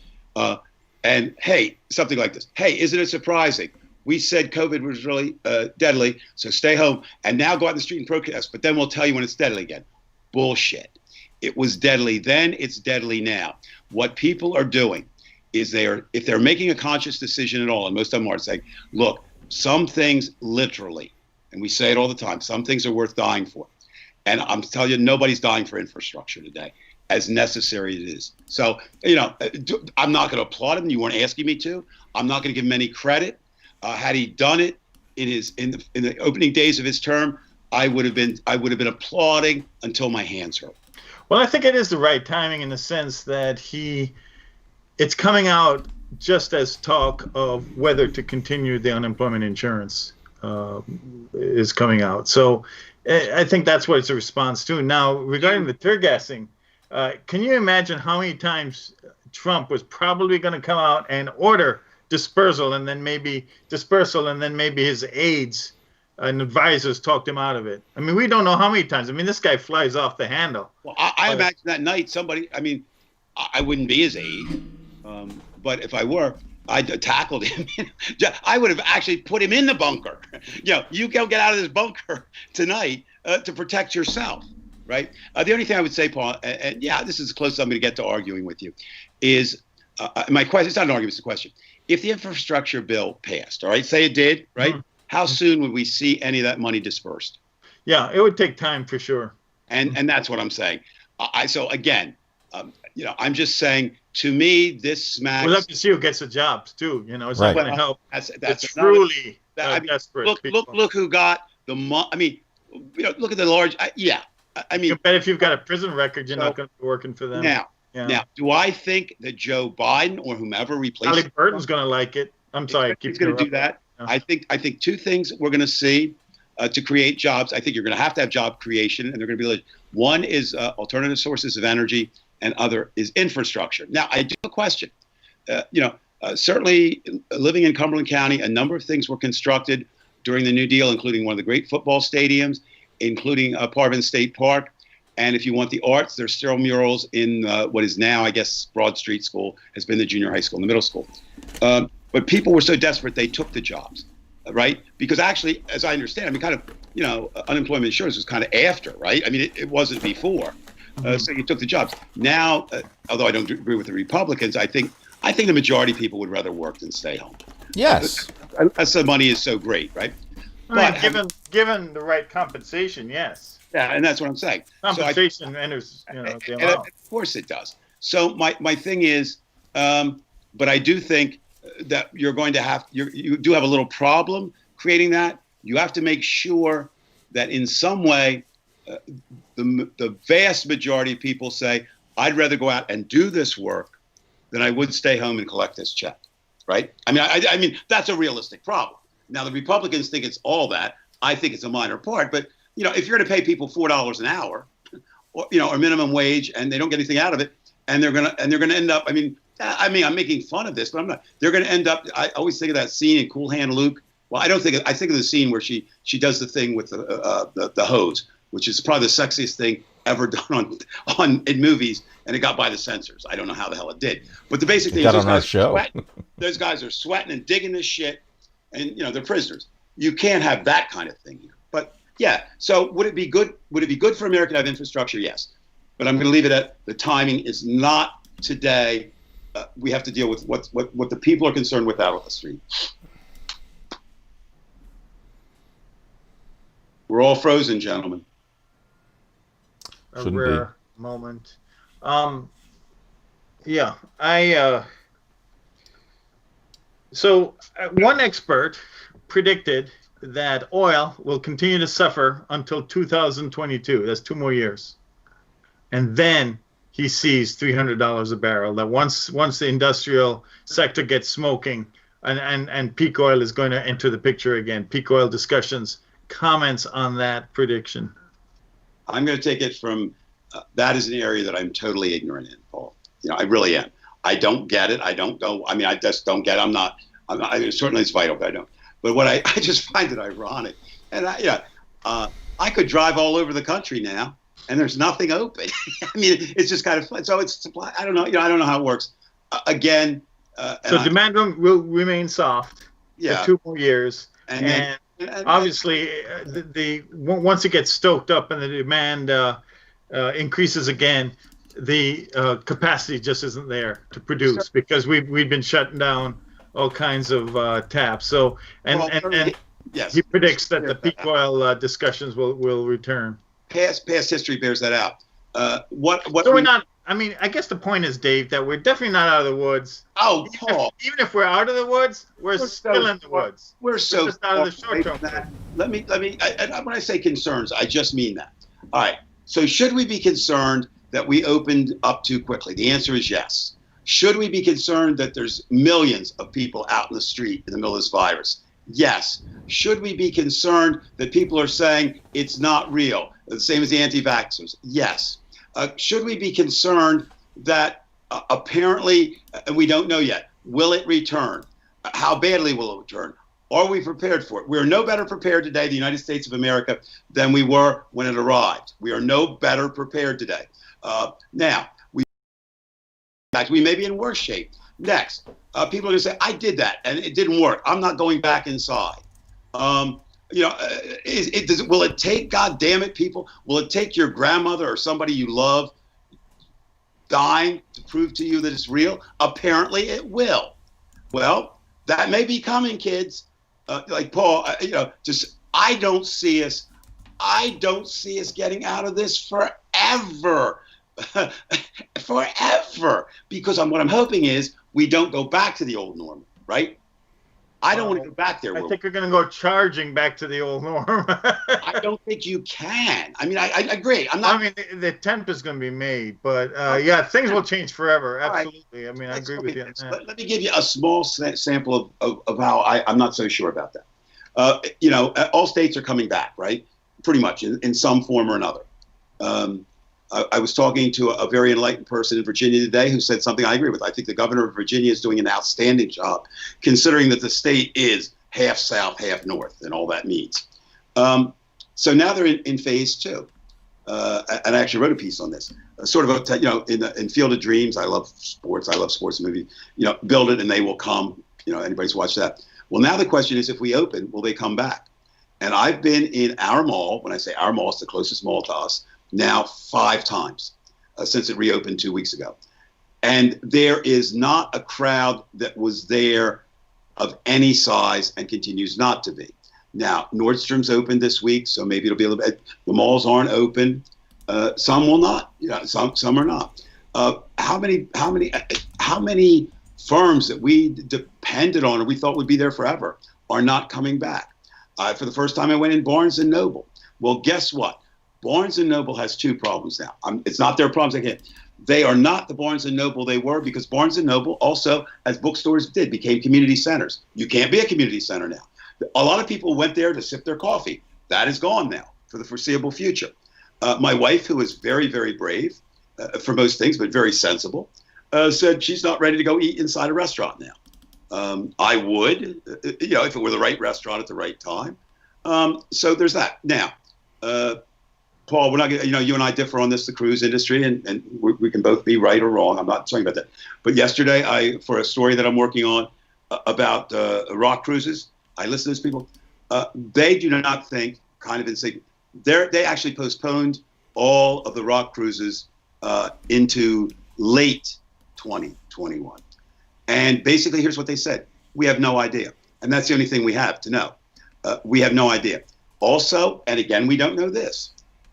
S6: And hey, something like this. Hey, isn't it surprising? We said COVID was really deadly, so stay home. And now go out in the street and protest, but then we'll tell you when it's deadly again. Bullshit. It was deadly then, it's deadly now. What people are doing is if they're making a conscious decision at all, and most of them are saying, look, some things literally, and we say it all the time, some things are worth dying for. And I'm telling you, nobody's dying for infrastructure today, as necessary it is. So, I'm not going to applaud him. You weren't asking me to. I'm not going to give him any credit. Had he done it in the opening days of his term, I would have been applauding until my hands hurt.
S7: Well, I think it is the right timing in the sense that it's coming out just as talk of whether to continue the unemployment insurance is coming out. So I think that's what it's a response to. Now, regarding the tear gassing, can you imagine how many times Trump was probably going to come out and order dispersal and then maybe his aides and advisors talked him out of it? I mean, we don't know how many times. I mean, this guy flies off the handle.
S6: Well, I imagine that night I wouldn't be his aide, but if I were, I'd tackled him. I would have actually put him in the bunker. You go get out of this bunker tonight to protect yourself, right? The only thing I would say, Paul, and this is as close as I'm going to get to arguing with you, is my question. It's not an argument; it's a question. If the infrastructure bill passed, all right, say it did, right? Mm-hmm. How soon would we see any of that money dispersed?
S7: Yeah, it would take time for sure.
S6: And that's what I'm saying. So again, I'm just saying, to me, this smacks.
S7: We'd love to see who gets the jobs too. It's
S5: Right.
S7: not going to help.
S6: That's
S7: It's truly desperate.
S6: Look who got the I mean, look at the large. I mean,
S7: bet if you've got a prison record, you're not going to be working for them.
S6: Now, do I think that Joe Biden or whomever replaces
S7: Halliburton's going to like it? I'm sorry,
S6: he's going to do that. Yeah. I think two things we're going to see to create jobs. I think you're going to have job creation, and they're going to be one is alternative sources of energy, and other is infrastructure. Now, I do have a question. Certainly, living in Cumberland County, a number of things were constructed during the New Deal, including one of the great football stadiums, including Parvin State Park. And if you want the arts, there's still murals in what is now, I guess, Broad Street School, has been the junior high school and the middle school. But people were so desperate, they took the jobs, right? Because actually, as I understand, I mean, kind of, unemployment insurance was kind of after, right? I mean, it wasn't before. So you took the jobs. Now, although I don't agree with the Republicans, I think the majority of people would rather work than stay home.
S5: Yes.
S6: Unless the money is so great, right?
S7: But given the right compensation, yes.
S6: Yeah, and that's what I'm saying.
S7: Compensation enters,
S6: of course it does. So my thing is, but I do think that you're going to have, you do have a little problem creating that. You have to make sure that in some way, the vast majority of people say, I'd rather go out and do this work than I would stay home and collect this check, right? I mean, that's a realistic problem. Now, the Republicans think it's all that. I think it's a minor part. But, if you're going to pay people $4 an hour, or minimum wage, and they don't get anything out of it, and they're going to end up, I mean, I'm making fun of this, but I'm not. They're going to end up, I always think of that scene in Cool Hand Luke. Well, I think of the scene where she does the thing with the hose, which is probably the sexiest thing ever done in movies, and it got by the censors. I don't know how the hell it did. But the basic thing is those guys are sweating and digging this shit, and they're prisoners. You can't have that kind of thing here. But yeah, so would it be good? Would it be good for America to have infrastructure? Yes. But I'm going to leave it at the timing is not today. We have to deal with what the people are concerned with out on the street. We're all frozen, gentlemen.
S7: A rare moment. Yeah, so one expert predicted that oil will continue to suffer until 2022. That's 2 more years. And then he sees $300 a barrel, that once the industrial sector gets smoking and peak oil is going to enter the picture again. Peak oil discussions, comments on that prediction.
S6: I'm going to take it from that is an area that I'm totally ignorant in, Paul. I really am. I don't get it. I don't know. I mean, I just don't get it. Certainly it's vital, but I don't. But what I just find it ironic. And I could drive all over the country now, and there's nothing open. I mean, it's just kind of fun. So it's supply. I don't know. I don't know how it works. Again.
S7: So demand will remain soft for 2 more years. And obviously, once it gets stoked up and the demand increases again, the capacity just isn't there to produce because we've been shutting down all kinds of taps. So yes, he predicts that the peak oil discussions will return.
S6: Past history bears that out.
S7: So we're not. I mean, I guess the point is, Dave, that we're definitely not out of the woods.
S6: Oh, Paul.
S7: Even if we're out of the woods, we're still in the woods.
S6: We're just
S7: out of the short term.
S6: Let me. When I say concerns, I just mean that. All right. So should we be concerned that we opened up too quickly? The answer is yes. Should we be concerned that there's millions of people out in the street in the middle of this virus? Yes. Should we be concerned that people are saying it's not real, the same as the anti-vaxxers? Yes. Should we be concerned that apparently, and we don't know yet, will it return? How badly will it return? Are we prepared for it? We are no better prepared today, the United States of America, than we were when it arrived. We are no better prepared today. Now, we may be in worse shape. Next, people are going to say, I did that, and it didn't work. I'm not going back inside. Will it take, God damn it, people, will it take your grandmother or somebody you love dying to prove to you that it's real? Apparently it will. Well, that may be coming, kids. Like Paul, I don't see us. I don't see us getting out of this forever. Forever. Because what I'm hoping is we don't go back to the old normal, right? I don't want to go back there.
S7: I think you're going to go charging back to the old norm.
S6: I don't think you can. I mean, I agree.
S7: I mean, the attempt is going to be made, but yeah, things will change forever. Absolutely. I mean, I agree with you on that.
S6: Let me give you a small sample of how I'm not so sure about that. All states are coming back, right? Pretty much in some form or another. I was talking to a very enlightened person in Virginia today who said something I agree with. I think the governor of Virginia is doing an outstanding job, considering that the state is half south, half north, and all that means. So now they're in phase 2. And I actually wrote a piece on this. Sort of, in Field of Dreams, I love sports. I love sports movies. Build it and they will come. Anybody's watched that. Well, now the question is, if we open, will they come back? And I've been in our mall. When I say our mall, it's the closest mall to us. Now 5 times since it reopened 2 weeks ago. And there is not a crowd that was there of any size and continues not to be. Now, Nordstrom's opened this week, so maybe it'll be a little bit. The malls aren't open. Some will not. Some are not. How many firms that we depended on or we thought would be there forever are not coming back? For the first time, I went in Barnes & Noble. Well, guess what? Barnes & Noble has 2 problems now. It's not their problems again. They are not the Barnes & Noble they were, because Barnes & Noble also, as bookstores did, became community centers. You can't be a community center now. A lot of people went there to sip their coffee. That is gone now for the foreseeable future. My wife, who is very, very brave for most things, but very sensible, said she's not ready to go eat inside a restaurant now. I would, if it were the right restaurant at the right time. So there's that. Now, Paul, we're not going to, you and I differ on this, the cruise industry, and we can both be right or wrong. I'm not talking about that. But yesterday, for a story that I'm working on about rock cruises, I listen to those people. They do not think, kind of insane. They actually postponed all of the rock cruises into late 2021. And basically, here's what they said. We have no idea. And that's the only thing we have to know. We have no idea. Also, and again, we don't know this.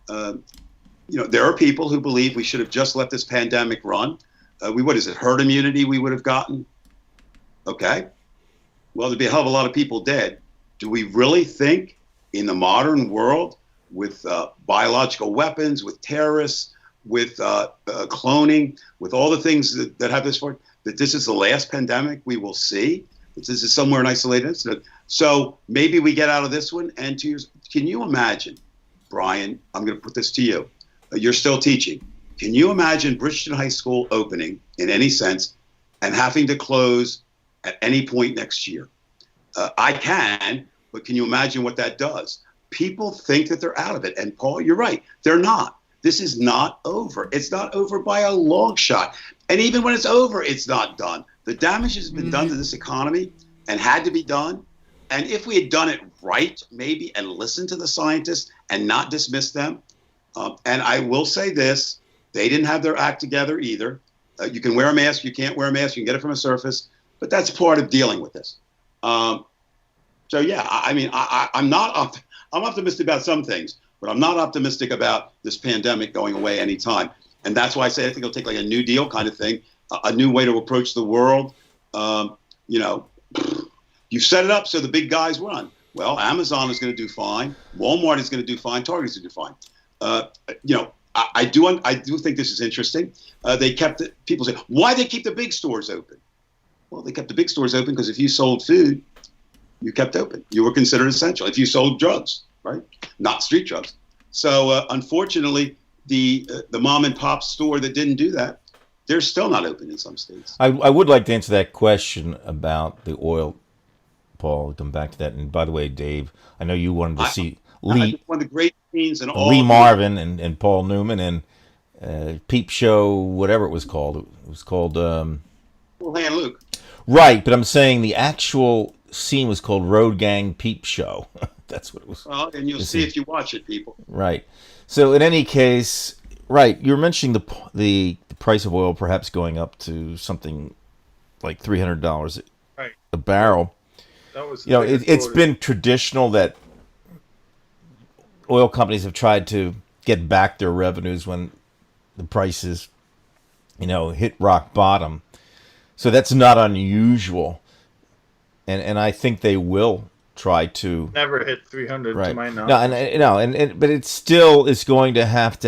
S6: There are people who believe we should have just let this pandemic run. Herd immunity we would have gotten? Okay. Well, thered be a hell of a lot of people dead. Do we really think in the modern world with biological weapons, with terrorists, with cloning, with all the things that have this for it, that this is the last pandemic we will see? That this is somewhere an isolated incident? So maybe we get out of this one, and 2 years. Can you imagine, Brian, I'm going to put this to you. You're still teaching. Can you imagine Bridgeton High School opening in any sense and having to close at any point next year? I can, but can you imagine what that does? People think that they're out of it. And Paul, you're right. They're not. This is not over. It's not over by a long shot. And even when it's over, it's not done. The damage has been done to this economy and had to be done. And if we had done it right, maybe, and listened to the scientists and not dismissed them, and I will say this, they didn't have their act together either. You can wear a mask, you can't wear a mask, you can get it from a surface, but that's part of dealing with this. So yeah, I mean, I'm optimistic about some things, but I'm not optimistic about this pandemic going away anytime. And that's why I say I think it'll take like a New Deal kind of thing, a new way to approach the world. You've set it up so the big guys run. Well, Amazon is going to do fine. Walmart is going to do fine. Target is going to do fine. I do think this is interesting. People say, why they keep the big stores open? Well, they kept the big stores open because if you sold food, you kept open. You were considered essential. If you sold drugs, right? Not street drugs. So unfortunately, the mom and pop store that didn't do that, they're still not open in some states.
S5: I would like to answer that question about the oil, Paul. Come back to that. And by the way, Dave, I know you wanted to see Lee,
S6: one of the great scenes in all
S5: Lee Marvin and Paul Newman and Peep Show, whatever it was called. It was called
S6: Cool Hand Luke.
S5: Right, but I'm saying the actual scene was called Road Gang Peep Show. That's what it was.
S6: Well, and you'll see if you watch it, people.
S5: Right. So in any case, right, you're mentioning the price of oil perhaps going up to something like $300 a barrel.
S7: That was
S5: it's been traditional that oil companies have tried to get back their revenues when the prices, hit rock bottom. So that's not unusual. And I think they will try to
S7: Never hit 300
S5: right.
S7: to my
S5: No,
S7: knowledge.
S5: but it still is going to have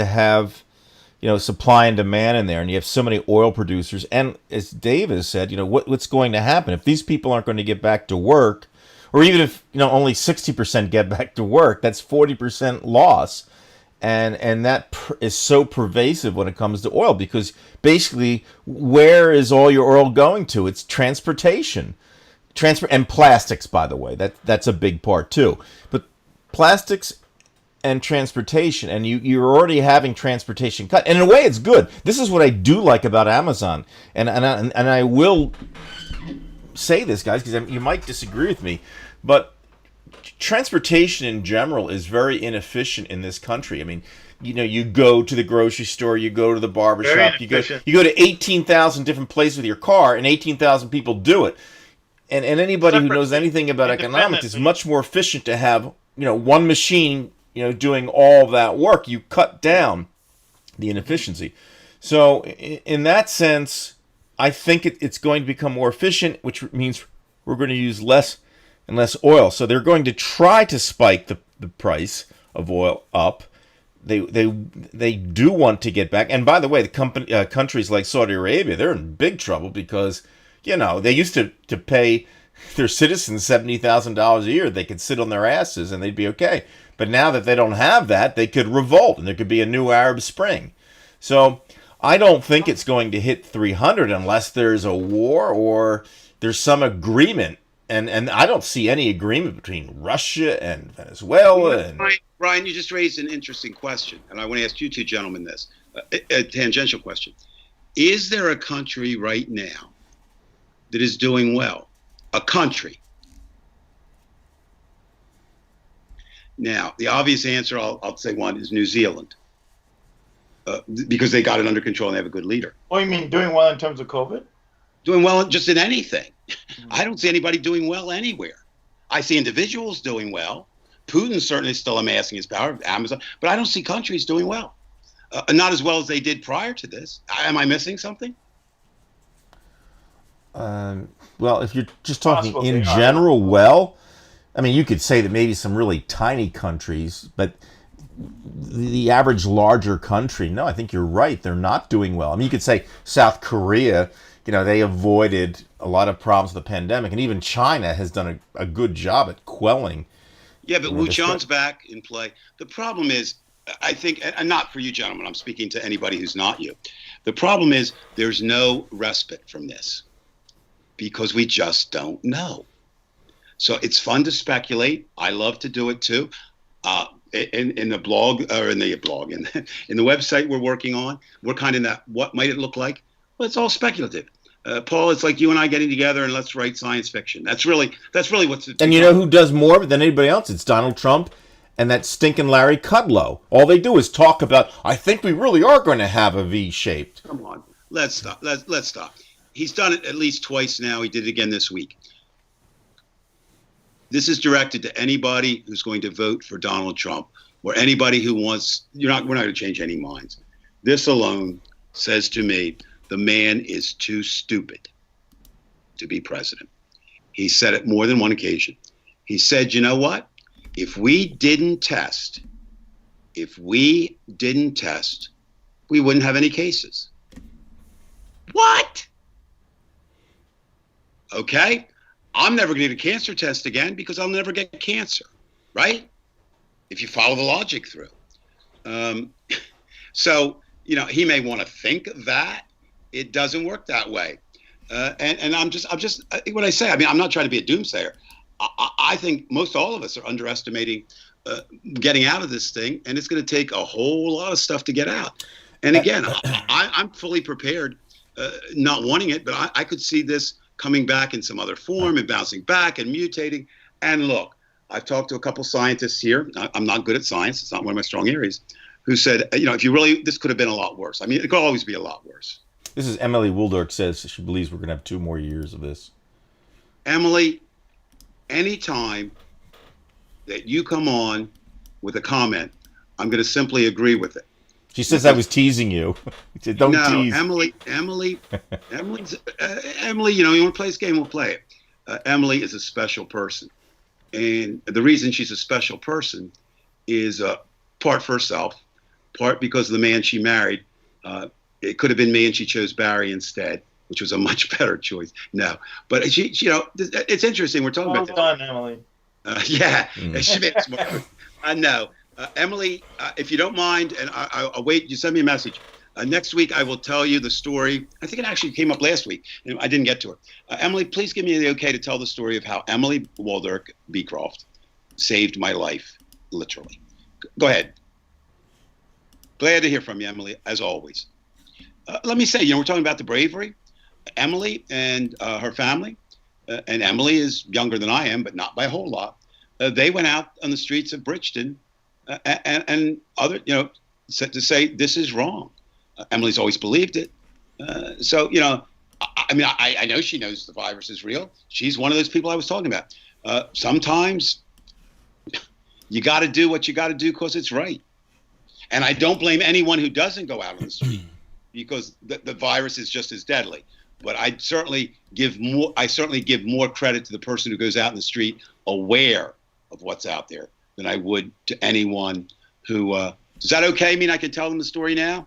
S5: supply and demand in there, and you have so many oil producers. And as Dave has said, what's going to happen if these people aren't going to get back to work, or even if only 60% get back to work, that's 40% loss, and that is so pervasive when it comes to oil, because basically, where is all your oil going to? It's transportation. And plastics, by the way, that's a big part too. But plastics and transportation, and you're already having transportation cut. And in a way, it's good. This is what I do like about Amazon, and I will say this, guys, because you might disagree with me, but transportation in general is very inefficient in this country. I mean, you go to the grocery store, you go to the barbershop, you go to 18,000 different places with your car, and 18,000 people do it. And anybody who knows anything about economics, it's much more efficient to have one machine doing all that work. You cut down the inefficiency. So in that sense, I think it's going to become more efficient, which means we're going to use less and less oil. So they're going to try to spike the price of oil up. They do want to get back. And by the way, the countries like Saudi Arabia, they're in big trouble because they used to pay their citizens $70,000 a year. They could sit on their asses and they'd be okay. But now that they don't have that, they could revolt and there could be a new Arab Spring. So I don't think it's going to hit 300 unless there's a war or there's some agreement. And I don't see any agreement between Russia and Venezuela.
S6: Brian, you just raised an interesting question. And I want to ask you two gentlemen this, a tangential question. Is there a country right now that is doing well? A country. Now, the obvious answer, I'll say one, is New Zealand. Because they got it under control and they have a good leader.
S7: Oh, you mean doing well in terms of COVID?
S6: Doing well just in anything. I don't see anybody doing well anywhere. I see individuals doing well. Putin's certainly still amassing his power, Amazon, but I don't see countries doing well. Not as well as they did prior to this. Am I missing something?
S5: Well, if you're just talking in general, well, I mean, you could say that maybe some really tiny countries, but the average larger country, no, I think you're right. They're not doing well. I mean, you could say South Korea, they avoided a lot of problems with the pandemic, and even China has done a good job at quelling.
S6: Yeah, but Wuchan's back in play. The problem is, I think, and not for you gentlemen, I'm speaking to anybody who's not you. The problem is there's no respite from this because we just don't know. So it's fun to speculate. I love to do it too. In the blog, or in the website we're working on, we're kind of in that, what might it look like? Well, it's all speculative. Paul, it's like you and I getting together and let's write science fiction. That's really what's.
S5: And you know who does more of it than anybody else? It's Donald Trump and that stinking Larry Kudlow. All they do is talk about, I think we really are going to have a V-shaped.
S6: Come on, let's stop. Let's stop. He's done it at least twice now. He did it again this week. This is directed to anybody who's going to vote for Donald Trump, or anybody who wants. We're not going to change any minds. This alone says to me, the man is too stupid to be president. He said it more than one occasion. He said, you know what? If we didn't test, we wouldn't have any cases. What? Okay. I'm never going to get a cancer test again because I'll never get cancer, right? If you follow the logic through. So, he may want to think that. It doesn't work that way. And I'm just what I say, I mean, I'm not trying to be a doomsayer. I think most all of us are underestimating getting out of this thing, and it's going to take a whole lot of stuff to get out. And again, I'm fully prepared, not wanting it, but I could see this coming back in some other form and bouncing back and mutating. And look, I've talked to a couple scientists here. I'm not good at science. It's not one of my strong areas. Who said, if you really, this could have been a lot worse. I mean, it could always be a lot worse.
S5: This is Emily Wooldark says she believes we're going to have 2 more years of this.
S6: Emily, anytime that you come on with a comment, I'm going to simply agree with it.
S5: She says I was teasing you. She said, don't
S6: No,
S5: tease.
S6: Emily, you know, you want to play this game, we'll play it. Emily is a special person. And the reason she's a special person is part for herself, part because of the man she married. It could have been me and she chose Barry instead, which was a much better choice. No, but she you know, it's interesting. We're talking about this.
S7: Well done, Emily.
S6: Yeah, she made it smart. I know. Emily, if you don't mind, and I'll wait, you send me a message. Next week, I will tell you the story. I think it actually came up last week, and I didn't get to her. Emily, please give me the okay to tell the story of how Emily Waldurk Beecroft saved my life, literally. Go ahead. Glad to hear from you, Emily, as always. Let me say, you know, we're talking about the bravery. Emily and her family, and Emily is younger than I am, but not by a whole lot. They went out on the streets of Bridgeton and other, you know, to say this is wrong. Emily's always believed it. So, you know, I mean, I know she knows the virus is real. She's one of those people I was talking about. Sometimes you got to do what you got to do because it's right. And I don't blame anyone who doesn't go out on the street because the virus is just as deadly. But I certainly give more credit to the person who goes out in the street aware of what's out there than I would to anyone who. Is that okay? I mean, I can tell them the story now.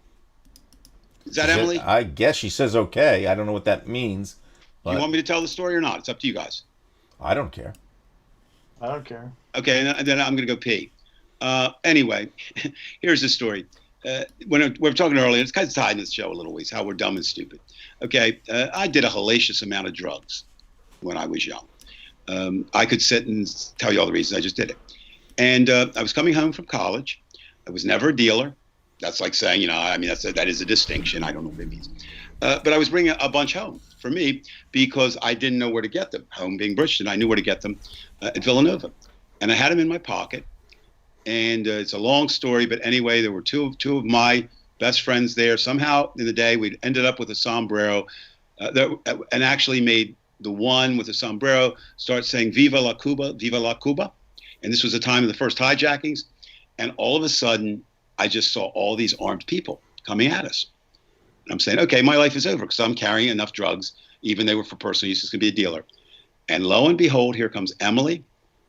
S6: Is that Emily?
S5: I guess she says okay. I don't know what that means.
S6: You want me to tell the story or not? It's up to you guys.
S5: I don't care.
S7: I don't care.
S6: Okay, and then I'm going to go pee. Anyway, here's the story. When we were talking earlier, it's kind of tied in this show a little ways, how we're dumb and stupid. Okay, I did a hellacious amount of drugs when I was young. I could sit and tell you all the reasons I just did it. And I was coming home from college. I was never a dealer. That's like saying, you know, I mean, that is a distinction. I don't know what it means. But I was bringing a bunch home for me because I didn't know where to get them. Home being Bridgeton, I knew where to get them at Villanova. And I had them in my pocket. And it's a long story, but anyway, there were two of my best friends there. Somehow in the day, we ended up with a sombrero and actually made the one with the sombrero start saying, Viva la Cuba, Viva la Cuba. And this was the time of the first hijackings. And all of a sudden, I just saw all these armed people coming at us. And I'm saying, okay, my life is over because I'm carrying enough drugs, even they were for personal use, it's going to be a dealer. And lo and behold, here comes Emily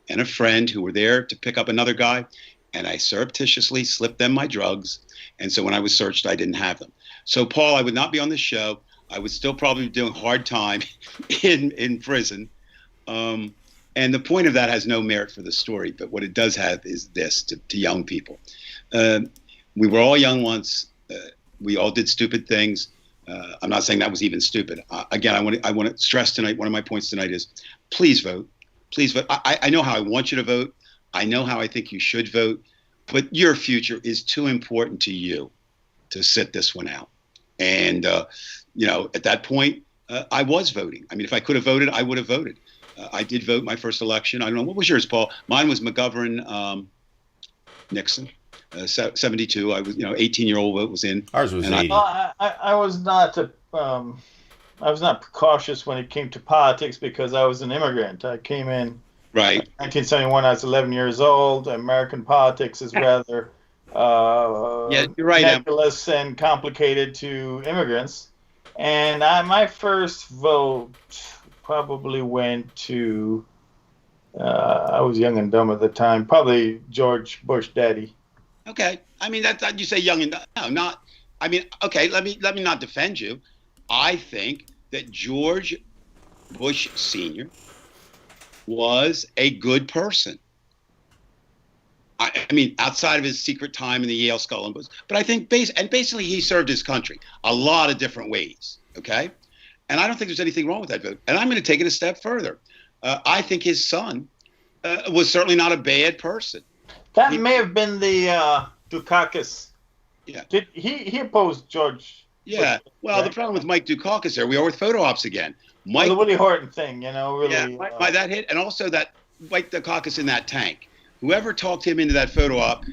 S6: and a friend who were there to pick up another guy. And I surreptitiously slipped them my drugs. And so when I was searched, I didn't have them. So, Paul, I would not be on this show. I would still probably be doing hard time in prison. And the point of that has no merit for the story. But what it does have is this to young people. We were all young once. We all did stupid things. I'm not saying that was even stupid. Again, I want to stress tonight, one of my points tonight is please vote. Please vote. I know how I want you to vote. I know how I think you should vote. But your future is too important to you to sit this one out. And, you know, at that point, I was voting. I mean, if I could have voted, I would have voted. I did vote my first election. I don't know. What was yours, Paul? Mine was McGovern Nixon. 72. I was, 18-year-old vote was in.
S5: Ours was 80.
S7: I was not precautious when it came to politics because I was an immigrant. I came in
S6: right
S7: 1971. I was 11 years old. American politics is rather
S6: yeah, you're right,
S7: nebulous and complicated to immigrants. And my first vote probably went to. I was young and dumb at the time. Probably George Bush daddy.
S6: Okay, I mean that you say young and no, not. I mean, okay, let me not defend you. I think that George Bush Sr. was a good person. I mean, outside of his secret time in the Yale Skull and Bones, but I think basically he served his country a lot of different ways. Okay, and I don't think there's anything wrong with that vote. And I'm going to take it a step further. I think his son was certainly not a bad person.
S7: That may have been the Dukakis.
S6: Yeah.
S7: He opposed George?
S6: Yeah.
S7: Bush,
S6: well,
S7: right?
S6: The problem with Mike Dukakis there, we are with photo ops again. Mike,
S7: the Willie Horton thing, really.
S6: Yeah, by that hit, and also that Mike Dukakis in that tank. Whoever talked him into that photo op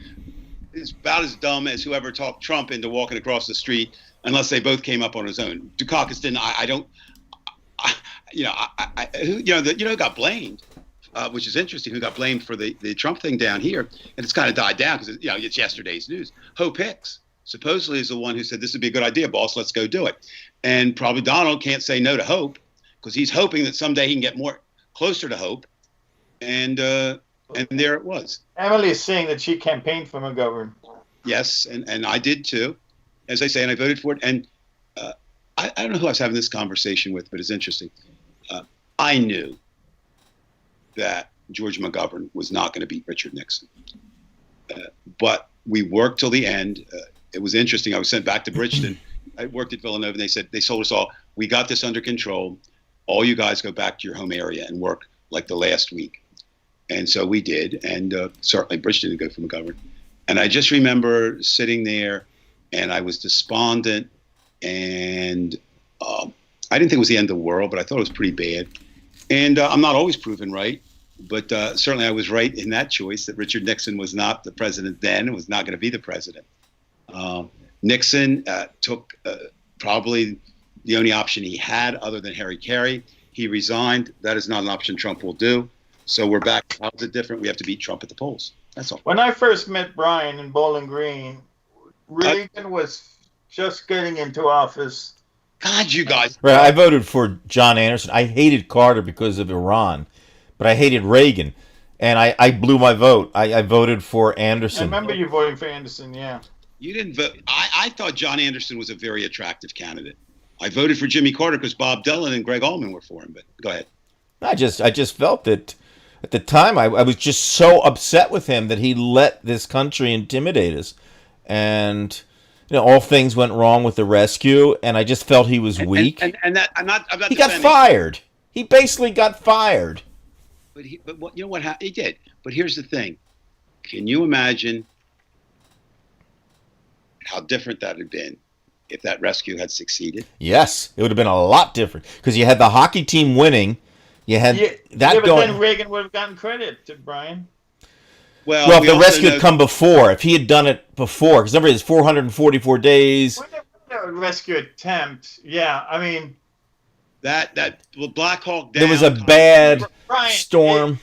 S6: is about as dumb as whoever talked Trump into walking across the street, unless they both came up on his own. Dukakis didn't. Who got blamed which is interesting, who got blamed for the Trump thing down here, and it's kind of died down because it's yesterday's news. Hope Hicks supposedly is the one who said this would be a good idea, boss. Let's go do it. And probably Donald can't say no to Hope because he's hoping that someday he can get more closer to Hope. And there it was.
S7: Emily is saying that she campaigned for McGovern.
S6: Yes, and I did too, as I say, and I voted for it. And I don't know who I was having this conversation with, but it's interesting. I knew that George McGovern was not going to beat Richard Nixon. But we worked till the end. It was interesting. I was sent back to Bridgeton. I worked at Villanova, and they told us all, we got this under control. All you guys go back to your home area and work like the last week. And so we did, and certainly Bridgeton didn't go for McGovern. And I just remember sitting there, and I was despondent, and I didn't think it was the end of the world, but I thought it was pretty bad. And I'm not always proven right, but certainly I was right in that choice that Richard Nixon was not the president then and was not going to be the president. Nixon took probably the only option he had other than Harry Carey. He resigned. That is not an option Trump will do. So we're back. How's it different? We have to beat Trump at the polls. That's all.
S7: When I first met Brian in Bowling Green, Reagan was just getting into office.
S6: God, you guys.
S5: Right, I voted for John Anderson. I hated Carter because of Iran, but I hated Reagan, and I blew my vote. I voted for Anderson.
S7: I remember you voting for Anderson, yeah.
S6: You didn't vote. I thought John Anderson was a very attractive candidate. I voted for Jimmy Carter because Bob Dylan and Greg Allman were for him, but go ahead.
S5: I just felt that at the time I was just so upset with him that he let this country intimidate us, and all things went wrong with the rescue, and I just felt he was weak.
S6: And that I'm not.
S5: He got fired. He basically got fired.
S6: But what you know what he did. But here's the thing: can you imagine how different that had been if that rescue had succeeded?
S5: Yes, it would have been a lot different because you had the hockey team winning. You had that
S7: but
S5: going.
S7: Then Reagan would have gotten credit to Brian.
S5: Well, if the rescue had come before, if he had done it before, because remember, it's 444 days.
S7: The rescue attempt, yeah. I mean,
S6: that Black Hawk Down.
S5: There was a bad
S7: Brian,
S5: storm.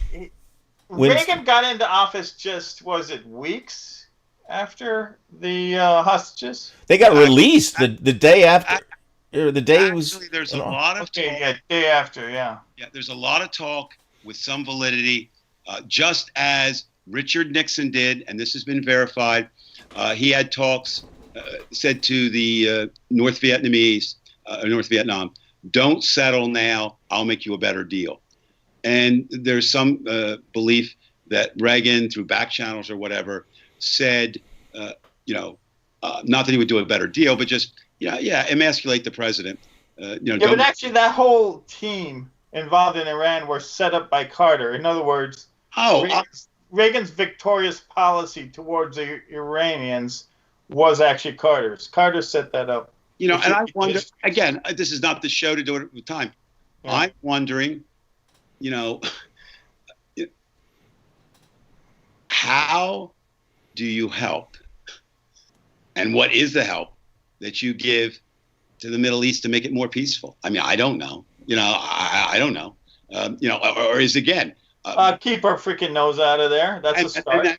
S7: Reagan got into office was it weeks after the hostages?
S5: They got released the day after. The day
S6: actually,
S5: was.
S6: There's a lot of talk.
S7: Yeah, day after, yeah.
S6: Yeah, there's a lot of talk with some validity, just as Richard Nixon did, and this has been verified. He had talks, said to the North Vietnam, don't settle now, I'll make you a better deal. And there's some belief that Reagan, through back channels or whatever, said, not that he would do a better deal, but just, emasculate the president.
S7: But actually that whole team involved in Iran were set up by Carter. In other words, Reagan's victorious policy towards the Iranians was actually Carter's. Carter set that up.
S6: And I wonder, again, this is not the show to do it at the time. Yeah. I'm wondering, how do you help? And what is the help that you give to the Middle East to make it more peaceful? I mean, I don't know. I don't know. Or is again.
S7: Keep our freaking nose out of there. That's a start.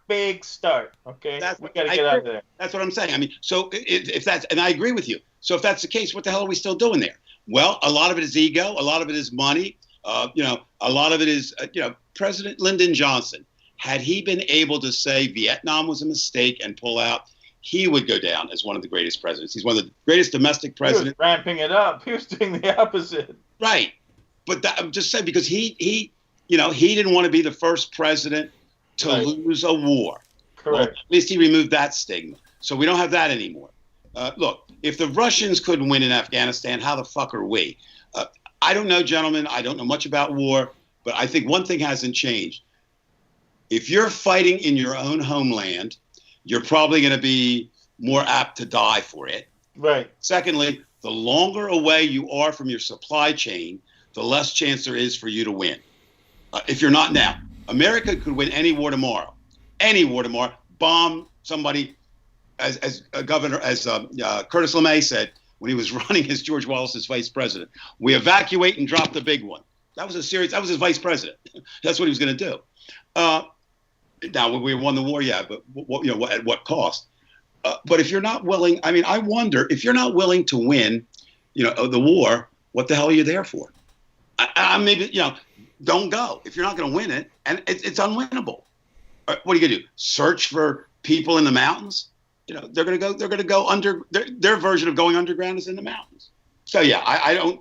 S7: Big start. Okay, we got to get out of there.
S6: That's what I'm saying. I mean, so if that's, and I agree with you. So if that's the case, what the hell are we still doing there? Well, a lot of it is ego. A lot of it is money. A lot of it is, President Lyndon Johnson. Had he been able to say Vietnam was a mistake and pull out, he would go down as one of the greatest presidents. He's one of the greatest domestic presidents.
S7: He was ramping it up. He was doing the opposite.
S6: Right. But I'm just saying, because he didn't want to be the first president to lose a war.
S7: Correct.
S6: Well, at least he removed that stigma. So we don't have that anymore. Look, if the Russians couldn't win in Afghanistan, how the fuck are we? I don't know, gentlemen. I don't know much about war, but I think one thing hasn't changed. If you're fighting in your own homeland, you're probably going to be more apt to die for it.
S7: Right.
S6: Secondly, the longer away you are from your supply chain, the less chance there is for you to win. If you're not now, America could win any war tomorrow. Any war tomorrow. Bomb somebody, as Curtis LeMay said when he was running as George Wallace's vice president. We evacuate and drop the big one. That was his vice president. That's what he was going to do. Now we won the war, yeah, but at what cost? But if you're not willing, I mean, I wonder if you're not willing to win, the war, what the hell are you there for? I maybe, don't go if you're not going to win it, and it's unwinnable. What are you going to do? Search for people in the mountains? They're going to go under. Their version of going underground is in the mountains. So yeah, I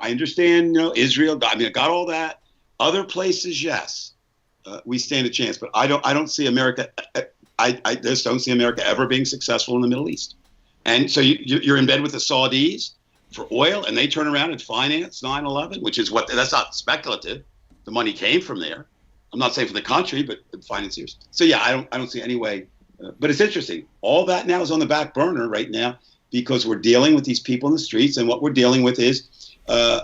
S6: understand. Israel. I got all that. Other places, yes, we stand a chance. But I don't see America. I just don't see America ever being successful in the Middle East. And so you're in bed with the Saudis for oil, and they turn around and finance 9/11, which is that's not speculative. The money came from there. I'm not saying for the country, but financiers. So yeah, I don't see any way. But it's interesting. All that now is on the back burner right now because we're dealing with these people in the streets, and what we're dealing with is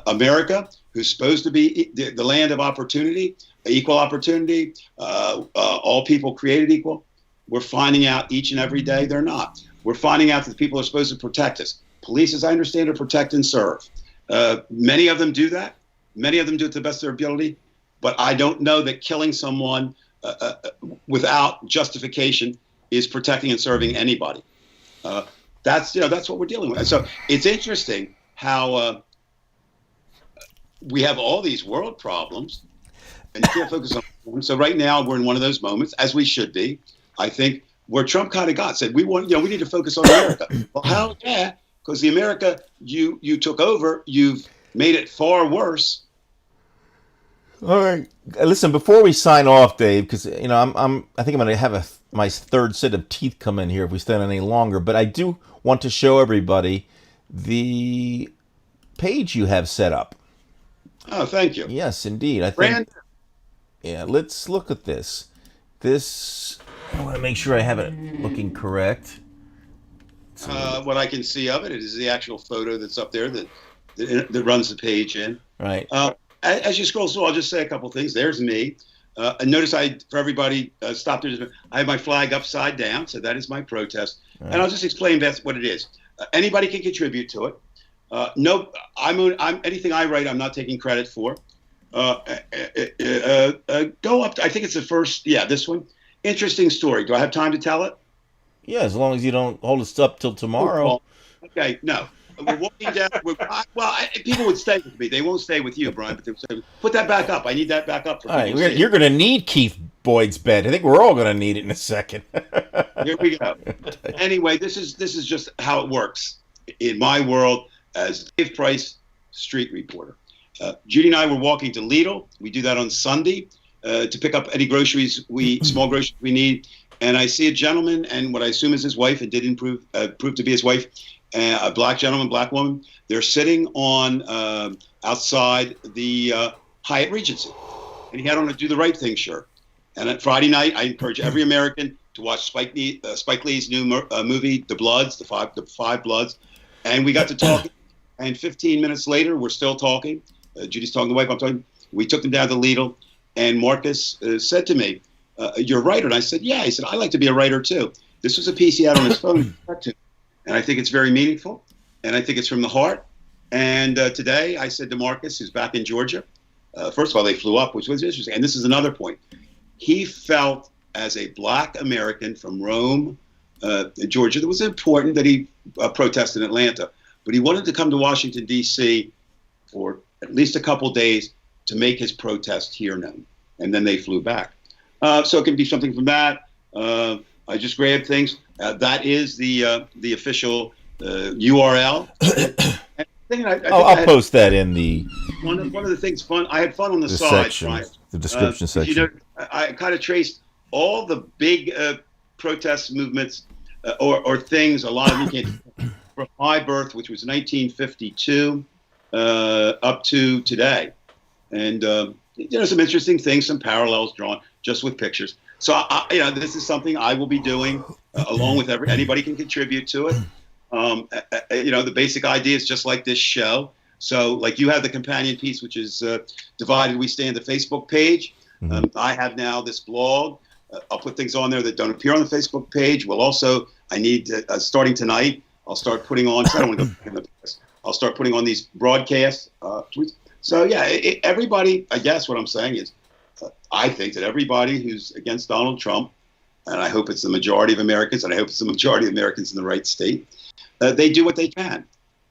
S6: America, who's supposed to be the land of opportunity, equal opportunity, all people created equal. We're finding out each and every day they're not. We're finding out that the people are supposed to protect us. Police, as I understand it, protect and serve. Many of them do that. Many of them do it to the best of their ability. But I don't know that killing someone without justification is protecting and serving anybody. That's what we're dealing with. And so it's interesting how we have all these world problems, and you can't focus on them. So right now we're in one of those moments, as we should be. I think where Trump kind of said we need to focus on America. Well, how? Yeah, because the America you took over, you've made it far worse.
S5: All right. Listen, before we sign off, Dave, because I think I'm going to have my third set of teeth come in here if we stand any longer. But I do want to show everybody the page you have set up.
S6: Oh, thank you.
S5: Yes, indeed. I think. Yeah, let's look at this. I want to make sure I have it looking correct.
S6: What I can see of it is the actual photo that's up there that runs the page in.
S5: Right.
S6: As you scroll through, I'll just say a couple things. There's me. And notice for everybody, stop there. I have my flag upside down, so that is my protest. Right. And I'll just explain that's what it is. Anybody can contribute to it. No, I'm anything I write, I'm not taking credit for. Go up. I think it's the first. Yeah, this one. Interesting story. Do I have time to tell it?
S5: Yeah, as long as you don't hold us up till tomorrow.
S6: Okay, no. We're walking down. People would stay with me. They won't stay with you, Brian. But they would say, put that back up. I need that back up.
S5: All right, you're going to need Keith Boyd's bed. I think we're all going to need it in a second.
S6: Here we go. Anyway, this is just how it works in my world as Dave Price, street reporter. Judy and I were walking to Lidl. We do that on Sunday to pick up any small groceries we need. And I see a gentleman and what I assume is his wife, and did prove to be his wife, a black gentleman, black woman. They're sitting on outside the Hyatt Regency. And he had on a Do the Right Thing shirt. And at Friday night, I encourage every American to watch Spike Lee's new movie, The Bloods, the Five Bloods. And we got to talk. And 15 minutes later, we're still talking. Judy's talking to the wife. I'm talking. We took them down to Lidl. And Marcus said to me, you're a writer. And I said, yeah. He said, I like to be a writer, too. This was a piece he had on his phone. And I think it's very meaningful. And I think it's from the heart. And today I said to Marcus, who's back in Georgia, first of all, they flew up, which was interesting. And this is another point. He felt as a black American from Rome, Georgia, that was important that he protest in Atlanta. But he wanted to come to Washington, D.C. for at least a couple days to make his protest here known. And then they flew back. So it can be something from that. I just grabbed things. That is the official URL.
S5: I'll post that in the
S6: one of the things fun. I had fun on the side,
S5: section,
S6: right?
S5: The description section.
S6: I kind of traced all the big protest movements or things. A lot of them came from my birth, which was 1952, up to today, and some interesting things, some parallels drawn just with pictures. So this is something I will be doing along with anybody can contribute to it. The basic idea is just like this show. So like you have the companion piece, which is Divided We Stand, the Facebook page. Mm-hmm. I have now this blog. I'll put things on there that don't appear on the Facebook page. I need starting tonight, I'll start putting on, I don't want to go in the past. I'll start putting on these broadcasts So yeah, everybody. I guess what I'm saying is, I think that everybody who's against Donald Trump, and I hope it's the majority of Americans, and I hope it's the majority of Americans in the right state, they do what they can.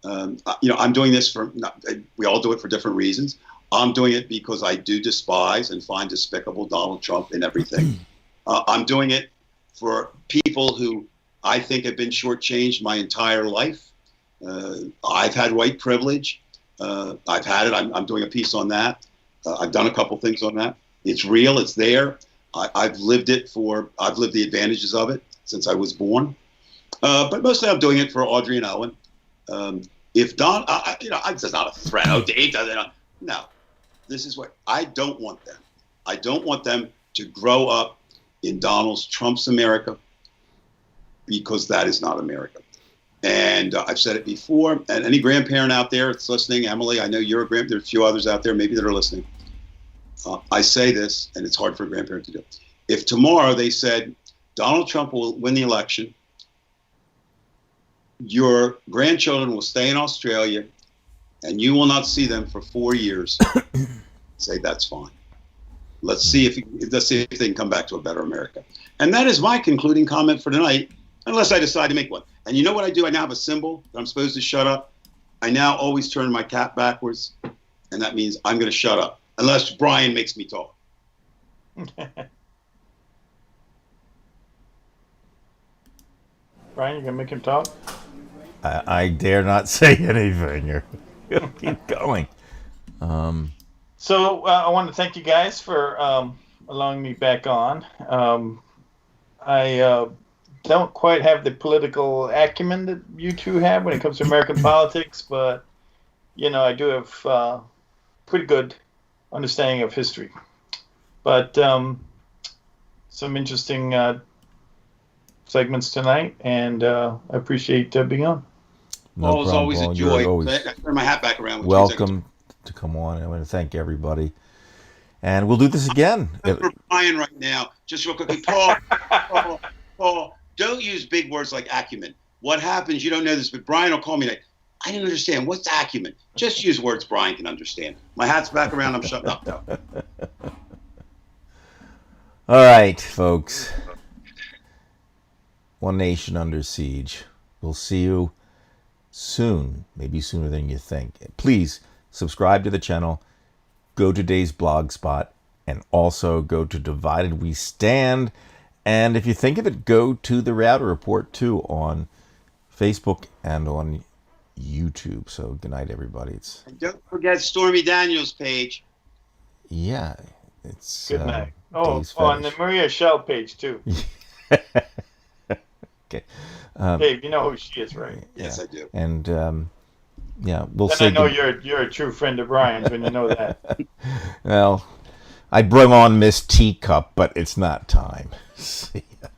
S6: I'm doing this we all do it for different reasons. I'm doing it because I do despise and find despicable Donald Trump in everything. I'm doing it for people who I think have been shortchanged my entire life. I've had white privilege. I've had it. I'm doing a piece on that. I've done a couple things on that. It's real. It's there. I've lived I've lived the advantages of it since I was born. But mostly I'm doing it for Audrey and Owen. If Don, this is not a threat. Oh, Dave doesn't. No, this is what I don't want them. I don't want them to grow up in Donald Trump's America, because that is not America. And I've said it before. And any grandparent out there that's listening, Emily, I know you're a grandparent. There's a few others out there maybe that are listening. I say this, and it's hard for a grandparent to do. If tomorrow they said Donald Trump will win the election, your grandchildren will stay in Australia, and you will not see them for 4 years, say that's fine. Let's see if they can come back to a better America. And that is my concluding comment for tonight, unless I decide to make one. And you know what I do? I now have a symbol that I'm supposed to shut up. I now always turn my cap backwards, and that means I'm going to shut up, unless Brian makes me talk.
S7: Brian, you going to make him talk?
S5: I dare not say anything. You'll keep going.
S7: So I want to thank you guys for allowing me back on. I don't quite have the political acumen that you two have when it comes to American politics, but I do have pretty good understanding of history. But some interesting segments tonight, and I appreciate being on.
S6: No, it's always a joy. I turn my hat back around.
S5: Welcome to come on. I want to thank everybody. And we'll do this again.
S6: For Brian right now, just real quickly, Paul, don't use big words like acumen. What happens, you don't know this, but Brian will call me like, I didn't understand. What's acumen? Just use words Brian can understand. My hat's back around. I'm shutting up now.
S5: All right, folks. One Nation Under Siege. We'll see you soon, maybe sooner than you think. Please subscribe to the channel, go to Dave's Blogspot, and also go to Divided We Stand. And if you think of it, go to the Router Report too on Facebook and on YouTube. So good night, everybody.
S6: And don't forget Stormy Daniels' page.
S5: Yeah, it's
S7: good night. On the Maria Shell page too. Okay. Dave, you know who she is, right?
S6: Yes, I do.
S5: And we'll
S7: then
S5: say.
S7: I know you're a true friend of Brian's when you know that.
S5: Well, I bring on Miss Teacup, but it's not time. See ya.